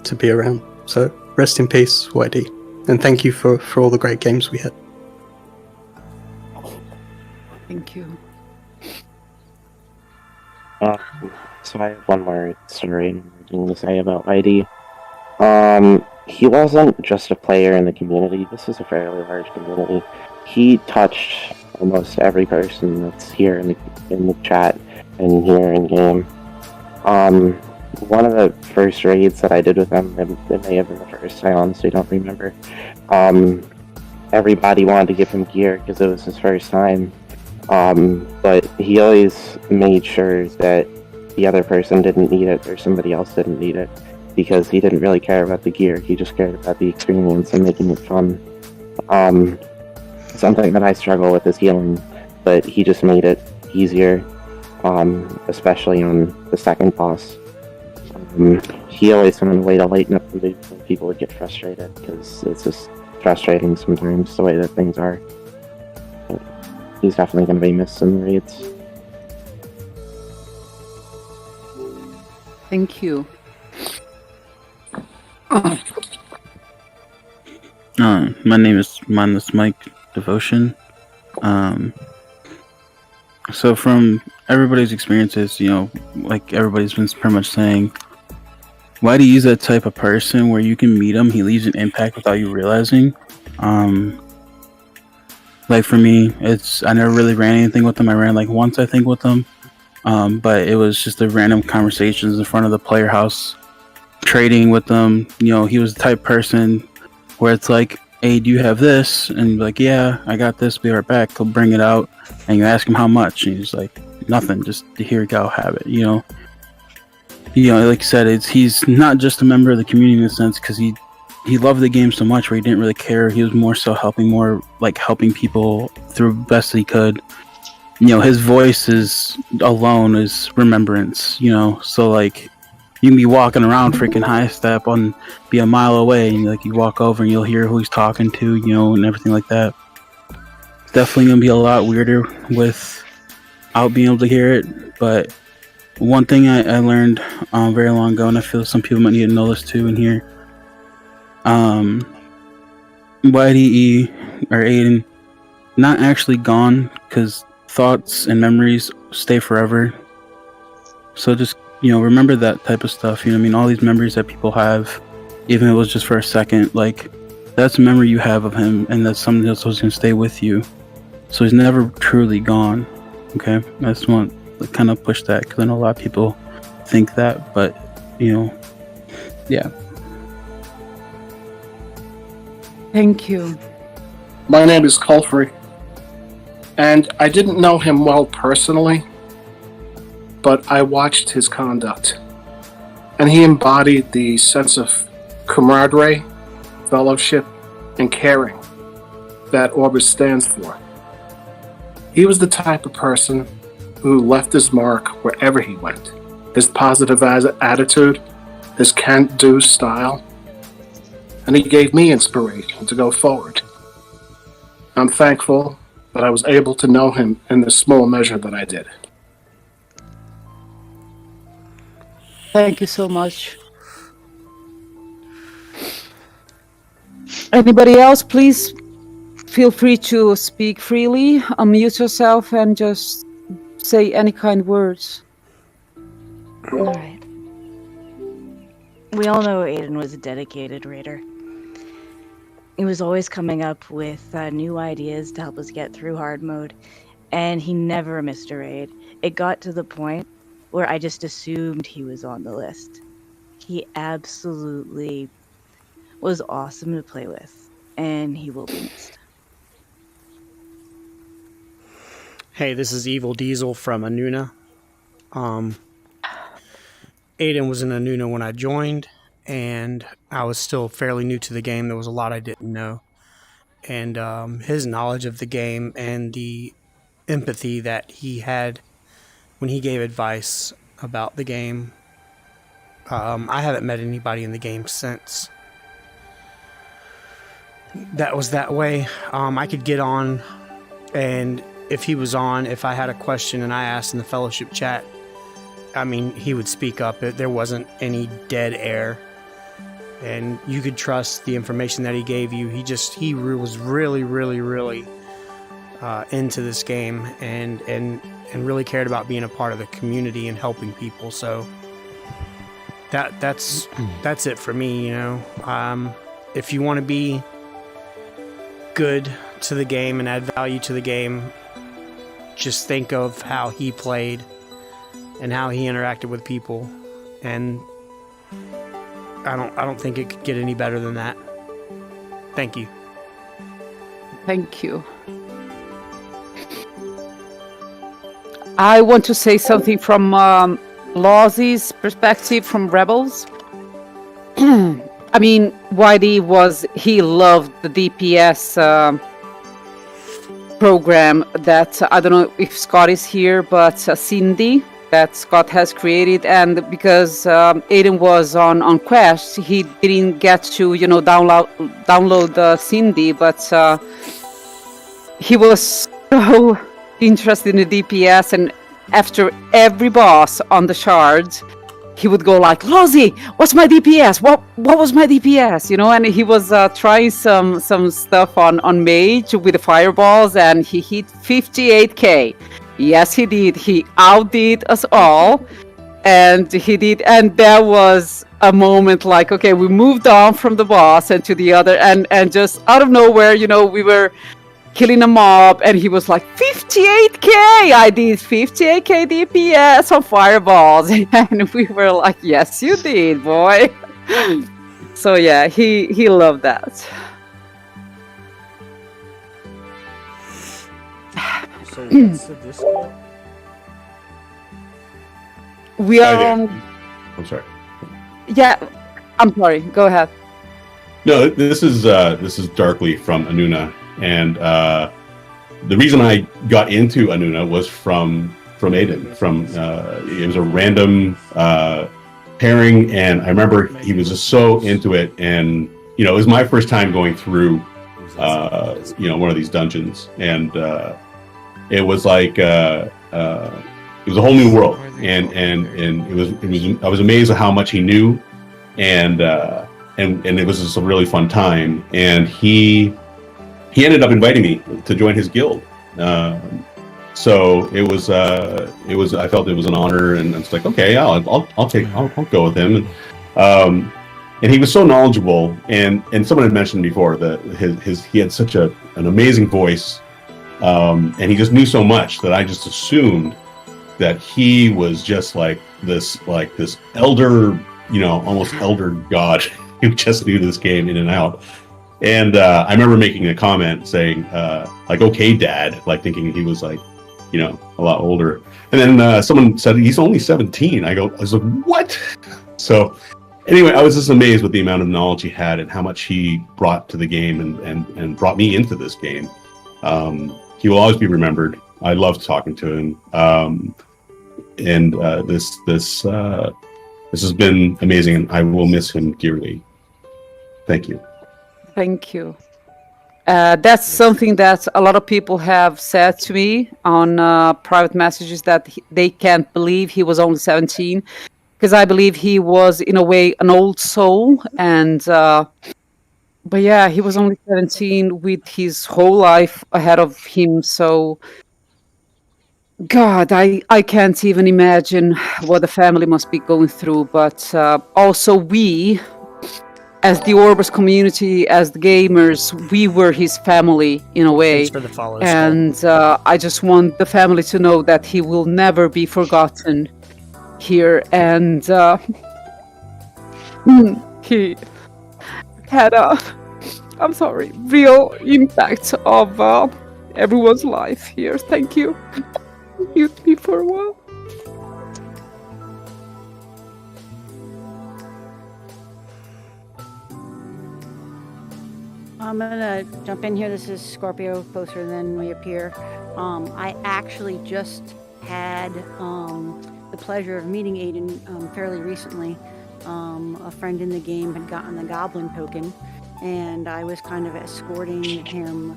to be around. So rest in peace, YD. And thank you for all the great games we had. Thank you. So I have one more story to say about ID. He wasn't just a player in the community. This is a fairly large community. He touched almost every person that's here in the chat and here in game. One of the first raids that I did with him, it may have been the first, I honestly don't remember. Everybody wanted to give him gear because it was his first time. But he always made sure that the other person didn't need it or somebody else didn't need it, because he didn't really care about the gear. He just cared about the experience and making it fun. Something that I struggle with is healing, but he just made it easier, especially on the second boss. He always found a way to lighten up the mood when people would get frustrated, because it's just frustrating sometimes the way that things are. But he's definitely going to be missed in the raids. Thank you. My name is Mindless Mike Devotion. So from everybody's experiences, you know, like everybody's been pretty much saying, why do you use that type of person where you can meet him, he leaves an impact without you realizing? Like for me, I never really ran anything with him. I ran like once, I think, with him. But it was just the random conversations in front of the player house, trading with them. You know, he was the type of person where it's like, hey, do you have this? And you're like, yeah, I got this, be right back. He'll bring it out, and you ask him how much, and he's like, nothing, just here you go, have it, you know. Like you said, he's not just a member of the community in a sense, because he loved the game so much where he didn't really care. He was more so helping people through best he could. You know, his voice alone is remembrance, you know, so like you can be walking around freaking high step and be a mile away, and like you walk over and you'll hear who he's talking to, you know, and everything like that. It's definitely gonna be a lot weirder without being able to hear it. But one thing I learned very long ago, and I feel some people might need to know this too in here, YDE or Aiden, not actually gone, because thoughts and memories stay forever. So just, you know, remember that type of stuff. You know what I mean? All these memories that people have, even if it was just for a second, like, that's a memory you have of him, and that's something that's always going to stay with you. So he's never truly gone. Okay? I just want to kind of push that, because I know a lot of people think that, but, you know, yeah. Thank you. My name is Culfrey, and I didn't know him well personally, but I watched his conduct, and he embodied the sense of camaraderie, fellowship, and caring that Orbis stands for. He was the type of person who left his mark wherever he went. His positive attitude, his can-do style, and he gave me inspiration to go forward. I'm thankful that I was able to know him in the small measure that I did. Thank you so much. Anybody else, please feel free to speak freely, unmute yourself, and just say any kind words. All right. We all know Aiden was a dedicated raider. He was always coming up with new ideas to help us get through hard mode, and he never missed a raid. It got to the point where I just assumed he was on the list. He absolutely was awesome to play with, and he will be missed. Hey, this is Evil Diesel from Anuna. Aiden was in Anuna when I joined, and I was still fairly new to the game. There was a lot I didn't know. And his knowledge of the game and the empathy that he had when he gave advice about the game, I haven't met anybody in the game since that was that way. I could get on, and if he was on, if I had a question and I asked in the fellowship chat, I mean, he would speak up. There wasn't any dead air, and you could trust the information that he gave you. He was really, really, really into this game and really cared about being a part of the community and helping people. So that's it for me, you know. If you want to be good to the game and add value to the game, just think of how he played and how he interacted with people, and I don't think it could get any better than that. Thank you. Thank you. I want to say something from Lawsy's perspective from Rebels. I mean, Whitey he loved the DPS program that, I don't know if Scott is here, but Cindy that Scott has created, and because Aiden was on Quest, he didn't get to, you know, download Cindy, but he was so interested in the DPS, and after every boss on the shards, he would go like, Lawsy, what's my DPS? What was my DPS? You know, and he was trying some stuff on Mage with the fireballs, and he hit 58k. Yes, he did. He outdid us all, and he did. And there was a moment like, okay, we moved on from the boss and to the other, and just out of nowhere, you know, we were killing a mob, and he was like, 58k! I did 58k DPS on fireballs. And we were like, yes, you did, boy. So yeah, he loved that. So what's the Discord? We are on... I'm sorry. Yeah, I'm sorry. Go ahead. No, this is Darkly from Anuna, and the reason I got into Anuna was from Aiden. It was a random pairing, and I remember he was just so into it, and you know, it was my first time going through one of these dungeons, and it was like it was a whole new world, and it was I was amazed at how much he knew, and it was just a really fun time, and he ended up inviting me to join his guild. So it was I felt it was an honor, and it's like, okay, I'll go with him. And he was so knowledgeable, and someone had mentioned before that he had such an amazing voice, and he just knew so much that I just assumed that he was just like this elder, almost elder god who just knew this game in and out. And I remember making a comment saying, like, okay, Dad, like thinking he was like, you know, a lot older. And then someone said, he's only 17. I was like, what? So anyway, I was just amazed with the amount of knowledge he had and how much he brought to the game and brought me into this game. He will always be remembered. I loved talking to him. This has been amazing, and I will miss him dearly. Thank you. Thank you. That's something that a lot of people have said to me on private messages, that they can't believe he was only 17, because I believe he was, in a way, an old soul. And but yeah, he was only 17 with his whole life ahead of him. So God, I can't even imagine what the family must be going through. But also we, as the Orbers community, as the gamers, we were his family in a way. Thanks for the follow, and I just want the family to know that he will never be forgotten here. And he had a, I'm sorry, real impact of everyone's life here. Thank you. Mute me for a while. I'm gonna jump in here. This is Scorpio, closer than we appear. I actually just had the pleasure of meeting Aiden fairly recently. A friend in the game had gotten the Goblin token, and I was kind of escorting him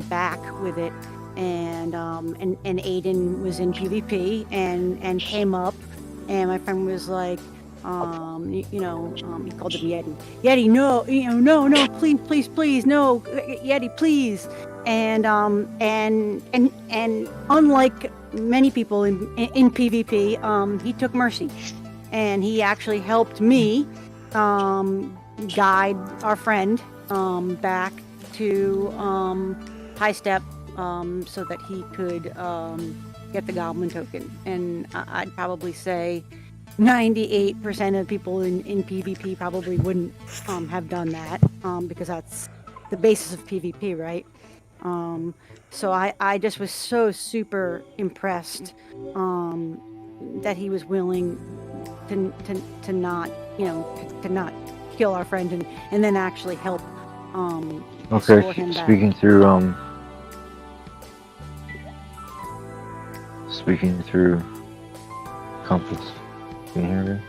back with it. And Aiden was in PvP and came up, and my friend was like, he called him Yeti. Yeti, no, no, please, no, Yeti, please. And unlike many people in PvP, he took mercy, and he actually helped me guide our friend back to High Step, so that he could get the Goblin token. And I'd probably say 98% of people in PvP probably wouldn't have done that, because that's the basis of PvP, right? So I just was so super impressed that he was willing to not, to not kill our friend and then actually help restore him back. Speaking through compass. Can you hear me?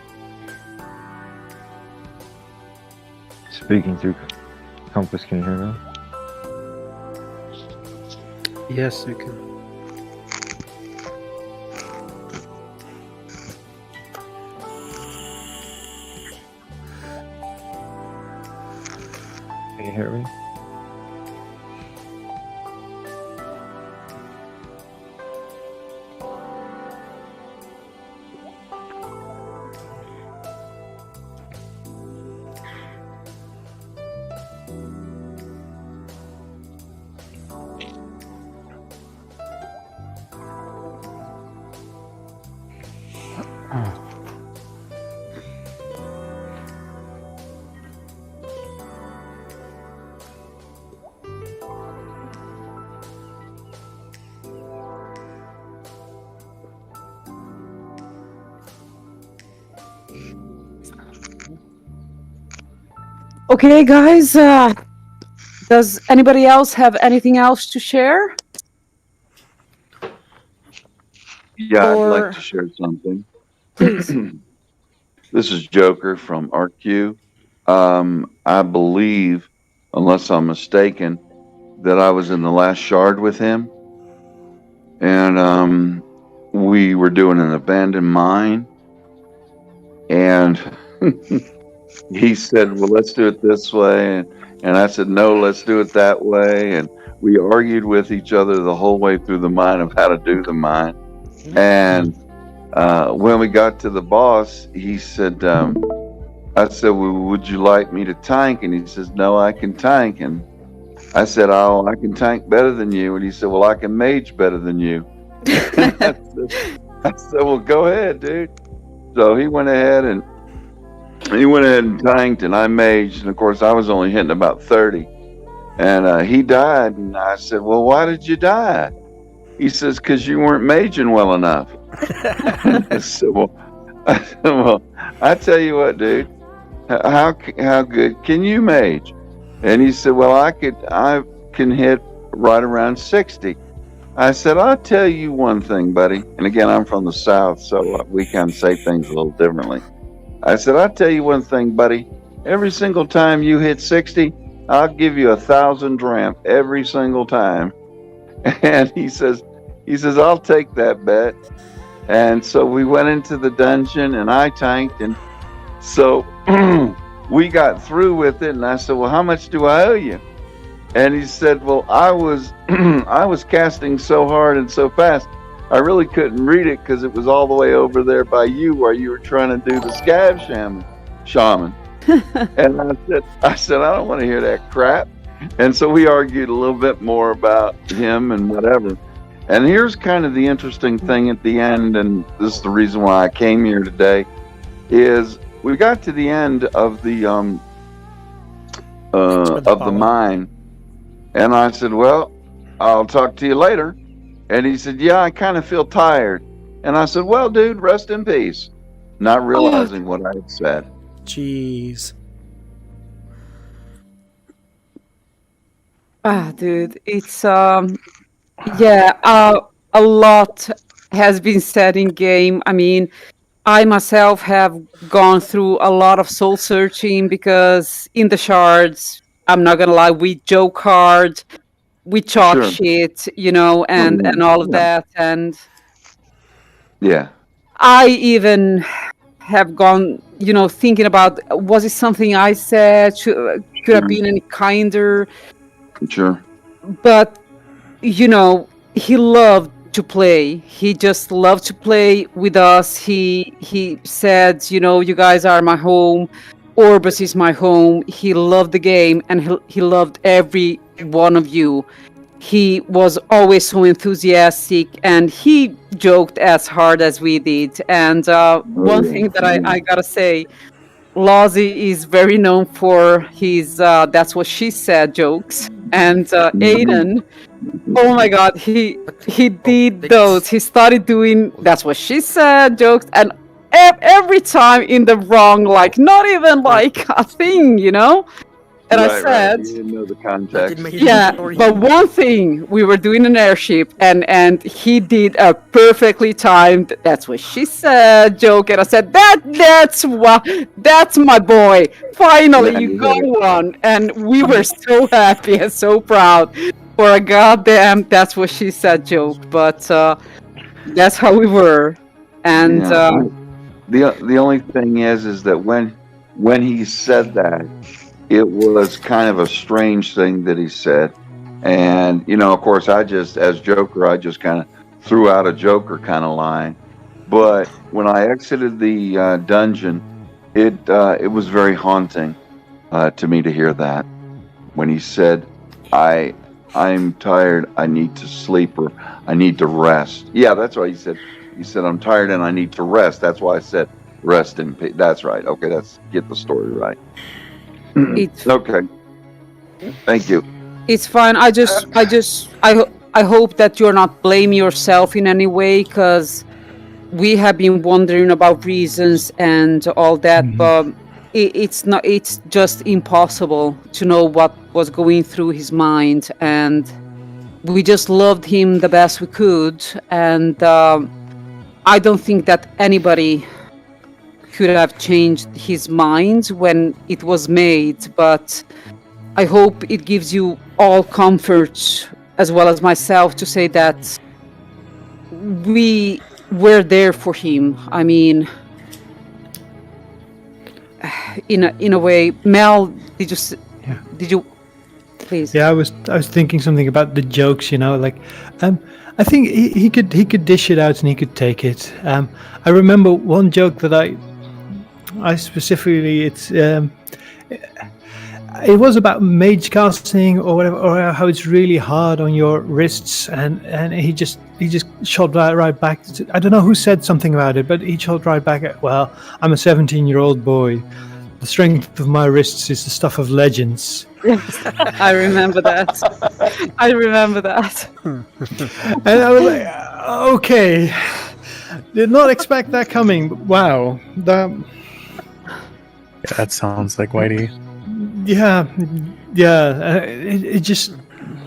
Speaking through compass, can you hear me? Yes, I can. Can you hear me? Okay, guys, does anybody else have anything else to share? Yeah, I'd like to share something. Please. This is Joker from RQ. I believe, unless I'm mistaken, that I was in the last shard with him. And we were doing an abandoned mine. And he said, well, let's do it this way. And I said, no, let's do it that way. And we argued with each other the whole way through the mine of how to do the mine. And when we got to the boss, he said, I said, well, would you like me to tank? And he says, no, I can tank. And I said, oh, I can tank better than you. And he said, well, I can mage better than you. I said, well, go ahead, dude. So he went ahead and he went ahead and tanked, and I maged, and of course I was only hitting about 30. And he died, and I said, well, why did you die? He says, because you weren't maging well enough. I said, well, I tell you what, dude, how good can you mage? And he said, well, I can hit right around 60. I said, I'll tell you one thing, buddy. And again, I'm from the South, so we kind of say things a little differently. I said, I'll tell you one thing, buddy. Every single time you hit 60, I'll give you 1,000 dramp every single time. And he says, I'll take that bet. And so we went into the dungeon, and I tanked, and so we got through with it. And I said, well, how much do I owe you? And he said, well, I was casting so hard and so fast, I really couldn't read it because it was all the way over there by you where you were trying to do the scab shaman. And I said, I don't want to hear that crap. And so we argued a little bit more about him and whatever. And here's kind of the interesting thing at the end, and this is the reason why I came here today, is we got to the end of the mine, and I said, well, I'll talk to you later. And he said, yeah, I kind of feel tired. And I said, well, dude, rest in peace. Not realizing what I had said. Jeez. Dude, it's a lot has been said in game. I mean, I myself have gone through a lot of soul searching because in the shards, I'm not gonna lie, we joke hard, we talk shit, and all of that, and I even have gone, thinking about, was it something I said? Could have been any kinder? Sure. But, he loved to play. He just loved to play with us. He said, you guys are my home. Orbis is my home. He loved the game, and he loved every one of you. He was always so enthusiastic, and he joked as hard as we did. And one thing that I gotta say, Lozzie is very known for his "that's what she said" jokes, and Aiden, oh my God, he did those. He started doing "that's what she said" jokes, and every time in the wrong, like not even like a thing, And I said, you didn't know the context. yeah, but one thing, we were doing an airship, and he did a perfectly timed "that's what she said" joke, and I said, that's my boy. Finally, you got one, and we were so happy and so proud for a goddamn "that's what she said" joke. But that's how we were, and the only thing is that when he said that, it was kind of a strange thing that he said. And, of course, as Joker, I just kind of threw out a Joker kind of line. But when I exited the dungeon, it was very haunting to me to hear that. When he said, I'm tired, I need to sleep, or I need to rest. Yeah, that's what he said. He said, I'm tired and I need to rest. That's why I said rest in peace. That's right. Okay, let's get the story right. Okay. Thank you. It's fine. I hope that you're not blaming yourself in any way, because we have been wondering about reasons and all that, but it's just impossible to know what was going through his mind, and we just loved him the best we could, and I don't think that anybody could have changed his mind when it was made, but I hope it gives you all comfort, as well as myself, to say that we were there for him. I mean, in a way, Mel, did you please? Yeah, I was thinking something about the jokes. I think he could dish it out and he could take it. I remember one joke that I specifically, it was about mage casting or whatever, or how it's really hard on your wrists, and he just shot right back. I don't know who said something about it, but he shot right back at, well, I'm a 17-year-old boy. the strength of my wrists is the stuff of legends. Yes, I remember that. I remember that. And I was like, okay, did not expect that coming. But wow, that sounds like Whitey. yeah, it just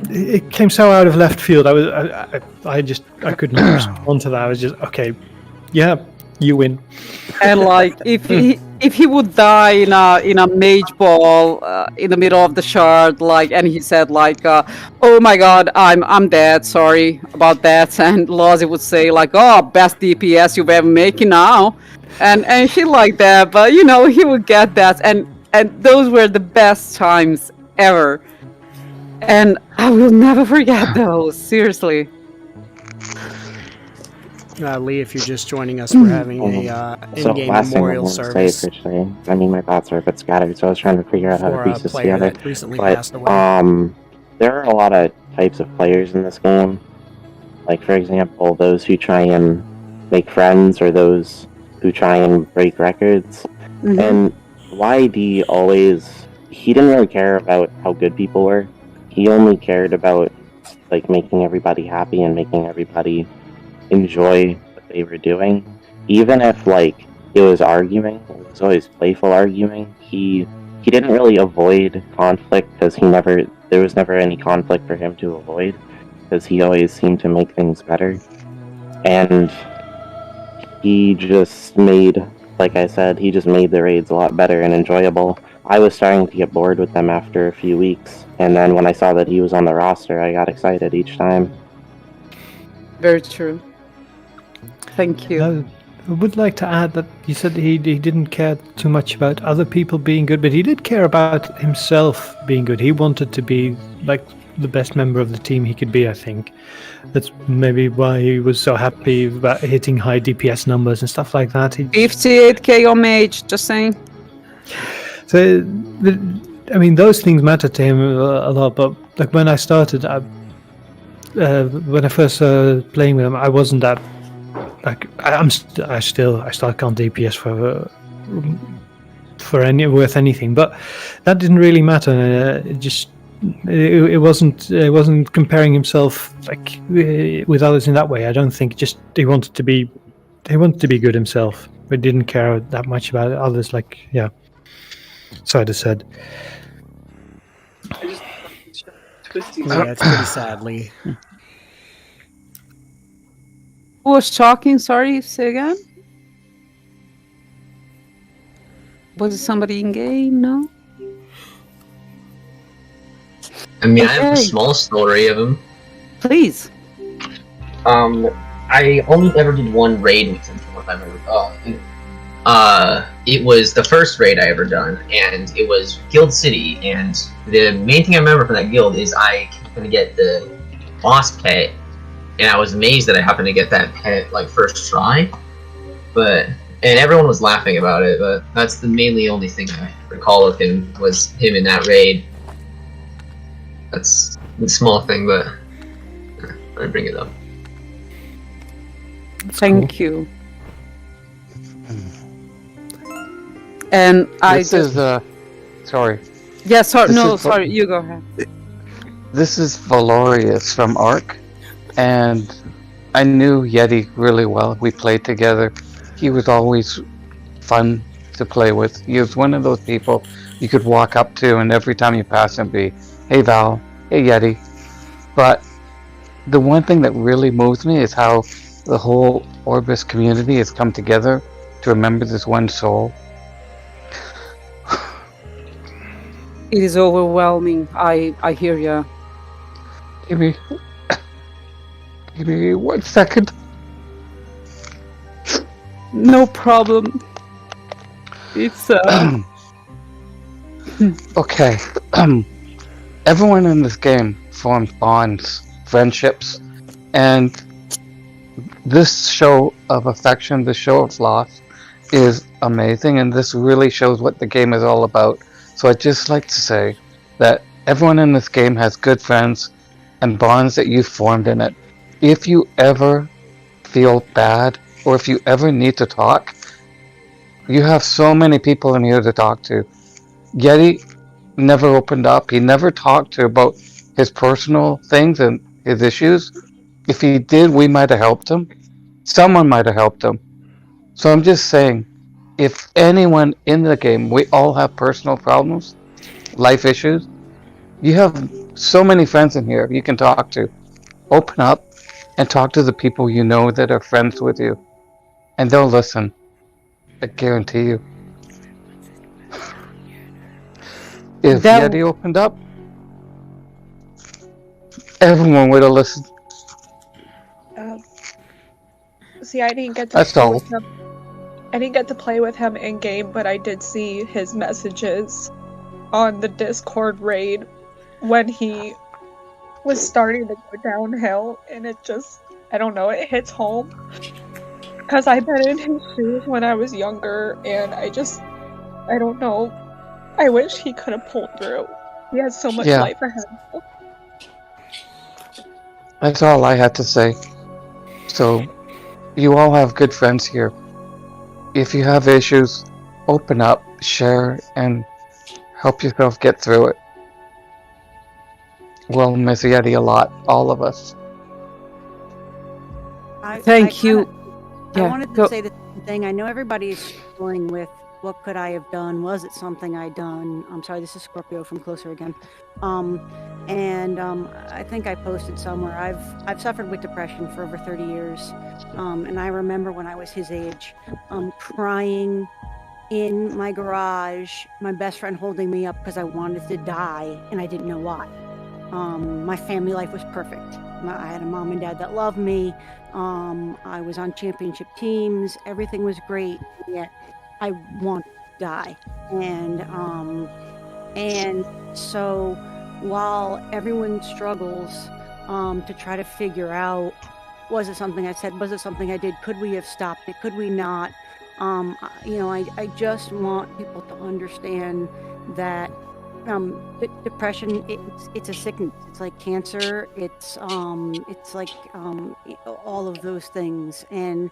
it came so out of left field. I couldn't respond to that. I was just okay, yeah, you win. And like if he would die in a mage ball in the middle of the shard, like, and he said like, "Oh my God, I'm dead. Sorry about that." And Lozzie would say like, "Oh, best DPS you've ever making now," and shit like that. But you know, he would get that, and those were the best times ever. And I will never forget those. Seriously. Lee, if you're just joining us, we're having a in-game memorial service Say for today, I mean, my thoughts are a bit scattered, so I was trying to figure out how to piece this together. that recently But passed away. there are a lot of types of players in this game. Like, for example, those who try and make friends, or those who try and break records. Mhm. And YD he didn't really care about how good people were. He only cared about like making everybody happy and making everybody enjoy what they were doing. Even if like it was arguing, it was always playful arguing. He didn't really avoid conflict because there was never any conflict for him to avoid, because he always seemed to make things better. And he just made, like I said, he just made the raids a lot better and enjoyable. I was starting to get bored with them after a few weeks, and then when I saw that he was on the roster, I got excited each time. Very true. Thank you. I would like to add that you said he didn't care too much about other people being good, but he did care about himself being good. He wanted to be like the best member of the team he could be, I think. That's maybe why he was so happy about hitting high DPS numbers and stuff like that. 58k on mage, just saying. So, I mean, those things matter to him a lot, but like when I started, when I first started playing with him, I wasn't that. Like I still can't DPS worth anything, but that didn't really matter. It wasn't comparing himself like with others in that way. I don't think. Just he wanted to be good himself, but didn't care that much about others. Like yeah, so I just said. Yeah, it's pretty sad, Lee. Who was talking? Sorry, say again. Was it somebody in game? No. I mean, I have a small story of him. Please. I only ever did one raid with him from what I remember. It was the first raid I ever done, and it was Guild City, and the main thing I remember from that guild is I happened to get the boss pet, and I was amazed that I happened to get that pet, like, first try, and everyone was laughing about it, but that's the mainly only thing I recall of him, was him in that raid. That's a small thing, but I bring it up. Thank you. And This is sorry. Yeah, sorry. This No, is sorry. You go ahead. This is Valorius from Ark, and I knew Yeti really well. We played together. He was always fun to play with. He was one of those people you could walk up to, and every time you pass him, be, "Hey Val, hey Yeti." But the one thing that really moves me is how the whole Orbis community has come together to remember this one soul. It is overwhelming. I hear you. Give me 1 second. No problem. It's Okay. Everyone in this game formed bonds, friendships, and this show of affection, this show of loss, is amazing, and this really shows what the game is all about. So I'd just like to say that everyone in this game has good friends and bonds that you've formed in it. If you ever feel bad, or if you ever need to talk, You have so many people in here to talk to. Yeti never opened up. He never talked to about his personal things and his issues. If he did, we might have helped him. Someone might have helped him. So I'm just saying, if anyone in the game, we all have personal problems, life issues. You have so many friends in here you can talk to. Open up and talk to the people you know that are friends with you. And they'll listen. I guarantee you. If Yeti opened up, everyone would have listened. See, I didn't get to That's play all. with him. I didn't get to play with him in game, but I did see his messages on the Discord raid when he was starting to go downhill, and it just, I don't know, it hits home. Because I've been in his shoes when I was younger, and I don't know. I wish he could have pulled through. He has so much Yeah. life ahead of him. That's all I had to say. So, you all have good friends here. If you have issues, open up, share, and help yourself get through it. We'll miss Yeti a lot, all of us. Thank you. I Yeah, wanted go- to say the same thing. I know everybody's struggling with what could I have done? Was it something I done? I'm sorry, this is Scorpio from Closer again. I think I posted somewhere. I've suffered with depression for over 30 years. And I remember when I was his age, crying in my garage, my best friend holding me up because I wanted to die and I didn't know why. My family life was perfect. I had a mom and dad that loved me. I was on championship teams. Everything was great. Yet I want to die. And so while everyone struggles to try to figure out, was it something I said? Was it something I did? Could we have stopped it? Could we not? I just want people to understand that depression, it's a sickness. It's like cancer. It's like all of those things. And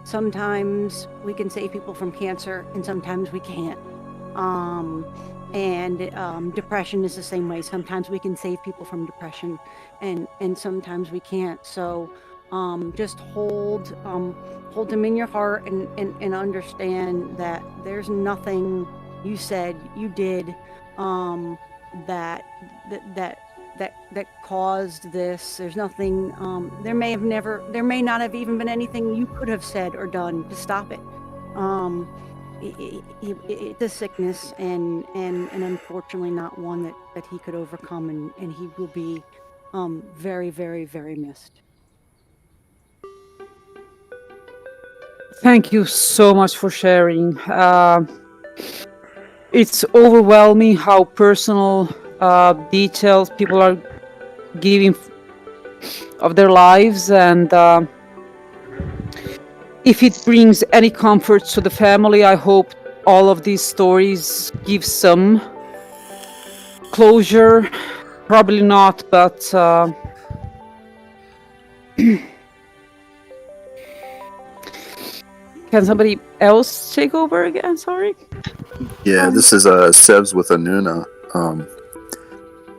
sometimes we can save people from cancer, and sometimes we can't. Depression is the same way. Sometimes we can save people from depression, and sometimes we can't. So just hold them in your heart and understand that there's nothing you said, you did, that caused this. There's nothing. There may not have even been anything you could have said or done to stop it. It's a sickness, and unfortunately not one that he could overcome, and he will be very, very, very missed. Thank you so much for sharing. It's overwhelming how personal details people are giving of their lives, and if it brings any comfort to the family, I hope all of these stories give some closure. Probably not, but can somebody else take over again? Sorry. Yeah, this is Sebs with Anuna.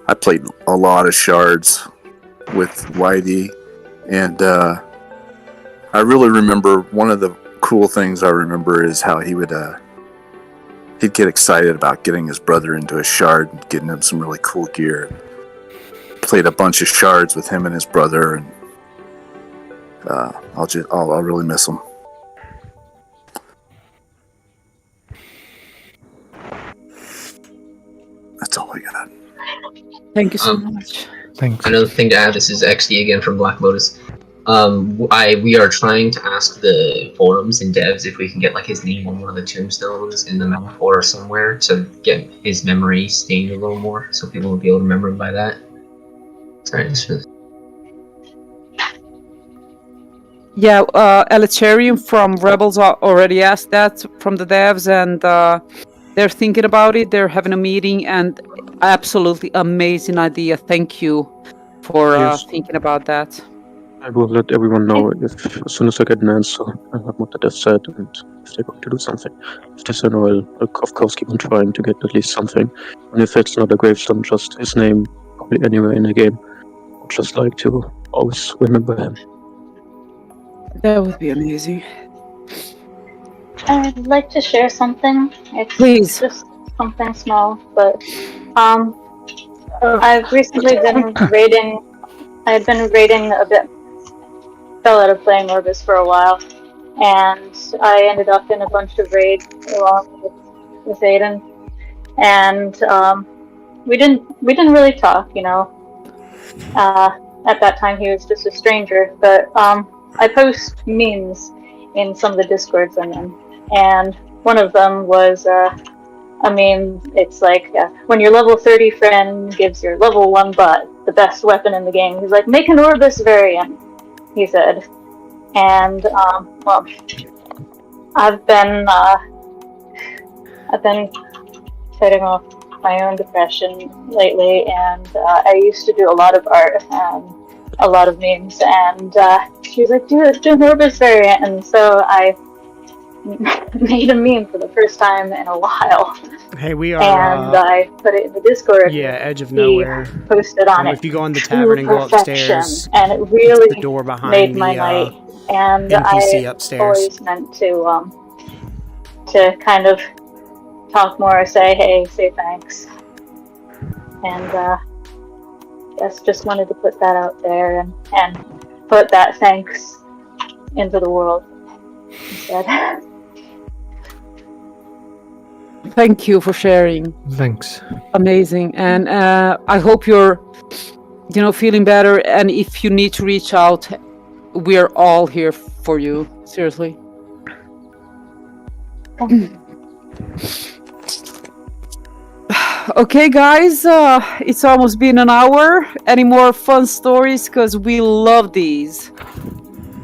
I played a lot of shards with Whitey, and I really remember one of the cool things I remember is how he'd get excited about getting his brother into a shard and getting him some really cool gear. Played a bunch of shards with him and his brother, and I'll really miss him. That's all I got. Thank you so much. Thanks. Another thing to add, this is XD again from Black Lotus. We are trying to ask the forums and devs if we can get like his name on one of the tombstones in the map or somewhere to get his memory stained a little more, so people will be able to remember him by that. Sorry, Yeah, Elitarium from Rebels already asked that from the devs, and they're thinking about it. They're having a meeting, and absolutely amazing idea. Thank you for Yes. thinking about that. I will let everyone know if as soon as I get an answer what the dev said and if they're going to do something. If they say no, I'll of course keep on trying to get at least something. And if it's not a gravestone, just his name, probably anywhere in the game. I'd just like to always remember him. That would be amazing. I'd like to share something. It's Please. just something small, but I've recently been raiding. I've been raiding a bit. Fell out of playing Orbis for a while, and I ended up in a bunch of raids along with Aiden, and we didn't really talk, you know. At that time, he was just a stranger, but I post memes in some of the Discords I'm in, and one of them was a meme. It's like, when your level 30 friend gives your level 1 bot the best weapon in the game, he's like, make an Orbis variant, he said. And, well, I've been fighting off my own depression lately, and I used to do a lot of art and a lot of memes, and she was like, do an Orbis variant, and so I made a meme for the first time in a while. Hey, we are. And I put it in the Discord. Yeah, Edge of Nowhere. Posted on it. If you go in the tavern and go upstairs, and it really the door behind made my night. And NPC I upstairs. always meant to kind of talk more, say hey, say thanks, and just wanted to put that out there and put that thanks into the world instead. Thank you for sharing. Thanks. Amazing. And I hope you're, feeling better. And if you need to reach out, we're all here for you. Seriously. Okay, guys. It's almost been an hour. Any more fun stories? Because we love these.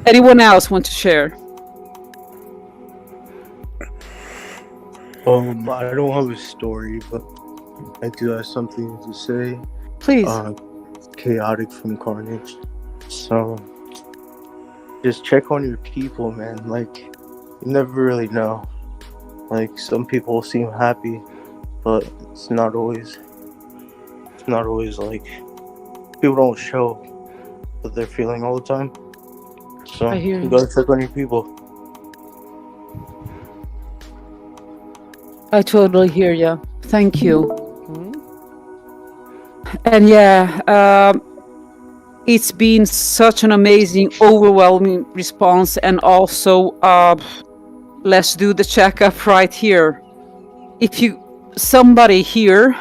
Anyone else want to share? I don't have a story, but I do have something to say. Please. Chaotic from Carnage. So, just check on your people, man. Like, you never really know. Like, some people seem happy, but it's not always like, people don't show what they're feeling all the time. So, I hear you you. gotta check on your people. I totally hear you. Thank you. And yeah, it's been such an amazing, overwhelming response. And also, let's do the checkup right here. If somebody here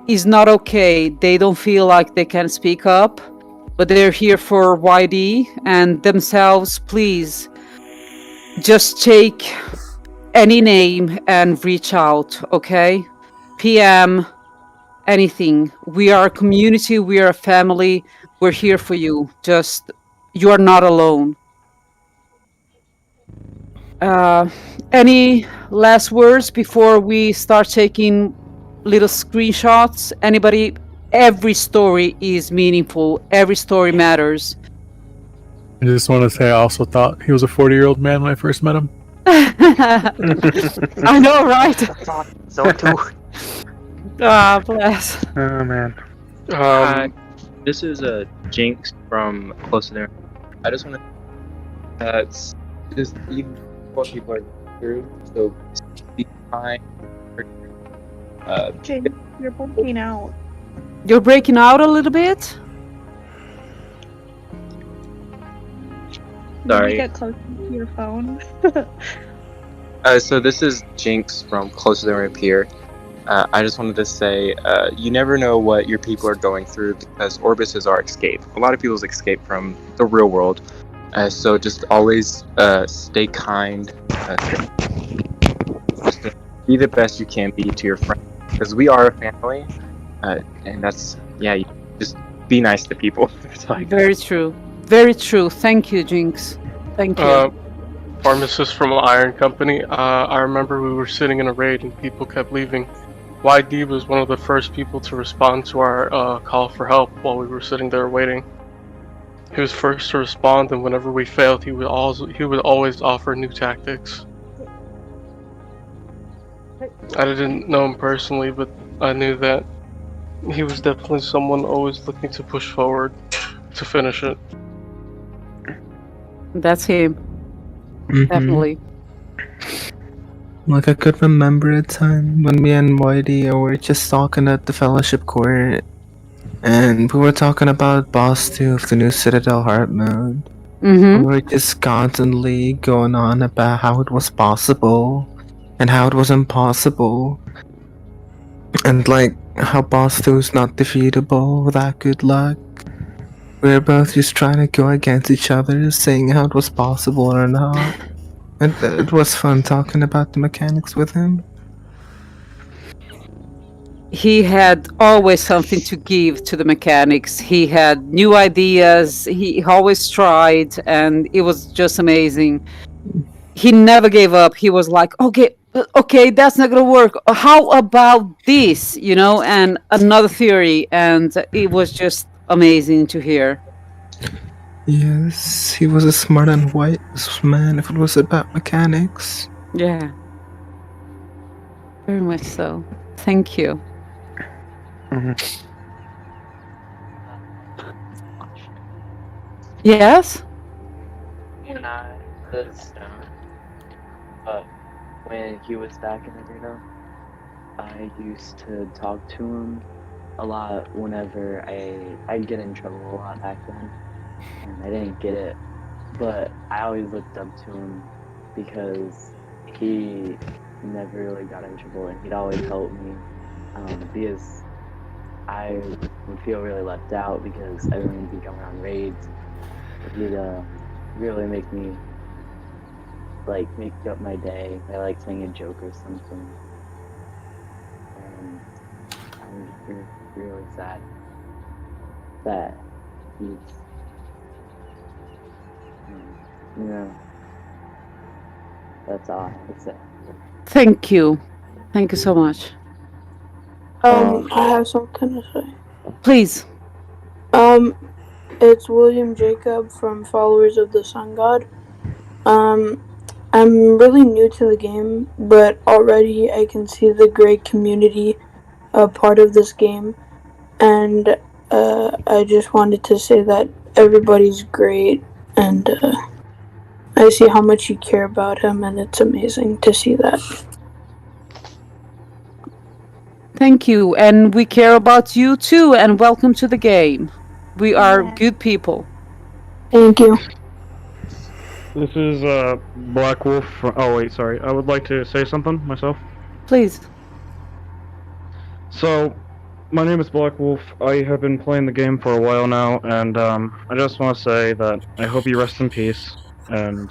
is not okay, they don't feel like they can speak up, but they're here for YD and themselves, please just take any name and reach out, okay? PM, anything. We are a community, we are a family, we're here for you. Just, you are not alone. Any last words before we start taking little screenshots? Anybody? Every story is meaningful, every story matters. I just want to say I also thought he was a 40-year-old man when I first met him. I know, right? So too. Ah, bless. Oh man. Hi, this is Jinx from Close to There. I just want to just even what people are through, so be kind. Jinx, you're breaking out. You're breaking out a little bit? Sorry. Get closer to your phone. So this is Jinx from Closer Than We Appear. I just wanted to say, you never know what your people are going through because Orbis is our escape. A lot of people's escape from the real world. So just always stay kind. Just be the best you can be to your friends because we are a family. And that's, you just be nice to people. Very true. Very true. Thank you, Jinx. Thank you. Pharmacist from Iron Company. I remember we were sitting in a raid and people kept leaving. YD was one of the first people to respond to our call for help while we were sitting there waiting. He was first to respond, and whenever we failed, he would always offer new tactics. I didn't know him personally, but I knew that he was definitely someone always looking to push forward to finish it. That's him. Mhm. Definitely. Like I could remember a time when me and Whitey were just talking at the fellowship court, and we were talking about boss 2 of the new Citadel Heart mode. Mm-hmm. We were just constantly going on about how it was possible and how it was impossible, and like how boss 2 is not defeatable without good luck. We were both just trying to go against each other, saying how it was possible or not. And it was fun talking about the mechanics with him. He had always something to give to the mechanics. He had new ideas. He always tried, and it was just amazing. He never gave up. He was like, okay, that's not gonna work. How about this? And another theory, and it was just amazing to hear. Yes, he was a smart and wise man if it was about mechanics. Yeah, very much so. Thank you. Yes. Not this time, but when he was back in Arena, I used to talk to him a lot whenever I'd get in trouble a lot back then, and I didn't get it, but I always looked up to him because he never really got in trouble, and he'd always help me because I would feel really left out because everyone would be going on raids. He'd really make me make up my day by saying a joke or something. And I'm just really sad that he's that's all I have to say. Thank you. Thank you so much. I have something to say. Please. It's William Jacob from Followers of the Sun God. I'm really new to the game, but already I can see the great community part of this game, and I just wanted to say that everybody's great, and I see how much you care about him, and it's amazing to see that. Thank you, and we care about you too, and welcome to the game. We are good people. Thank you. This is Black Wolf. Oh wait, sorry. I would like to say something myself. Please. So, my name is Black Wolf. I have been playing the game for a while now, and I just want to say that I hope you rest in peace. And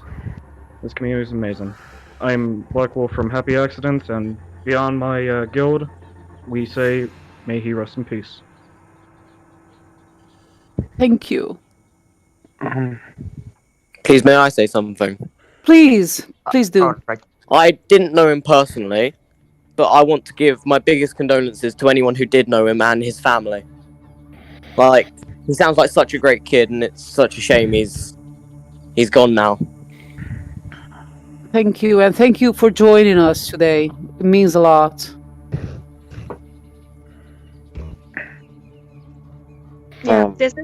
this community is amazing. I'm Black Wolf from Happy Accidents, and beyond my guild, we say, may he rest in peace. Thank you. Please, may I say something? Please do. I didn't know him personally, but I want to give my biggest condolences to anyone who did know him and his family. He sounds like such a great kid, and it's such a shame he's gone now. Thank you, and thank you for joining us today. It means a lot. Yeah, this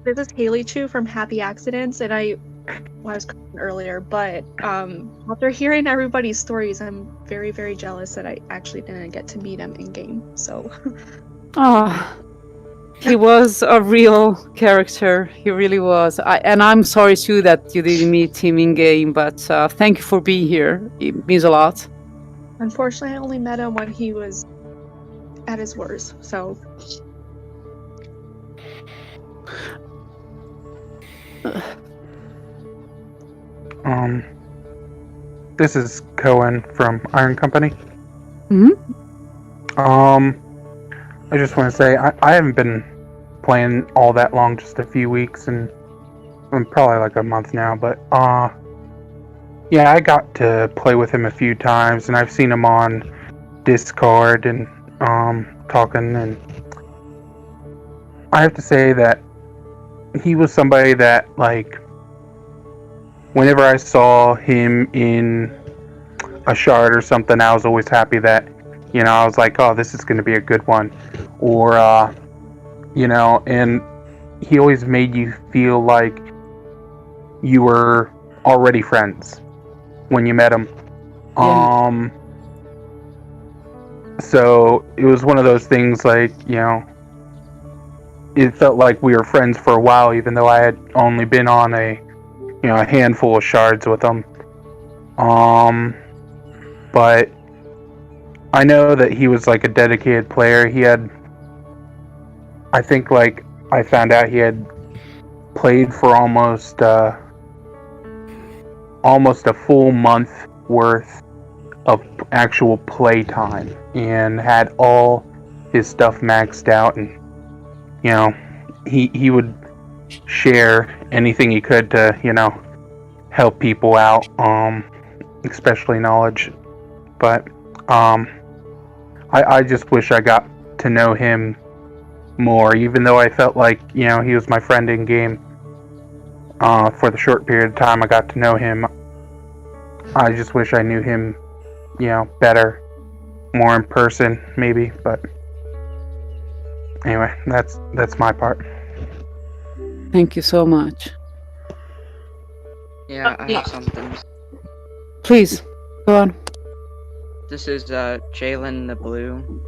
is Haley Chu from Happy Accidents, and I was calling earlier, but after hearing everybody's stories, I'm very, very jealous that I actually didn't get to meet him in game. So, he was a real character. He really was. And I'm sorry too that you didn't meet him in game, but thank you for being here. It means a lot. unfortunately, I only met him when he was at his worst. So. This is Cohen from Iron Company. I just want to say I haven't been playing all that long, just a few weeks, and probably like a month now, but yeah, I got to play with him a few times, and I've seen him on Discord and talking, and I have to say that he was somebody that, like, whenever I saw him in a shard or something, I was always happy that, I was like, oh, this is going to be a good one. Or, and he always made you feel like you were already friends when you met him. Yeah. So it was one of those things, like, it felt like we were friends for a while, even though I had only been on a handful of shards with him. But I know that he was like a dedicated player. He had, I think, like, I found out he had played for almost a full month worth of actual play time, and had all his stuff maxed out, and he would share anything he could to help people out, especially knowledge. But I just wish I got to know him more, even though I felt like he was my friend in game. For the short period of time I got to know him, I just wish I knew him better, more in person, maybe. But anyway, that's my part. Thank you so much. Yeah, I have something. Please, go on. This is Jalen the Blue.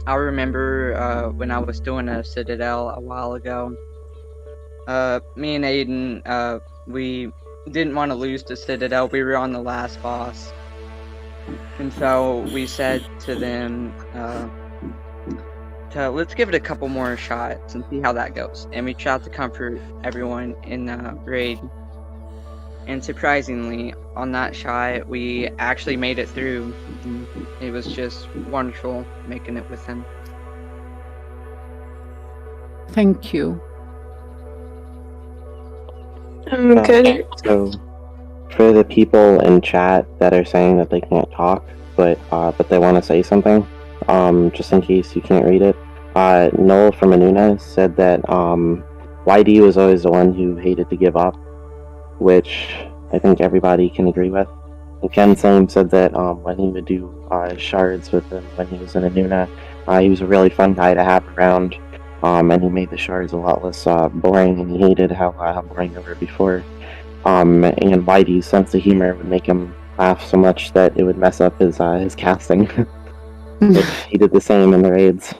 I remember when I was doing a Citadel a while ago. Me and Aiden, we didn't want to lose to Citadel. We were on the last boss. And so we said to them, let's give it a couple more shots and see how that goes. And we tried to comfort everyone in the raid. And surprisingly, on that shot, we actually made it through. It was just wonderful making it with him. Thank you. Okay. So, for the people in chat that are saying that they can't talk, but they want to say something, just in case you can't read it, Noel from Anuna said that YD was always the one who hated to give up, which I think everybody can agree with. And Ken Same said that when he would do shards with him when he was in Anuna, he was a really fun guy to have around, and he made the shards a lot less boring, and he hated how boring they were before. And YD's sense of humor would make him laugh so much that it would mess up his casting. He did the same in the raids.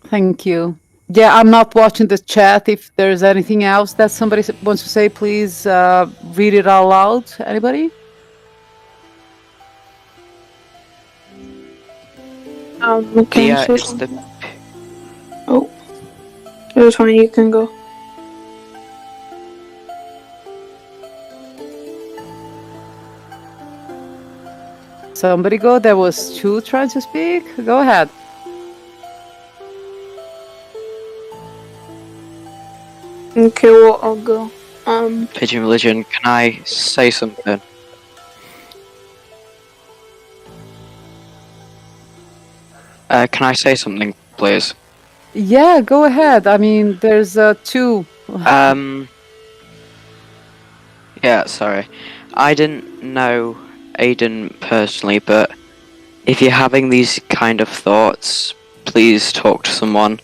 Thank you. Yeah, I'm not watching the chat. If there's anything else that somebody wants to say, please read it out loud. Anybody? Okay, Yeah, so it's the... Oh, it was fine. You can go. Somebody go. There was two trying to speak. Go ahead. Okay, well, I'll go. Pigeon Religion, can I say something? Can I say something, please? Yeah, go ahead. I mean, there's two. Yeah, sorry. I didn't know Aiden personally, but if you're having these kind of thoughts, please talk to someone.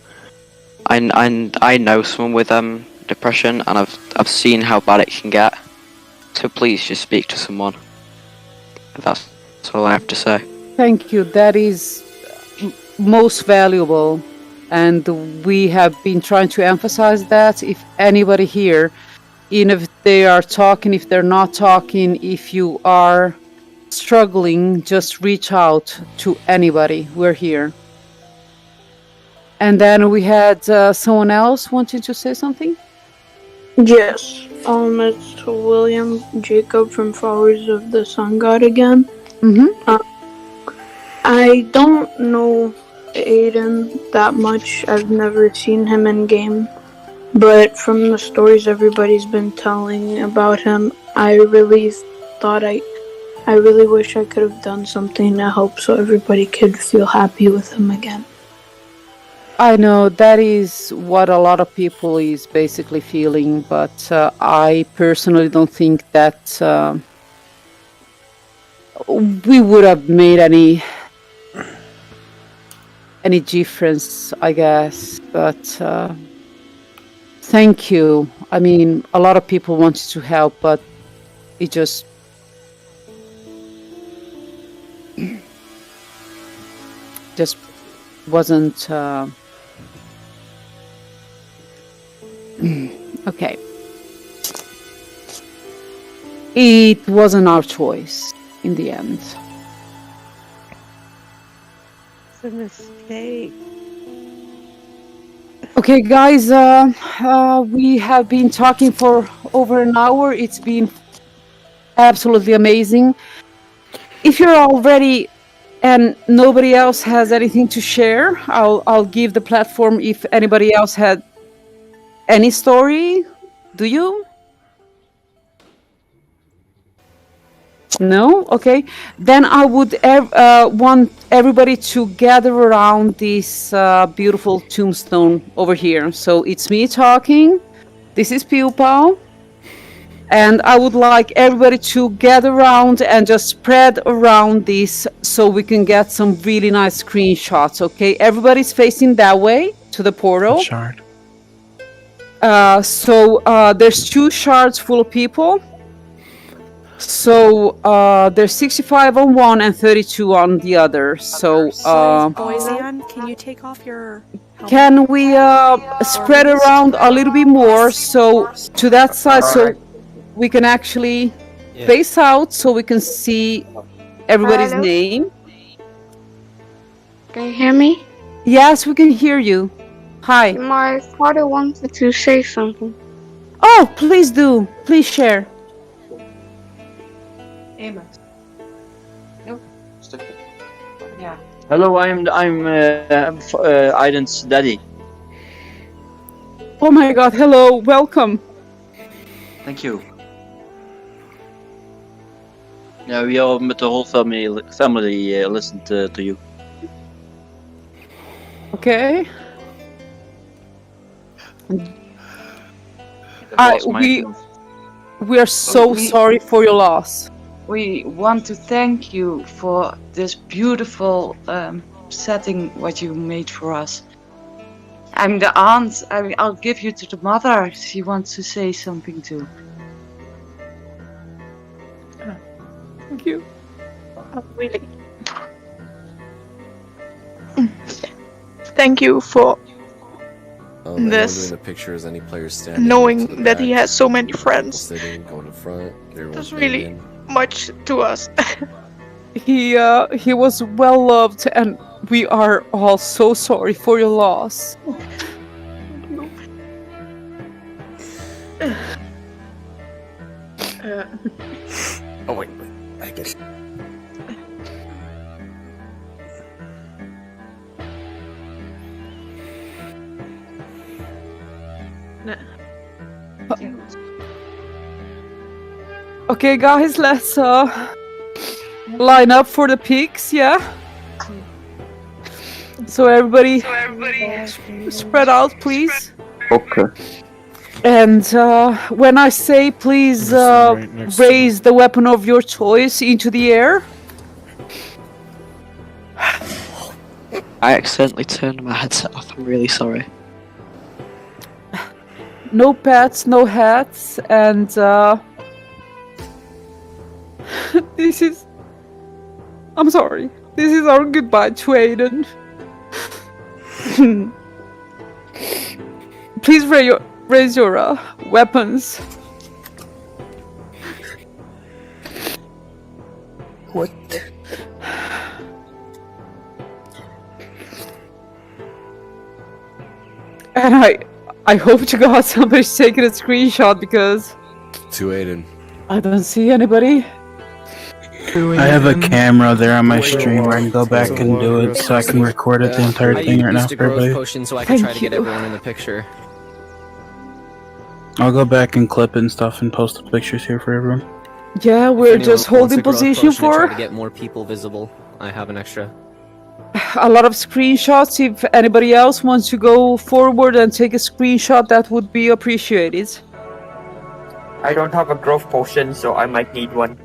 I know someone with depression, and I've seen how bad it can get. So please just speak to someone. That's all I have to say. Thank you. That is most valuable, and we have been trying to emphasize that. If anybody here, even if they are talking, if they're not talking, if you are struggling, just reach out to anybody. We're here. And then we had someone else wanting to say something? Yes. It's William Jacob from Followers of the Sun God again. Mm-hmm. I don't know Aiden that much. I've never seen him in game. But from the stories everybody's been telling about him, I really thought I really wish I could have done something to help so everybody could feel happy with him again. I know that is what a lot of people is basically feeling, but I personally don't think that we would have made any difference, I guess. But thank you. I mean, a lot of people wanted to help, but it just wasn't. Okay. It wasn't our choice in the end. It's a mistake. Okay, guys, we have been talking for over an hour. It's been absolutely amazing. If you're all ready and nobody else has anything to share, I'll give the platform if anybody else had any story. Do you? No? Okay. Then I would want everybody to gather around this beautiful tombstone over here. So it's me talking. This is Pew Pow. And I would like everybody to gather around and just spread around this so we can get some really nice screenshots, okay? Everybody's facing that way to the portal. Shard. So there's 2 shards full of people. So there's 65 on one and 32 on the other. So Boysian, can you take off your helmet? can we spread around a little bit more so to that side so we can actually face out so we can see everybody's Hello? name? Can you hear me? Yes, we can hear you. Hi. My father wanted to say something. Oh, please do. Please share. Amos. Nope. Yeah. Hello, I'm Aiden's daddy. Oh my god, hello, welcome. Thank you. Yeah, we all met the whole family listened to you. Okay. We are so sorry for your loss. We want to thank you for this beautiful setting what you made for us. I'm the aunt. I'll give you to the mother. She wants to say something too. Thank you. Really. Thank you for Anyone this. doing the pictures, any players standing to Knowing the that he back, has so many people friends. sitting, going to front, everyone That's staying really in. much to us. He was well loved and we are all so sorry for your loss. Oh wait, I get it. Okay, guys, let's line up for the picks, yeah? So everybody spread out, please. Okay. And when I say please raise the weapon of your choice into the air. I accidentally turned my headset off. I'm really sorry. No pets, no hats, and this is... I'm sorry. This is our goodbye to Aiden. Please raise your weapons. What? And I hope to God somebody's taking a screenshot because To Aiden. I don't see anybody. I have a camera there on my stream where I can go back and do it so I can record it the entire thing right now for everybody. Potion so I can try to get everyone in the picture. I'll go back and clip and stuff and post the pictures here for everyone. Yeah, we're just holding position Try for... to get more people visible. I have an extra. a lot of screenshots. If anybody else wants to go forward and take a screenshot, that would be appreciated. I don't have a growth potion, so I might need one.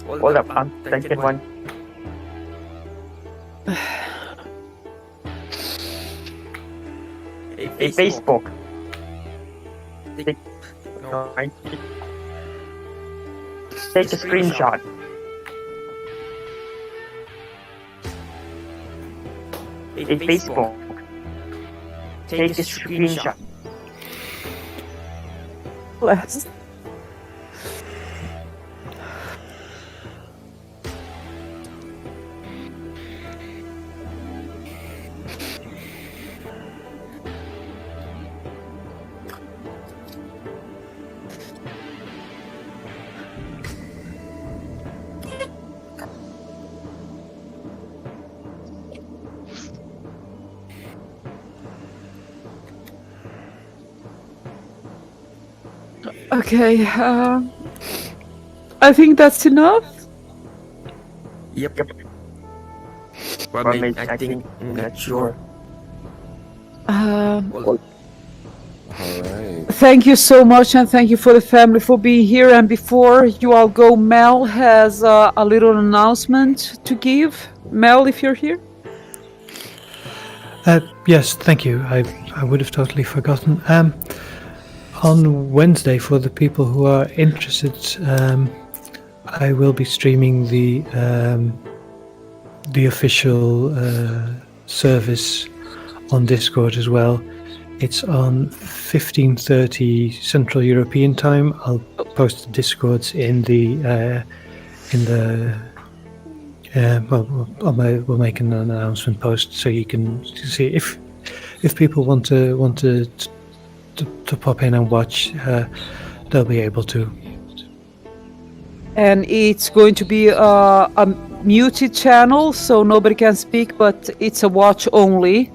Hold up, I'm thinking one. A Facebook. Take a screenshot. A Facebook. Take a screenshot. Bless. Okay, I think that's enough. Yep. Well, I think I'm not sure. Alright. Thank you so much, and thank you for the family for being here. And before you all go, Mel has a little announcement to give. Mel, if you're here. Yes, thank you. I would have totally forgotten. On Wednesday, for the people who are interested, I will be streaming the official service on Discord as well. It's on 15:30 Central European Time. I'll post the Discords in the we'll make an announcement post so you can see if people want to pop in and watch, they'll be able to. And it's going to be a muted channel, so nobody can speak, but it's a watch only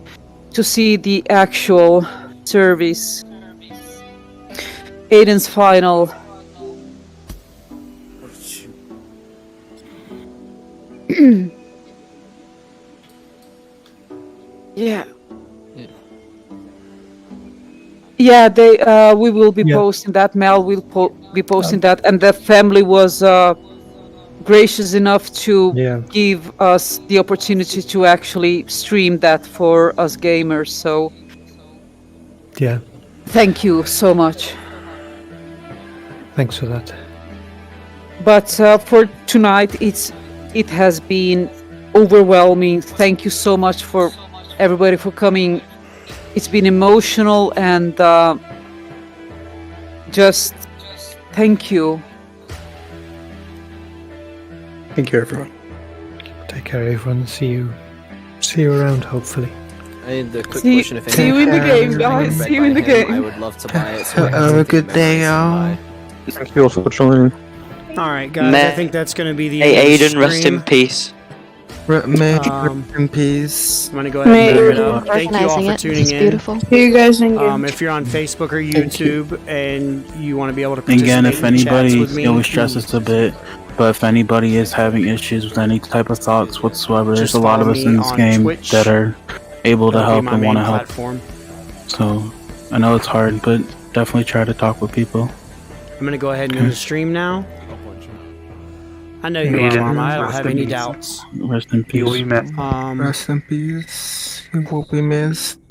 to see the actual service. Aiden's final. Yeah. Yeah, we will be posting that. Mel will be posting that, and the family was gracious enough to give us the opportunity to actually stream that for us gamers. So, yeah, thank you so much. Thanks for that. But for tonight, it has been overwhelming. Thank you so much for everybody for coming. It's been emotional, and just thank you. Thank you, everyone. Take care, everyone. See you around, hopefully. I need the quick See question if you in the game, guys. See you in the game. I would love to buy it. So Have a good day, y'all. Thank you also for joining. Alright, guys, I think that's going to be the Hey, end of Aiden, the rest stream. in peace. May rest in peace. I'm going to go ahead and wrap it up. Thank you all for tuning in. See you guys in game. If you're on Facebook or YouTube and you want to be able to participate Again, if in chats anybody, with me, it will stress us a bit. But if anybody is having issues with any type of thoughts whatsoever, there's Just a lot of follow us me in this on game Twitch. that are able to That'll be help my and main want to help. platform. So I know it's hard, but definitely try to talk with people. I'm going to go ahead and end the stream now. I know you are, Mama. I don't have any doubts. Rest in peace. Rest in peace. You will be missed.